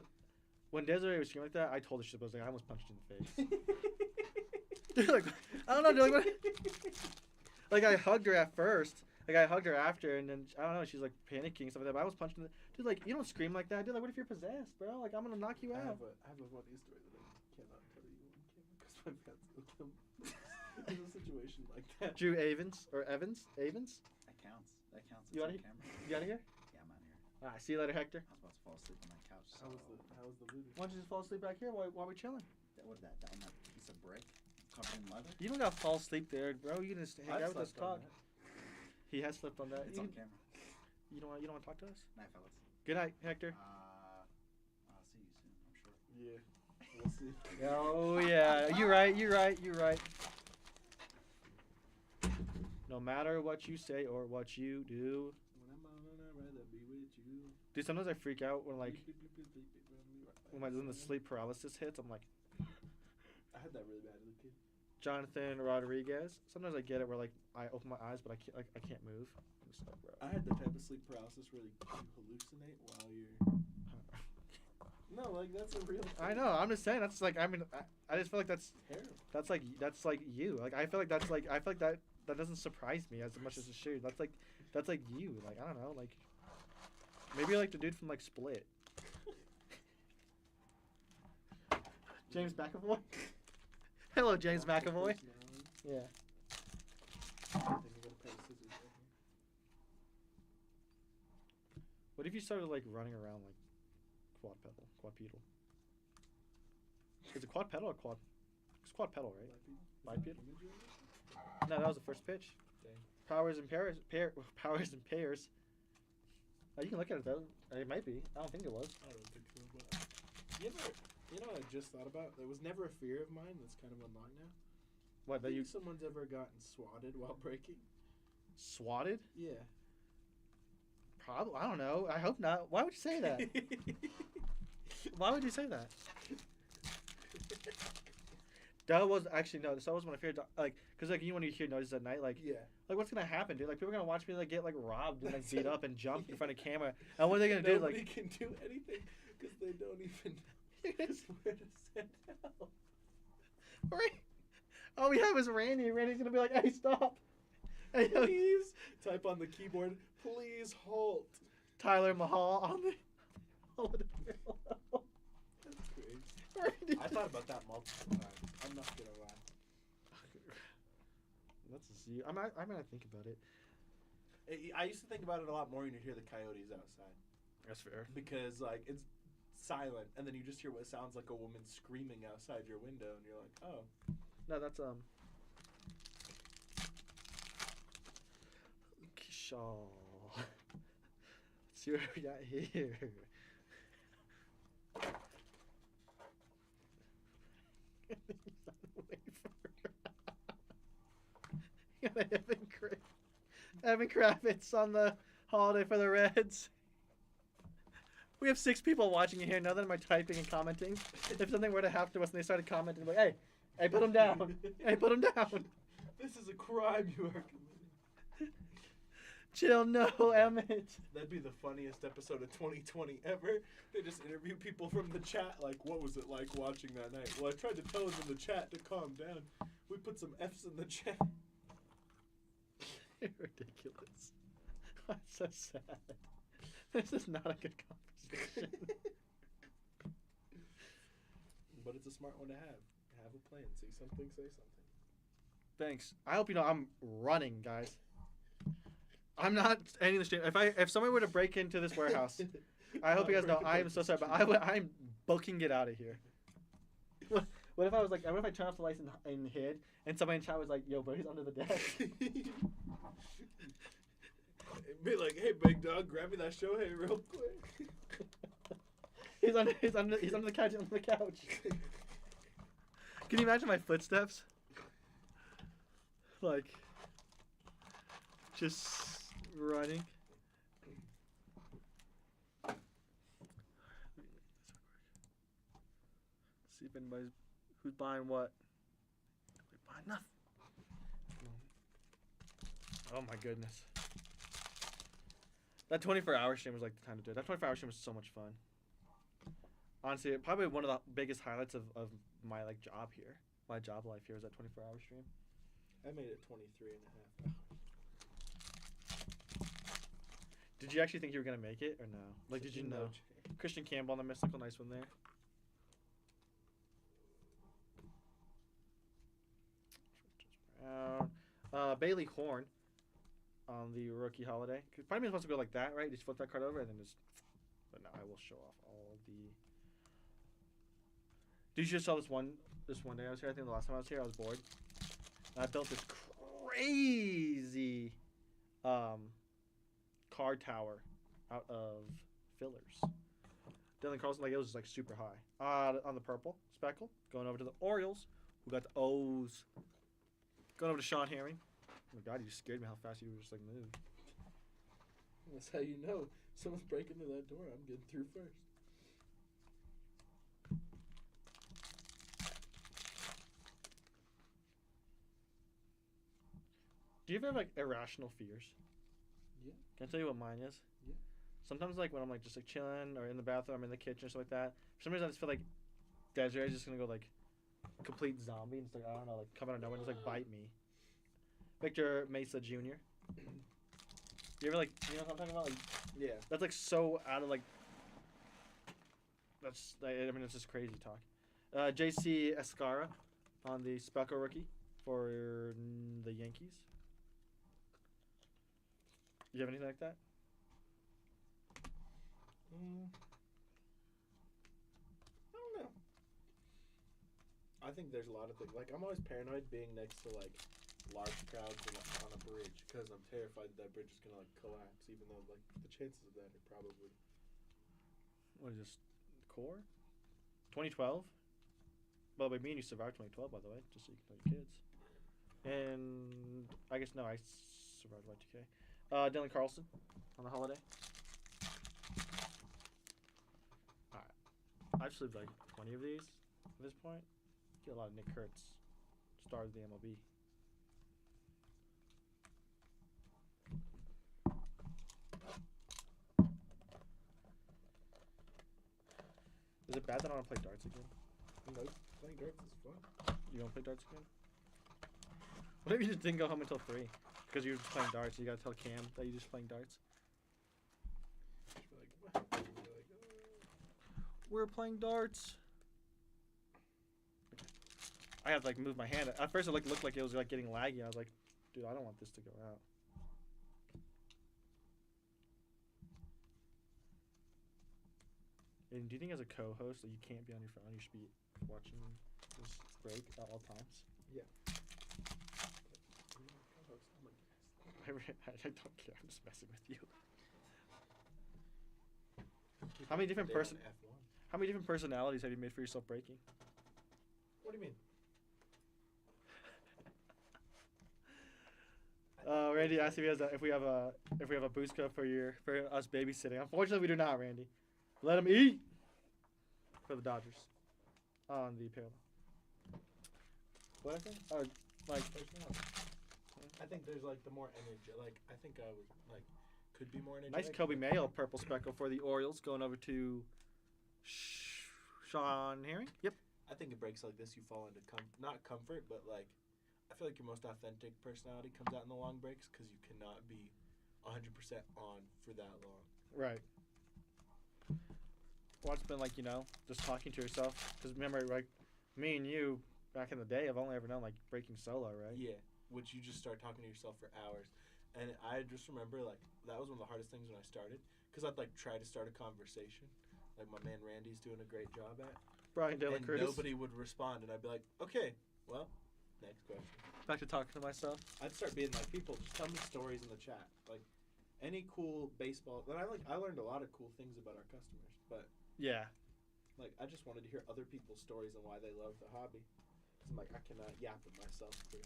when Desiree was screaming like that, I told her she was like, I almost punched her in the face. Dude, like, I don't know, dude, like, like I hugged her at first. Like I hugged her after, and then I don't know, she's like panicking and stuff like that. But I was punching. Dude, like you don't scream like that, dude. Like what if you're possessed, bro? Like I'm gonna knock you I out. have a funny story that I cannot tell you on camera because my fiance will kill me. There's a situation like that. Drew Avens or Evans? Avens? That counts. That counts. You It's outta on camera. You out of here? Yeah, I'm out of here. Alright, see you later, Hector. I was about to fall asleep on that couch. How was the looting? Why don't you just fall asleep back here while we chilling? What is that? Down that piece of brick covered in leather? You don't gotta fall asleep there, bro. You can just hang I've out with us, slept on talk. He has slept on that. It's You, on camera. you don't want to talk to us? Night, fellas. Good night, Hector. I'll see you soon, I'm sure. Yeah, we'll see. Oh yeah, you're right. You're right. No matter what you say or what you do, When I'm alone, I'd rather be with you. dude. Sometimes I freak out when when the sleep paralysis hits. I'm like I had that really bad as a kid. Jonathan Rodriguez. Sometimes I get it where like I open my eyes, but I can't move. I'm just like, bro. I had the type of sleep paralysis where you hallucinate while you're. No, like that's a real. Thing. I know. I'm just saying. That's like I just feel like that's Terrible. that's like you. Like I feel like that doesn't surprise me as much as it should. That's like you. Like I don't know. Like maybe like the dude from like Split. James McAvoy. Hello, James McAvoy. Yeah. I think I got a pair of scissors right here. What if you started like running around like quadrupedal? Is it quadrupedal or quad? It's quadrupedal, right? Bipedal? No, that was the first pitch. Dang. Powers and powers and pairs. You can look at it though. It might be. I don't think it was. I don't think so, but you know what I just thought about? There was never a fear of mine that's kind of unlocked now. What? That Think you someone's ever gotten swatted while breaking? swatted? Yeah. Probably. I don't know. I hope not. Why would you say that? Why would you say that? That was actually no. That was when I feared like, cause like when you hear noises at night, like Yeah. what's gonna happen, dude? Like people are gonna watch me like get like robbed and like beat up and jump in front of camera. And what are they gonna do? Nobody Like, can do anything because they don't even know where to send help. right? All we have is Randy. Randy's gonna be like, "Hey, stop!" Hey, yo, Please type on the keyboard. Please halt. Tyler Mahal on the. That's crazy. Randy. I thought about that multiple times. I'm not gonna lie. That's just you. I'm gonna think about it. I used to think about it a lot more when you hear the coyotes outside That's fair. because like silent, and then you just hear what sounds like a woman screaming outside your window, and you're like, oh. No, that's Shaw. Let's see what we got here. He's on the wafer. Evan Kravitz on the holiday for the Reds. We have 6 people watching it here. None of them are typing and commenting. If something were to happen to us and they started commenting, like, hey, put him down. Hey, put him down. This is a crime you are committing. Chill, no, Emmett. That'd be the funniest episode of 2020 ever. They just interview people from the chat, like, what was it like watching that night? Well, I tried to tell them in the chat to calm down. We put some F's in the chat. You're ridiculous. I'm so sad. This is not a good conversation. But it's a smart one to have. Have a plan. See something, say something. Thanks. I hope you know I'm running, guys. I'm not ending the stream. If someone were to break into this warehouse, I hope you guys know I am so sorry, but I'm booking it out of here. What if I was like, what if I turned off the lights and hid, and somebody in chat was like, yo, bro, he's under the desk. Be like, hey, big dog, grab me that Shohei real quick. he's under the couch. Under the couch. Can you imagine my footsteps? Like, just running. See if anybody's who's buying what. Nobody's buying nothing. Oh my goodness. That 24-hour stream was like the time to do it. That 24-hour stream was so much fun. Honestly, probably one of the biggest highlights of my like job here. My job life here was that 24-hour stream. I made it 23 and a half. Did you actually think you were going to make it or no? Like, did you No know? chance. Christian Campbell on the mystical, nice one there. Bailey Horn on the rookie holiday. Part of me is supposed to go like that, right? Just flip that card over and then just. But no, I will show off all the. Did you just saw this one day I was here? I think the last time I was here, I was bored. And I built this crazy card tower out of fillers. Dylan Carlson, like it was just like super high. On the purple speckle, going over to the Orioles, who got the O's. Going over to Sean Herring. Oh my God, you just scared me how fast you just like moved. That's how you know someone's breaking into that door. I'm getting through first. Do you ever have like irrational fears? Yeah. Can I tell you what mine is? Yeah. Sometimes like when I'm like just like chilling or in the bathroom, I'm in the kitchen or something like that. For some reason I just feel like Desiree is just gonna go like complete zombie and just like I don't know, like come out of nowhere and just like bite me. Victor Mesa Jr. You ever like you know what I'm talking about? Like Yeah. that's like so out of like that's I mean it's just crazy talk. JC Escara on the Speckle rookie for the Yankees. You have anything like that? I don't know. I think there's a lot of things. Like, I'm always paranoid being next to, like, large crowds on a bridge because I'm terrified that bridge is going to, like, collapse, even though, like, the chances of that are probably... What is this? Core? 2012? By the way, me and you survived 2012, by the way, just so you can tell your kids. And I guess, no, I survived Y2K. Dylan Carlson on the holiday. Alright. I've sleeved like 20 of these at this point. Get a lot of Nick Kurtz. Stars of the MLB. Is it bad that I want to play darts again? No, playing darts is fun. You want to play darts again? What if you just didn't go home until 3? Because you were just playing darts. You gotta tell Cam that you're just playing darts. Just be like, what? Be like, We're playing darts. I had to like move my hand. At first, it like looked like it was like getting laggy. I was like, dude, I don't want this to go out. And do you think as a co-host that you can't be on your phone? You should be watching this break at all times. You're my co-host, I'm a guest. I don't care. I'm just messing with you. How many different Stay on person? F1. How many different personalities have you made for yourself breaking? What do you mean? Randy asked if we have a boost code for us babysitting. Unfortunately, we do not, Randy. Let him eat for the Dodgers on the parallel. What I think? Like Personality. I think there's like the more energy. Like I think I was like could be more nice energetic. Kobe Mayo purple speckle for the Orioles going over to Sean Herring. Yep. I think it breaks like this. You fall into not comfort, but like I feel like your most authentic personality comes out in the long breaks because you cannot be 100% on for that long. Right. Well, it's been like, just talking to yourself. Because remember, like, me and you, back in the day, I've only ever known, like, breaking solo, right? Yeah, which you just start talking to yourself for hours. And I just remember, like, that was one of the hardest things when I started. Because I'd, like, try to start a conversation. Like, my man Randy's doing a great job at. Brian De La And Cruz. nobody would respond. And I'd be like, okay, well, next question. Back to talking to myself. I'd start being like, people, just tell me stories in the chat. Like, any cool baseball. And I learned a lot of cool things about our customers. But, Yeah. like, I just wanted to hear other people's stories and why they love the hobby. 'Cause I'm like, I cannot yap at myself through.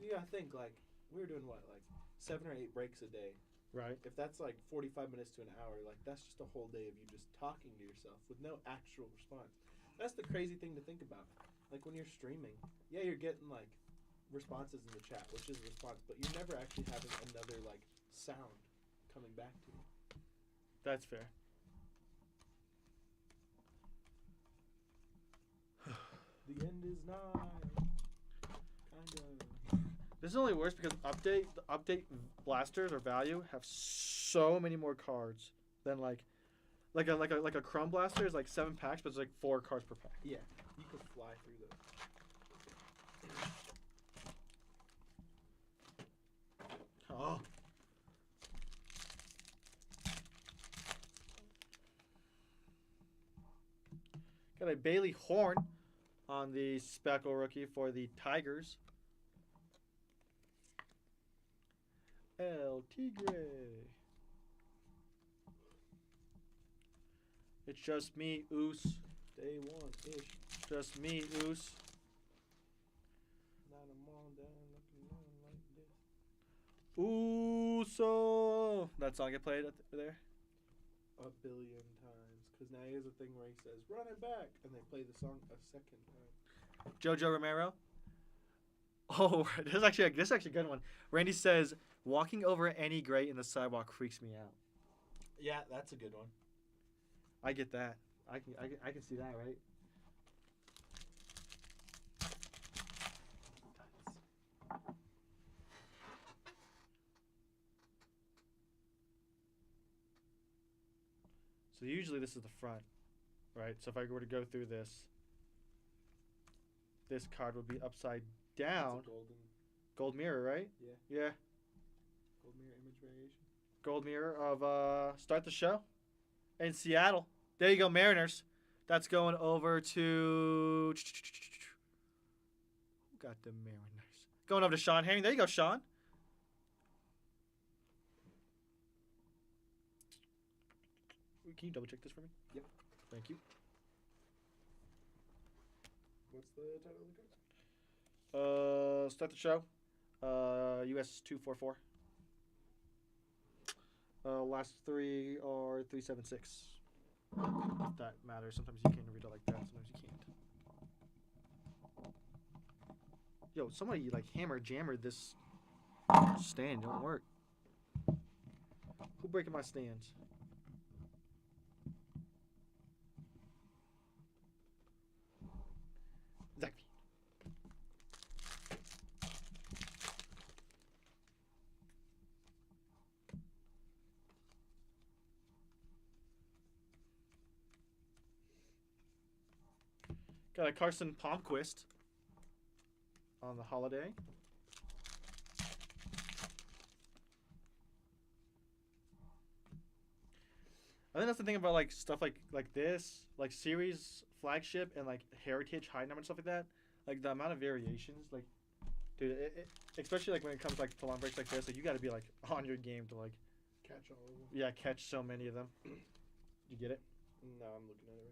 You gotta think, like, we were doing what, like 7 or 8 breaks a day. Right. If that's like 45 minutes to an hour, like that's just a whole day of you just talking to yourself with no actual response. That's the crazy thing to think about. Like when you're streaming, yeah, you're getting like responses in the chat, which is a response, but you're never actually having another like sound coming back to you. That's fair. The end is nigh. Kind of. This is only worse because the update blasters or value have so many more cards than like a Chrome blaster is like 7 packs, but it's like 4 cards per pack. Yeah, you could fly through those. Oh. Got a Bailey Horn on the Speckle rookie for the Tigers. El Tigre. It's just me, Oos. Day one ish. Just me, Oos. Not a mom down looking like this. Uso. That song get played there? A billion times. Because now he has a thing where he says, run it back. And they play the song a second time. Jojo Romero. Oh, this is actually a good one. Randy says, walking over any grate in the sidewalk freaks me out. Yeah, that's a good one. I get that. I can see that, right? So usually this is the front, right? So if I were to go through this card would be upside down. That's a golden Gold mirror, right? Yeah. Yeah. gold mirror image variation. Gold mirror of start the show in Seattle. There you go, Mariners. That's going over to who got the Mariners? Going over to Sean Herring. There you go, Sean. Can you double check this for me? Yep. Thank you. What's the title of the card? Start the show. US 244. Last 3 are 376. If that matters. Sometimes you can read it like that. Sometimes you can't. Yo, somebody like hammer jammered this stand. Don't work. Who breaking my stands? Zach. Got a Carson Palmquist on the holiday. I think that's the thing about like stuff like this, like series flagship and like heritage high number and stuff like that. Like the amount of variations, like, dude, especially like when it comes like to long breaks like this, like you got to be like on your game to like, Catch all of them. catch so many of them. You get it? No, I'm looking at it right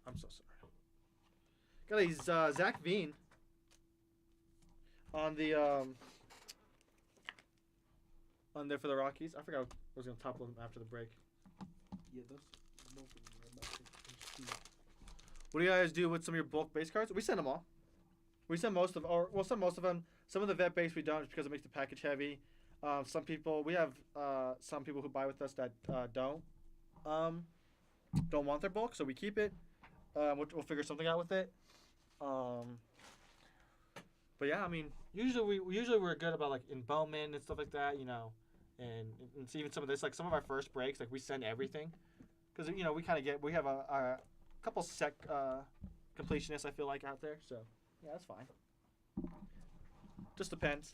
I'm so sorry. Got a Zach Veen on the on there for the Rockies. I forgot I was gonna topple them after the break. now. Yeah, those both of them are about to be. What do you guys do with some of your bulk base cards? We send them all. We send most of, or we'll send most of them. Some of the vet base we don't, just because it makes the package heavy. Some people we have some people who buy with us that don't want their bulk, so we keep it. We'll figure something out with it. But yeah, I mean, usually we're good about like in Bowman and stuff like that, you know, and even some of this, like some of our first breaks, like we send everything, because you know we have a couple sec completionists I feel like out there, so yeah, that's fine. Just depends.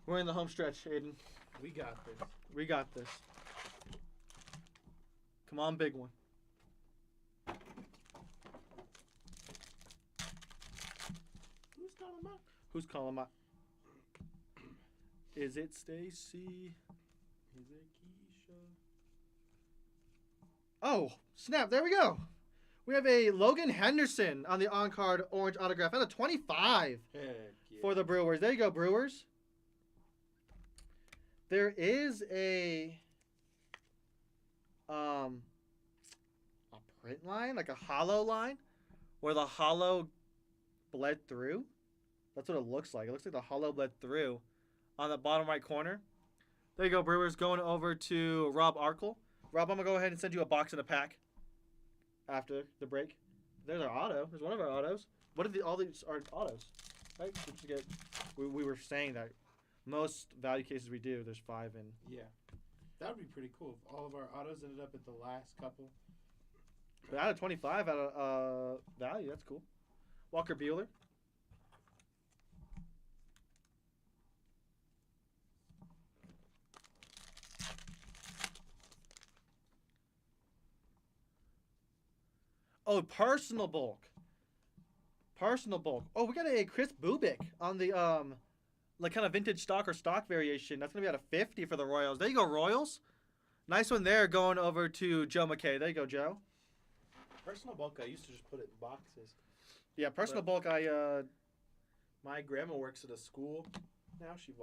We're in the home stretch, Aiden. We got this. We got this. Come on, big one. Who's calling my? Who's calling my? Is it Stacy? Is it Keisha? Oh, snap. There we go. We have a Logan Henderson on the on-card orange autograph out of 25 Heck yeah. for the Brewers. There you go, Brewers. There is a print line, like a hollow line, where the hollow bled through. That's what it looks like. It looks like the hollow bled through on the bottom right corner. There you go, Brewers. Going over to Rob Arkle. Rob, I'm going to go ahead and send you a box and a pack after the break. There's our auto. There's one of our autos. What are all these are autos? Right? We were saying that most value cases we do, there's 5 in. Yeah. That would be pretty cool if all of our autos ended up at the last couple. But out of 25 out of value, that's cool. Walker Buehler. Oh, personal bulk. Personal bulk. Oh, we got a Chris Bubik on the like kind of vintage stock or stock variation. That's gonna be out of 50 for the Royals. There you go, Royals. Nice one there, going over to Joe McKay. There you go, Joe. Personal bulk, I used to just put it in boxes. Yeah, personal But- bulk. My grandma works at a school now. She's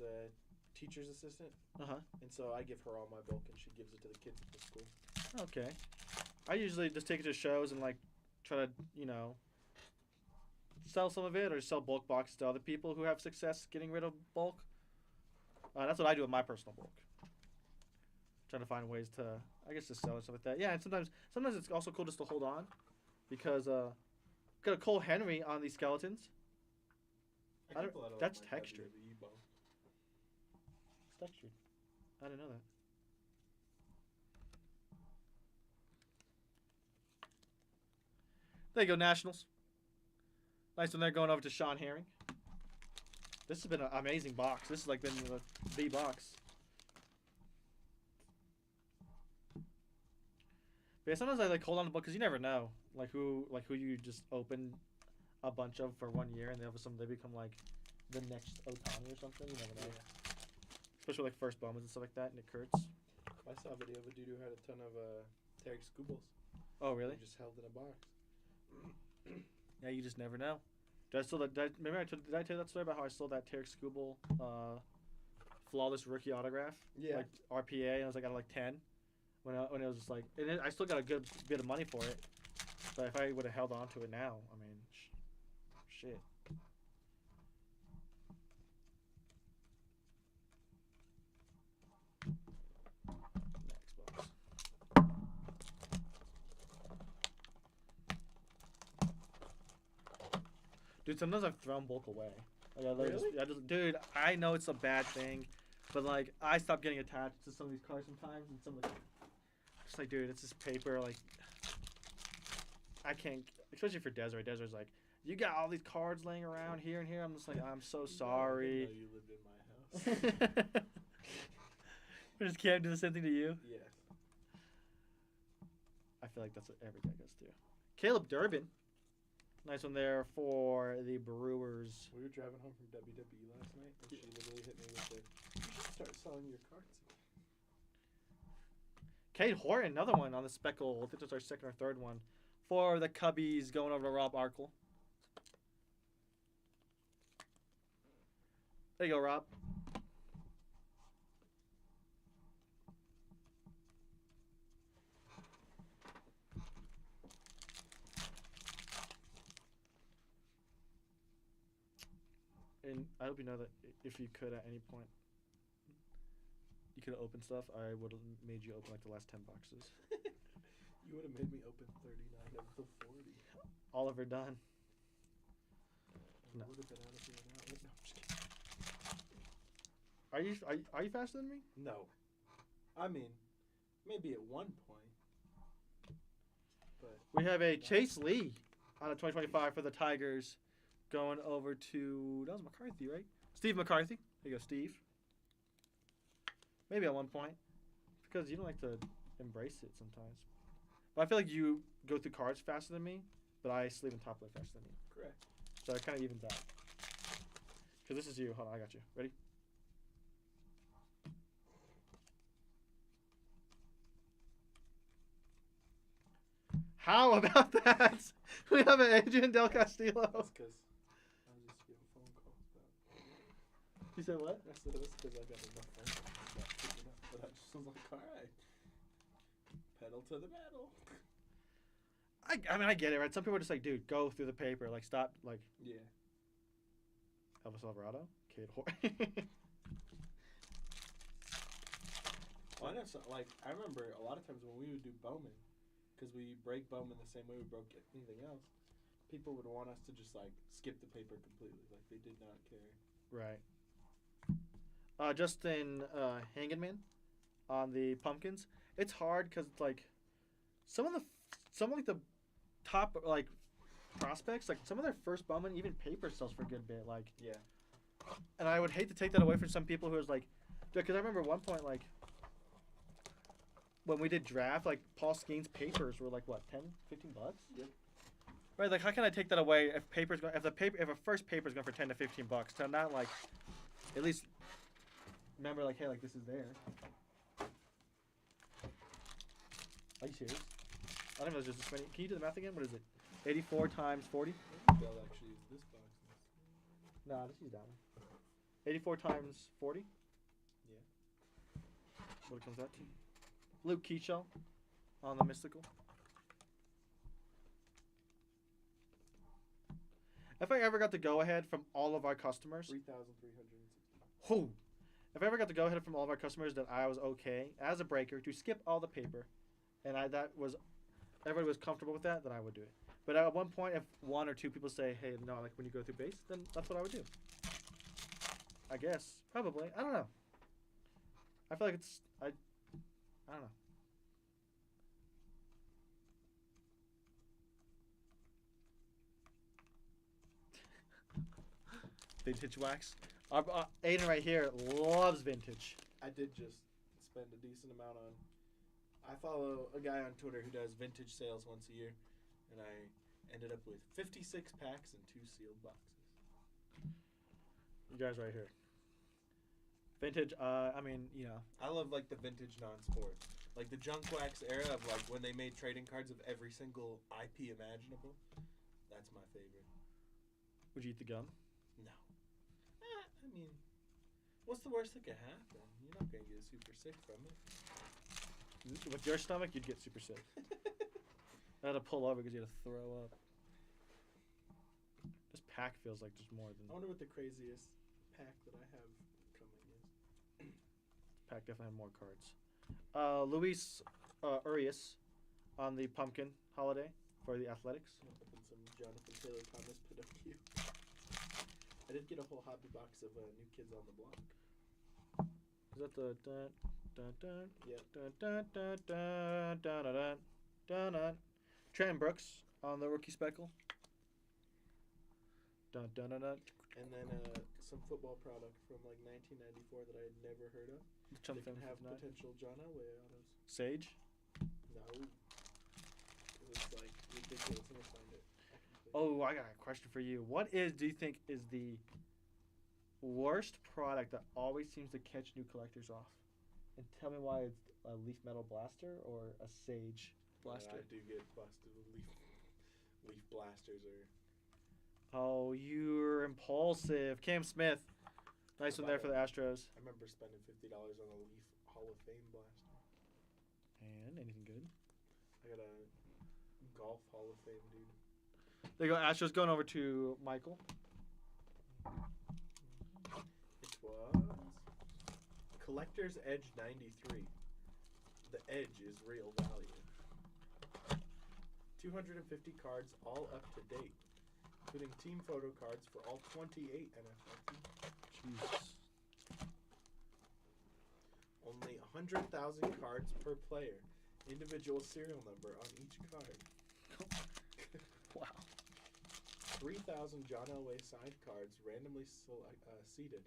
a teacher's assistant, Uh-huh. and so I give her all my bulk, and she gives it to the kids at the school. Okay. I usually just take it to shows and like try to, you know, sell some of it or sell bulk boxes to other people who have success getting rid of bulk. That's what I do with my personal bulk. Trying to find ways to, I guess, to sell and stuff like that. Yeah, and sometimes it's also cool just to hold on, because got a Cole Henry on these skeletons. I don't- that's textured. It's textured. I didn't know that. There you go, Nationals. Nice one there, going over to Sean Herring. This has been an amazing box. This has like been the box. But yeah, sometimes I like hold on to book because you never know, like who you just open a bunch of for 1 year and they become like the next Otani or something. You never know. Especially like first Bowmans and stuff like that, Nick Kurtz. I saw a video of a dude who had a ton of Tarek Skubals. Oh really? He just held in a box. Yeah, you just never know. Did I tell you that story about how I sold that Tarek Skubal flawless rookie autograph? Yeah. Like RPA, and I was like at like 10 when it was just like, and I still got a good bit of money for it. But if I would have held on to it now, I mean, shit. Next box. Dude, sometimes I've thrown bulk away. Like dude, I know it's a bad thing, but like I stopped getting attached to some of these cards sometimes, and some of the, just like, dude, it's just paper. Like, I can't, especially for Desiree. Desiree's like, you got all these cards laying around here and here. I'm just like, I'm so I sorry. didn't know you lived in my house. We just can't do the same thing to you. Yes. I feel like that's what every guy goes through. Caleb Durbin. Nice one there for the Brewers. We were driving home from WWE last night, and she literally hit me with the, you should start selling your cards. Kate Horton, another one on the speckle. I think that's our second or third one. For the Cubbies, going over to Rob Arkle. There you go, Rob. And I hope you know that if you could at any point, you could have opened stuff, I would have made you open like the last 10 boxes. You would have made me open 39 of the 40. Oliver Dunn. I No. would have been out of here now. No, I'm just kidding. Are you faster than me? No. I mean, maybe at one point. But We have a Chase Lee on a 2025 for the Tigers, going over to, that was McCarthy, right? Steve McCarthy. There you go, Steve. Maybe at one point, because you don't like to embrace it sometimes. But I feel like you go through cards faster than me, but I sleeve in top load faster than you. correct. So it kind of evens out. Because this is you. Hold on, I got you. Ready? How about that? We have an Adrian Del Castillo. That's because I was just getting phone calls about. You said what? I said that's because I got enough phone calls about picking up. But I just was like, all right, pedal to the metal. I mean, I get it, right? Some people are just like, dude, go through the paper. Like, stop. Like, Yeah. Elvis Alvarado, Kate Horton. Well, I know, like, I remember a lot of times when we would do Bowman, because we break Bowman the same way we broke anything else, people would want us to just, like, skip the paper completely. Like, they did not care. Right. Justin Hangenman on the Pumpkins. It's hard because it's like some of like the top like prospects, like some of their first Bowman, even paper sells for a good bit. Like, Yeah. and I would hate to take that away from some people who was like, because I remember one point like when we did draft, like Paul Skeen's papers were like what, 10, 15 bucks? Yep. Right, like how can I take that away if paper's going, if a first paper's going for 10 to 15 bucks, to not like at least remember like, hey, like this is there. Are you serious? I don't know if there's just this many. Can you do the math again? What is it? 84 times 40? They'll actually use this box. No, let's use that one. 84 times 40? Yeah. What it comes out to. Luke Keechel on the Mystical. If I ever got the go-ahead from all of our customers, 3,360. who? If I ever got the go-ahead from all of our customers that I was okay, as a breaker, to skip all the paper, and everybody was comfortable with that, then I would do it. But at one point, if one or two people say, hey, no, like when you go through base, then that's what I would do. I guess. Probably. I don't know. I feel like it's, I don't know. Vintage wax. Aiden right here loves vintage. I did just spend a decent amount on. I follow a guy on Twitter who does vintage sales once a year, and I ended up with 56 packs and 2 sealed boxes. You guys right here. Vintage, I mean, you know. I love like the vintage non-sport, like the junk wax era of like when they made trading cards of every single IP imaginable. That's my favorite. Would you eat the gum? No. I mean, what's the worst that could happen? You're not gonna get super sick from it. With your stomach, you'd get super sick. I had to pull over because you had to throw up. This pack feels like just more I than. wonder what the craziest pack that I have coming is. Pack definitely had more cards. Luis Urias on the Pumpkin Holiday for the Athletics. Open some Jonathan Taylor Thomas Pinocchio. I did get a whole hobby box of New Kids on the Block. Is that the dun dun dun Yep. dun dun dun dun dun dun dun dun? Trenton Brooks on the rookie speckle. Dun dun dun dun. And then some football product from like 1994 that I had never heard of. The Chum They can Fam have 59. potential John Elway autos. Sage. No. It was like ridiculous. Let me find it. I can play it. Oh, I got a question for you. What do you think is the worst product that always seems to catch new collectors off? And tell me why it's a Leaf Metal Blaster or a Sage Blaster. I do get busted with leaf blasters or. Oh, you're impulsive. Cam Smith. Nice one there for the Astros. I remember spending $50 on a Leaf Hall of Fame blaster. And anything good? I got a golf Hall of Fame dude. There you go. Astros going over to Michael. It was Collector's Edge 93. The Edge is real value. 250 cards, all up to date, including team photo cards for all 28 NFL teams. Jesus. Only 100,000 cards per player. Individual serial number on each card. Wow. 3,000 John Elway signed cards randomly seeded.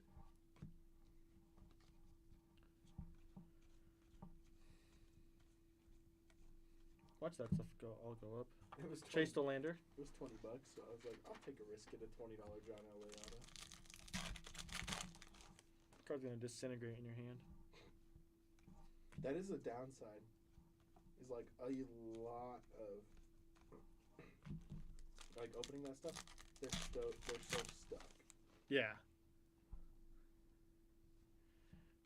Watch that stuff go. All go up. It was Chase 20 Delander. It was $20, so I was like, I'll take a risk at a $20 John Elway auto. Card's gonna disintegrate in your hand. That is a downside. Is like a lot of like opening that stuff. They're so stuck. Yeah.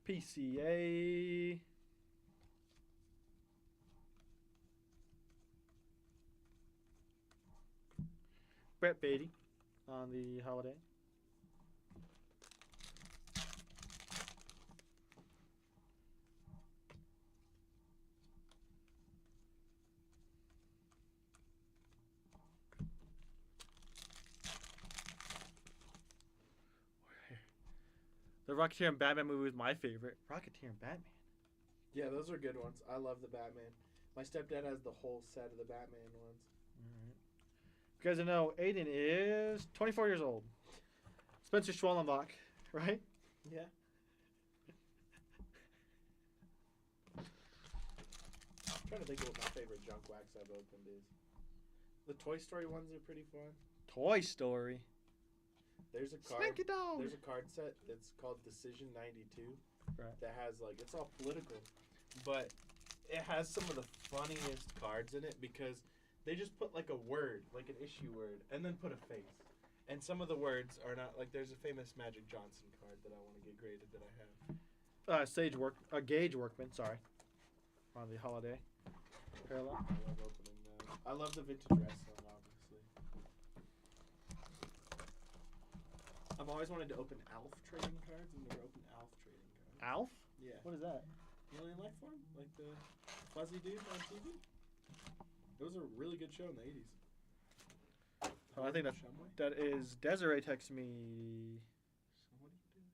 PCA. Brett Beatty on the holiday. The Rocketeer and Batman movie was my favorite. Rocketeer and Batman. Yeah, those are good ones. I love the Batman. My stepdad has the whole set of the Batman ones. Alright. You guys know Aiden is 24 years old. Spencer Schwellenbach, right? Yeah. I'm trying to think of what my favorite junk wax I've opened is. The Toy Story ones are pretty fun. Toy Story. There's a card. Spanky dog. There's a card set that's called Decision 92. Right. That has like it's all political, but it has some of the funniest cards in it because they just put like a word, like an issue word, and then put a face. And some of the words are not like there's a famous Magic Johnson card that I want to get graded that I have. Gage Workman. Sorry. On the holiday. Parallel. I love opening that. I love the vintage wrestling, obviously. I've always wanted to open Alf trading cards. I've never opened Alf trading cards. Alf? Yeah. What is that? Alien Life Form? Like the fuzzy dude on TV? It was a really good show in the 80s. Oh, I think Shumway? that is Desiree texted me. So what are you doing?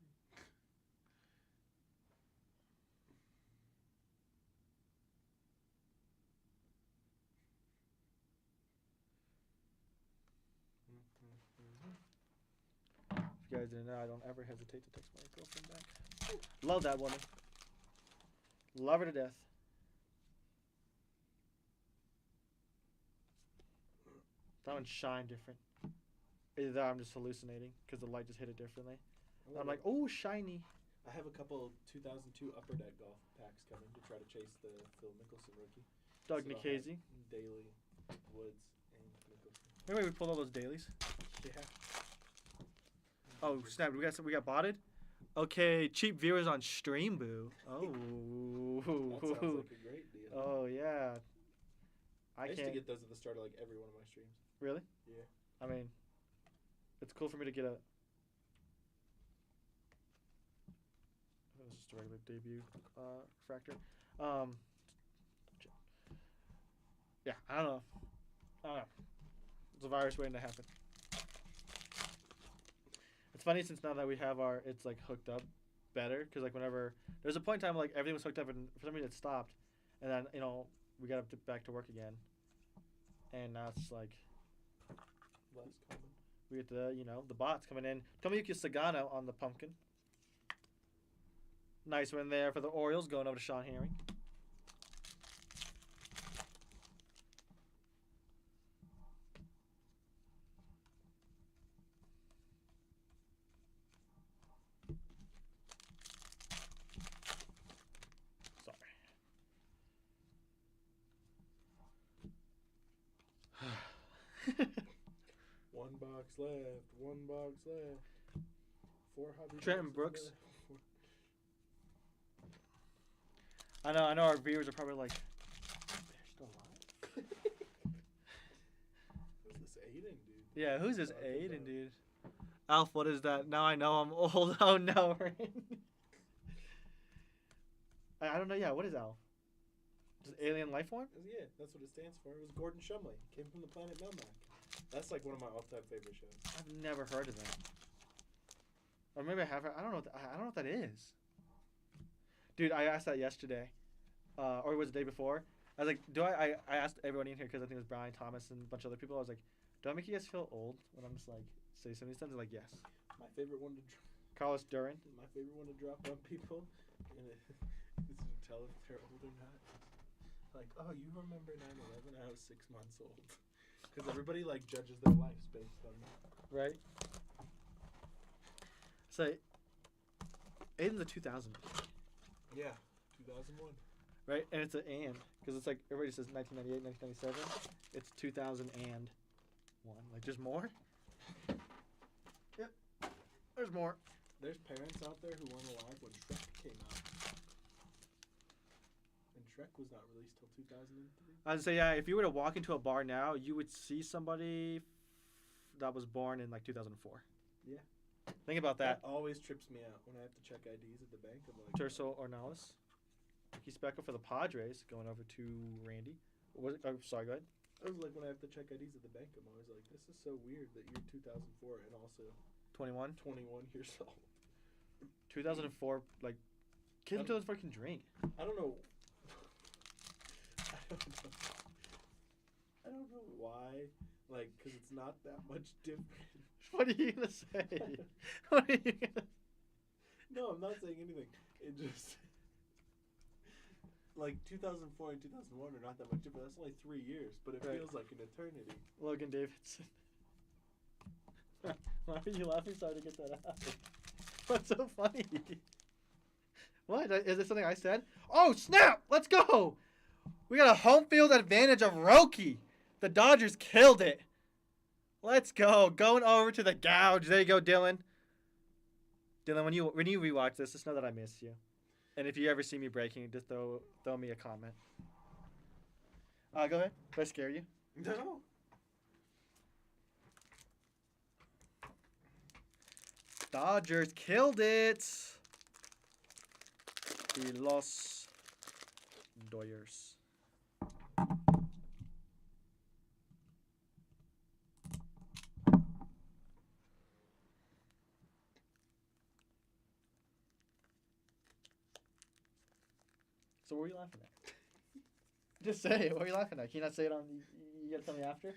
If you guys didn't know, I don't ever hesitate to text my girlfriend back. Love that woman. Love her to death. That one shine different. Either that or I'm just hallucinating because the light just hit it differently. I'm like, oh, shiny. I have a couple 2002 Upper Deck golf packs coming to try to chase the Phil Mickelson rookie. Doug So I'll have Nikhazy. Daly, Woods, and Mickelson. Remember we pulled all those dailies? Yeah. Oh snap! We got botted. Okay, cheap viewers on Stream Boo. Oh. That sounds like a great deal. Oh yeah. I used can't. to get those at the start of like every one of my streams. Really? Yeah. I mean, it's cool for me to get a. It was just a regular debut fractor. Yeah, I don't know. It's a virus waiting to happen. It's funny since now that we have it's like hooked up better because like whenever there's a point in time like everything was hooked up and for some reason it stopped, and then we got back to work again. and now it's like Less common. we get the bots coming in. Tomoyuki Sagano on the pumpkin. Nice win there for the Orioles, going over to Sean Herring. Sorry. One box left. One box left. 4 hobby. Trenton boxes Brooks. left. I know our viewers are probably like, they're still alive. Who's this Aiden, dude? Yeah, who's this Talk about- Aiden, dude? Alf, what is that? Now I know I'm old. Oh no, I don't know. Yeah, what is Alf? Just alien life form? Yeah, that's what it stands for. It was Gordon Shumley. Came from the planet Melmac. That's like one of my all-time favorite shows. I've never heard of that. Or maybe I have. I don't know. I don't know what that is. Dude, I asked that yesterday, or was it the day before? I was like, I asked everyone in here because I think it was Brian Thomas and a bunch of other people. I was like, do I make you guys feel old when I'm just like say some of these times? They're like, yes. My favorite one to Carlos Duran. my favorite one to drop on people, and is to tell if they're old or not. Like, oh, you remember 9/11? I was 6 months old. Because everybody like judges their lives based on that. Right. So, Aiden's a 2000, Yeah, 2001. right? And it's an and because it's like everybody says 1998, 1997. It's 2001. Like, there's more. Yep. There's more. There's parents out there who weren't alive when Shrek came out. And Shrek was not released till 2003. I would say, yeah, if you were to walk into a bar now, you would see somebody that was born in like 2004. Yeah. Think about that. always trips me out when I have to check IDs at the bank. I'm like, Terso Ornelas. Ricky Specker for the Padres going over to Randy. What was it? Oh, sorry, go ahead. I was like, when I have to check IDs at the bank, I'm always like, this is so weird that you're 2004 and also 21. 21 years old. 2004, like, kids in 2004 can drink. I don't know. I don't know why. Like, because it's not that much different. What are you going to say? What are you gonna... No, I'm not saying anything. It just. Like, 2004 and 2001 are not that much different. That's only 3 years, but it Right. feels like an eternity. Logan Davidson. Why are you laughing? Sorry to get that out. What's so funny? What? Is it something I said? Oh, snap! Let's go! We got a home field advantage of Roki. The Dodgers killed it. Let's go. Going over to the gouge. There you go, Dylan. Dylan, when you rewatch this, just know that I miss you. And if you ever see me breaking, just throw me a comment. Go ahead. Did I scare you? No. Dodgers killed it. The Los Dodgers. So what are you laughing at? Just say it. What are you laughing at? Can you not say it on? You gotta tell me after.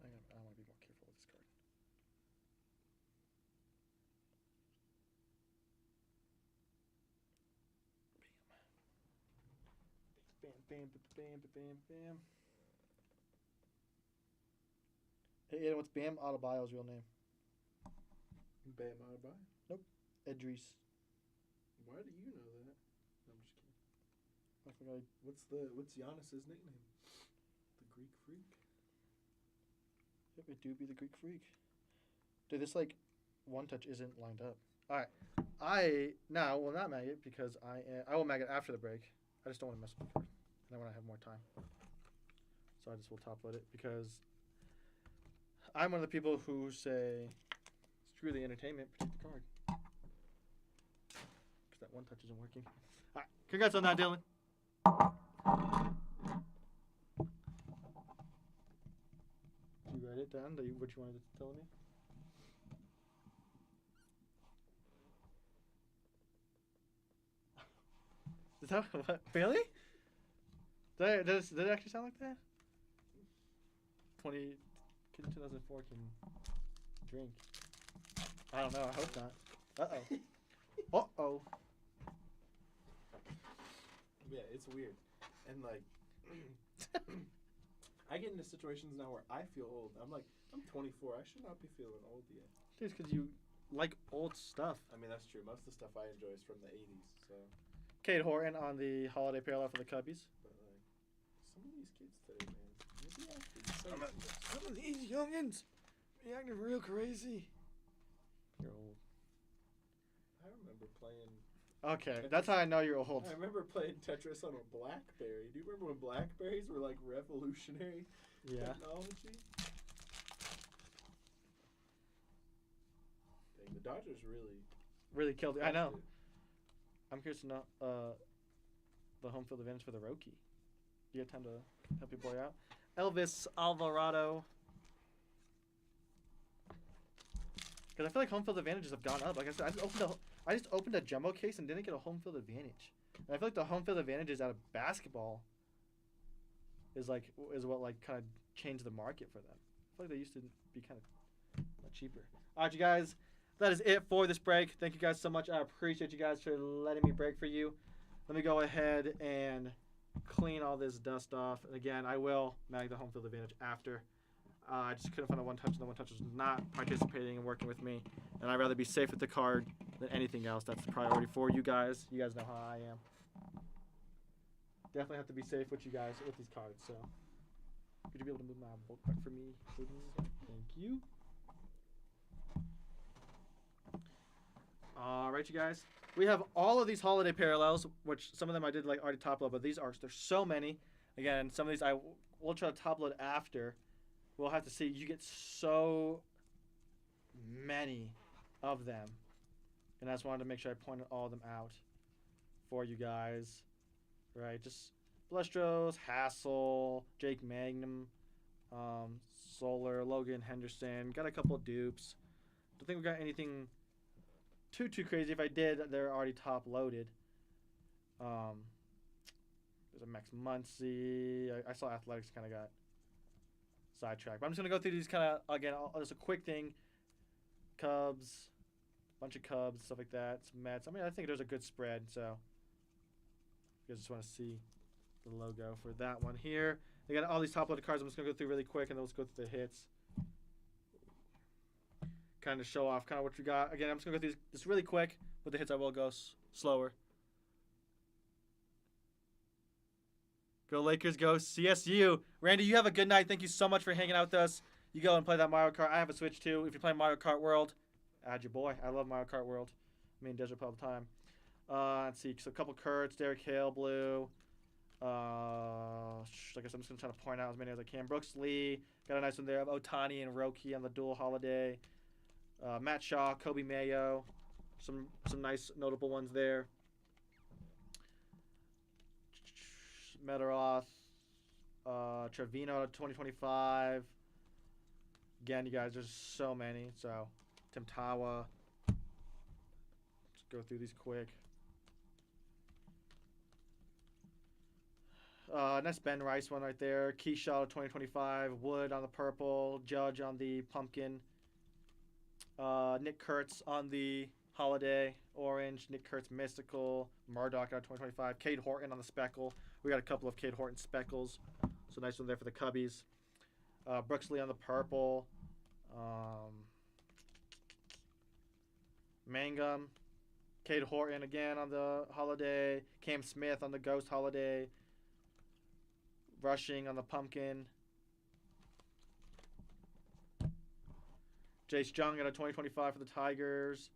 I want to be more careful with this card. Bam, bam, bam, bam, bam, bam. Hey, Aiden, what's Bam Adebayo's real name? Bam Adebayo. Edris. Why do you know that? No, I'm just kidding. I forgot. What's Giannis's nickname? The Greek Freak. Yep, it do be the Greek Freak. Dude, this like one touch isn't lined up. All right, I now will not mag it because I will mag it after the break. I just don't want to mess with the card, and I want to have more time. So I just will top load it because I'm one of the people who say screw the entertainment, protect the card. Because that one touch isn't working. All right, congrats on that, Dylan. Did you write it down? What you wanted to tell me? Is that what? Really? Does it actually sound like that? 2004 can drink. I don't know. I hope not. Uh-oh. Yeah, it's weird. And like I get into situations now where I feel old. I'm like, I'm 24. I should not be feeling old yet. Dude, because you like old stuff. I mean, that's true. Most of the stuff I enjoy is from the 80s. So, Kate Horton on the holiday parallel for the Cubbies. but like, some of these kids today, man, they be acting so Some of these youngins be acting real crazy. You're old. I remember playing. Okay, that's how I know you're old. I remember playing Tetris on a BlackBerry. Do you remember when Blackberries were like revolutionary Yeah. technology? Dang, the Dodgers Really killed it. I know. crushed it. I'm curious to know the home field advantage for the Roki. Do you have time to help your boy out? Elvis Alvarado. Because I feel like home field advantages have gone up. Like I said, I just opened a jumbo case and didn't get a home field advantage. And I feel like the home field advantages out of basketball is what like kind of changed the market for them. I feel like they used to be kind of cheaper. All right, you guys. That is it for this break. Thank you guys so much. I appreciate you guys for letting me break for you. Let me go ahead and clean all this dust off. And again, I will mag the home field advantage after. I just couldn't find a one-touch, and the one-touch was not participating and working with me. And I'd rather be safe with the card than anything else. That's the priority for you guys. You guys know how I am. Definitely have to be safe with you guys with these cards. So, could you be able to move my book back for me, please? Thank you. All right, you guys. We have all of these holiday parallels, which some of them I did like already top load, but there's so many. Again, some of these I will try to top load after. We'll have to see. You get so many of them, and I just wanted to make sure I pointed all of them out for you guys. Right, just Blestros, Hassel, Jake Magnum, Solar, Logan Henderson. Got a couple of dupes. Don't think we got anything too crazy. If I did, they're already top loaded. There's a Max Muncy. I saw Athletics kind of got sidetracked. But I'm just going to go through these kind of, again, just a quick thing. Cubs, bunch of Cubs, stuff like that. Some Mets. I mean, I think there's a good spread, so you guys just want to see the logo for that one here. They got all these top loaded cards. I'm just going to go through really quick, and then let's go through the hits. Kind of show off kind of what you got. Again, I'm just going to go through this really quick. With the hits, I will go slower. Go Lakers, go CSU. Randy, you have a good night. Thank you so much for hanging out with us. You go and play that Mario Kart. I have a Switch too. If you're playing Mario Kart World, add your boy. I love Mario Kart World. Me and Desert all the time. Let's see. So a couple Kurtz, Derek Hale, Blue. Like I said, I'm just going to try to point out as many as I can. Brooks Lee. Got a nice one there of Otani and Roki on the dual holiday. Matt Shaw, Kobe Mayo. Some nice notable ones there. Metaroth, Trevino 2025. Again, you guys, there's so many. So, Tim Tawa. Let's go through these quick. Nice Ben Rice one right there. Keyshaw 2025. Wood on the purple. Judge on the pumpkin. Nick Kurtz on the holiday. Orange. Nick Kurtz mystical. Murdoch on 2025. Cade Horton on the speckle. We got a couple of Cade Horton speckles. So nice one there for the Cubbies. Brooks Lee on the purple. Mangum. Cade Horton again on the holiday. Cam Smith on the ghost holiday. Rushing on the pumpkin. Jace Jung at a 2025 for the Tigers.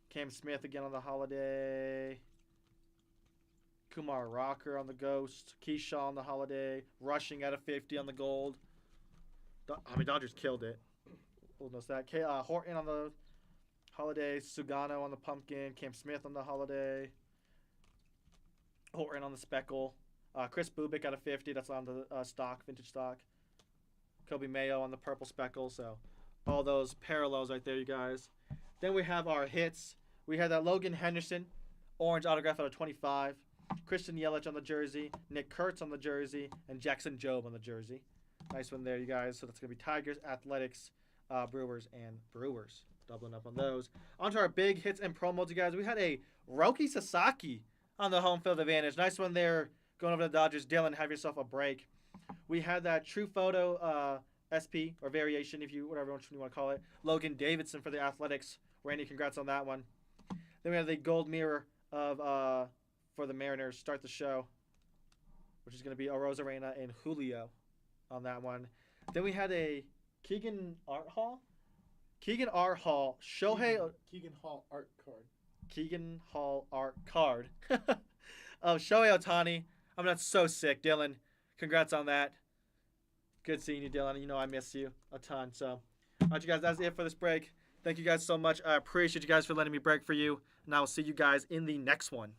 Cam Smith again on the holiday. Kumar Rocker on the ghost. Keyshaw on the holiday. Rushing at a 50 on the gold. Dodgers killed it. We'll notice that. Horton on the holiday. Sugano on the pumpkin. Cam Smith on the holiday. Horton on the speckle. Chris Bubik got a 50. That's on the stock, vintage stock. Kobe Mayo on the purple speckle. So all those parallels right there, you guys. Then we have our hits. We had that Logan Henderson, orange autograph out of 25. Christian Yelich on the jersey. Nick Kurtz on the jersey. And Jackson Jobe on the jersey. Nice one there, you guys. So that's going to be Tigers, Athletics, Brewers, and Brewers. Doubling up on those. On to our big hits and promos, you guys. We had a Roki Sasaki on the home field advantage. Nice one there going over the Dodgers. Dylan, have yourself a break. We had that True Photo SP, or variation, if you whatever one you want to call it. Logan Davidson for the Athletics. Randy, congrats on that one. Then we have the gold mirror of for the Mariners. Start the show, which is going to be Arozarena and Julio on that one. Then we had a Keegan R. Hall, Shohei Keegan Hall art card. Keegan Hall art card of Shohei Ohtani. I'm not so sick, Dylan. Congrats on that. Good seeing you, Dylan. You know I miss you a ton. So, all right, you guys, that's it for this break. Thank you guys so much. I appreciate you guys for letting me break for you. And I will see you guys in the next one.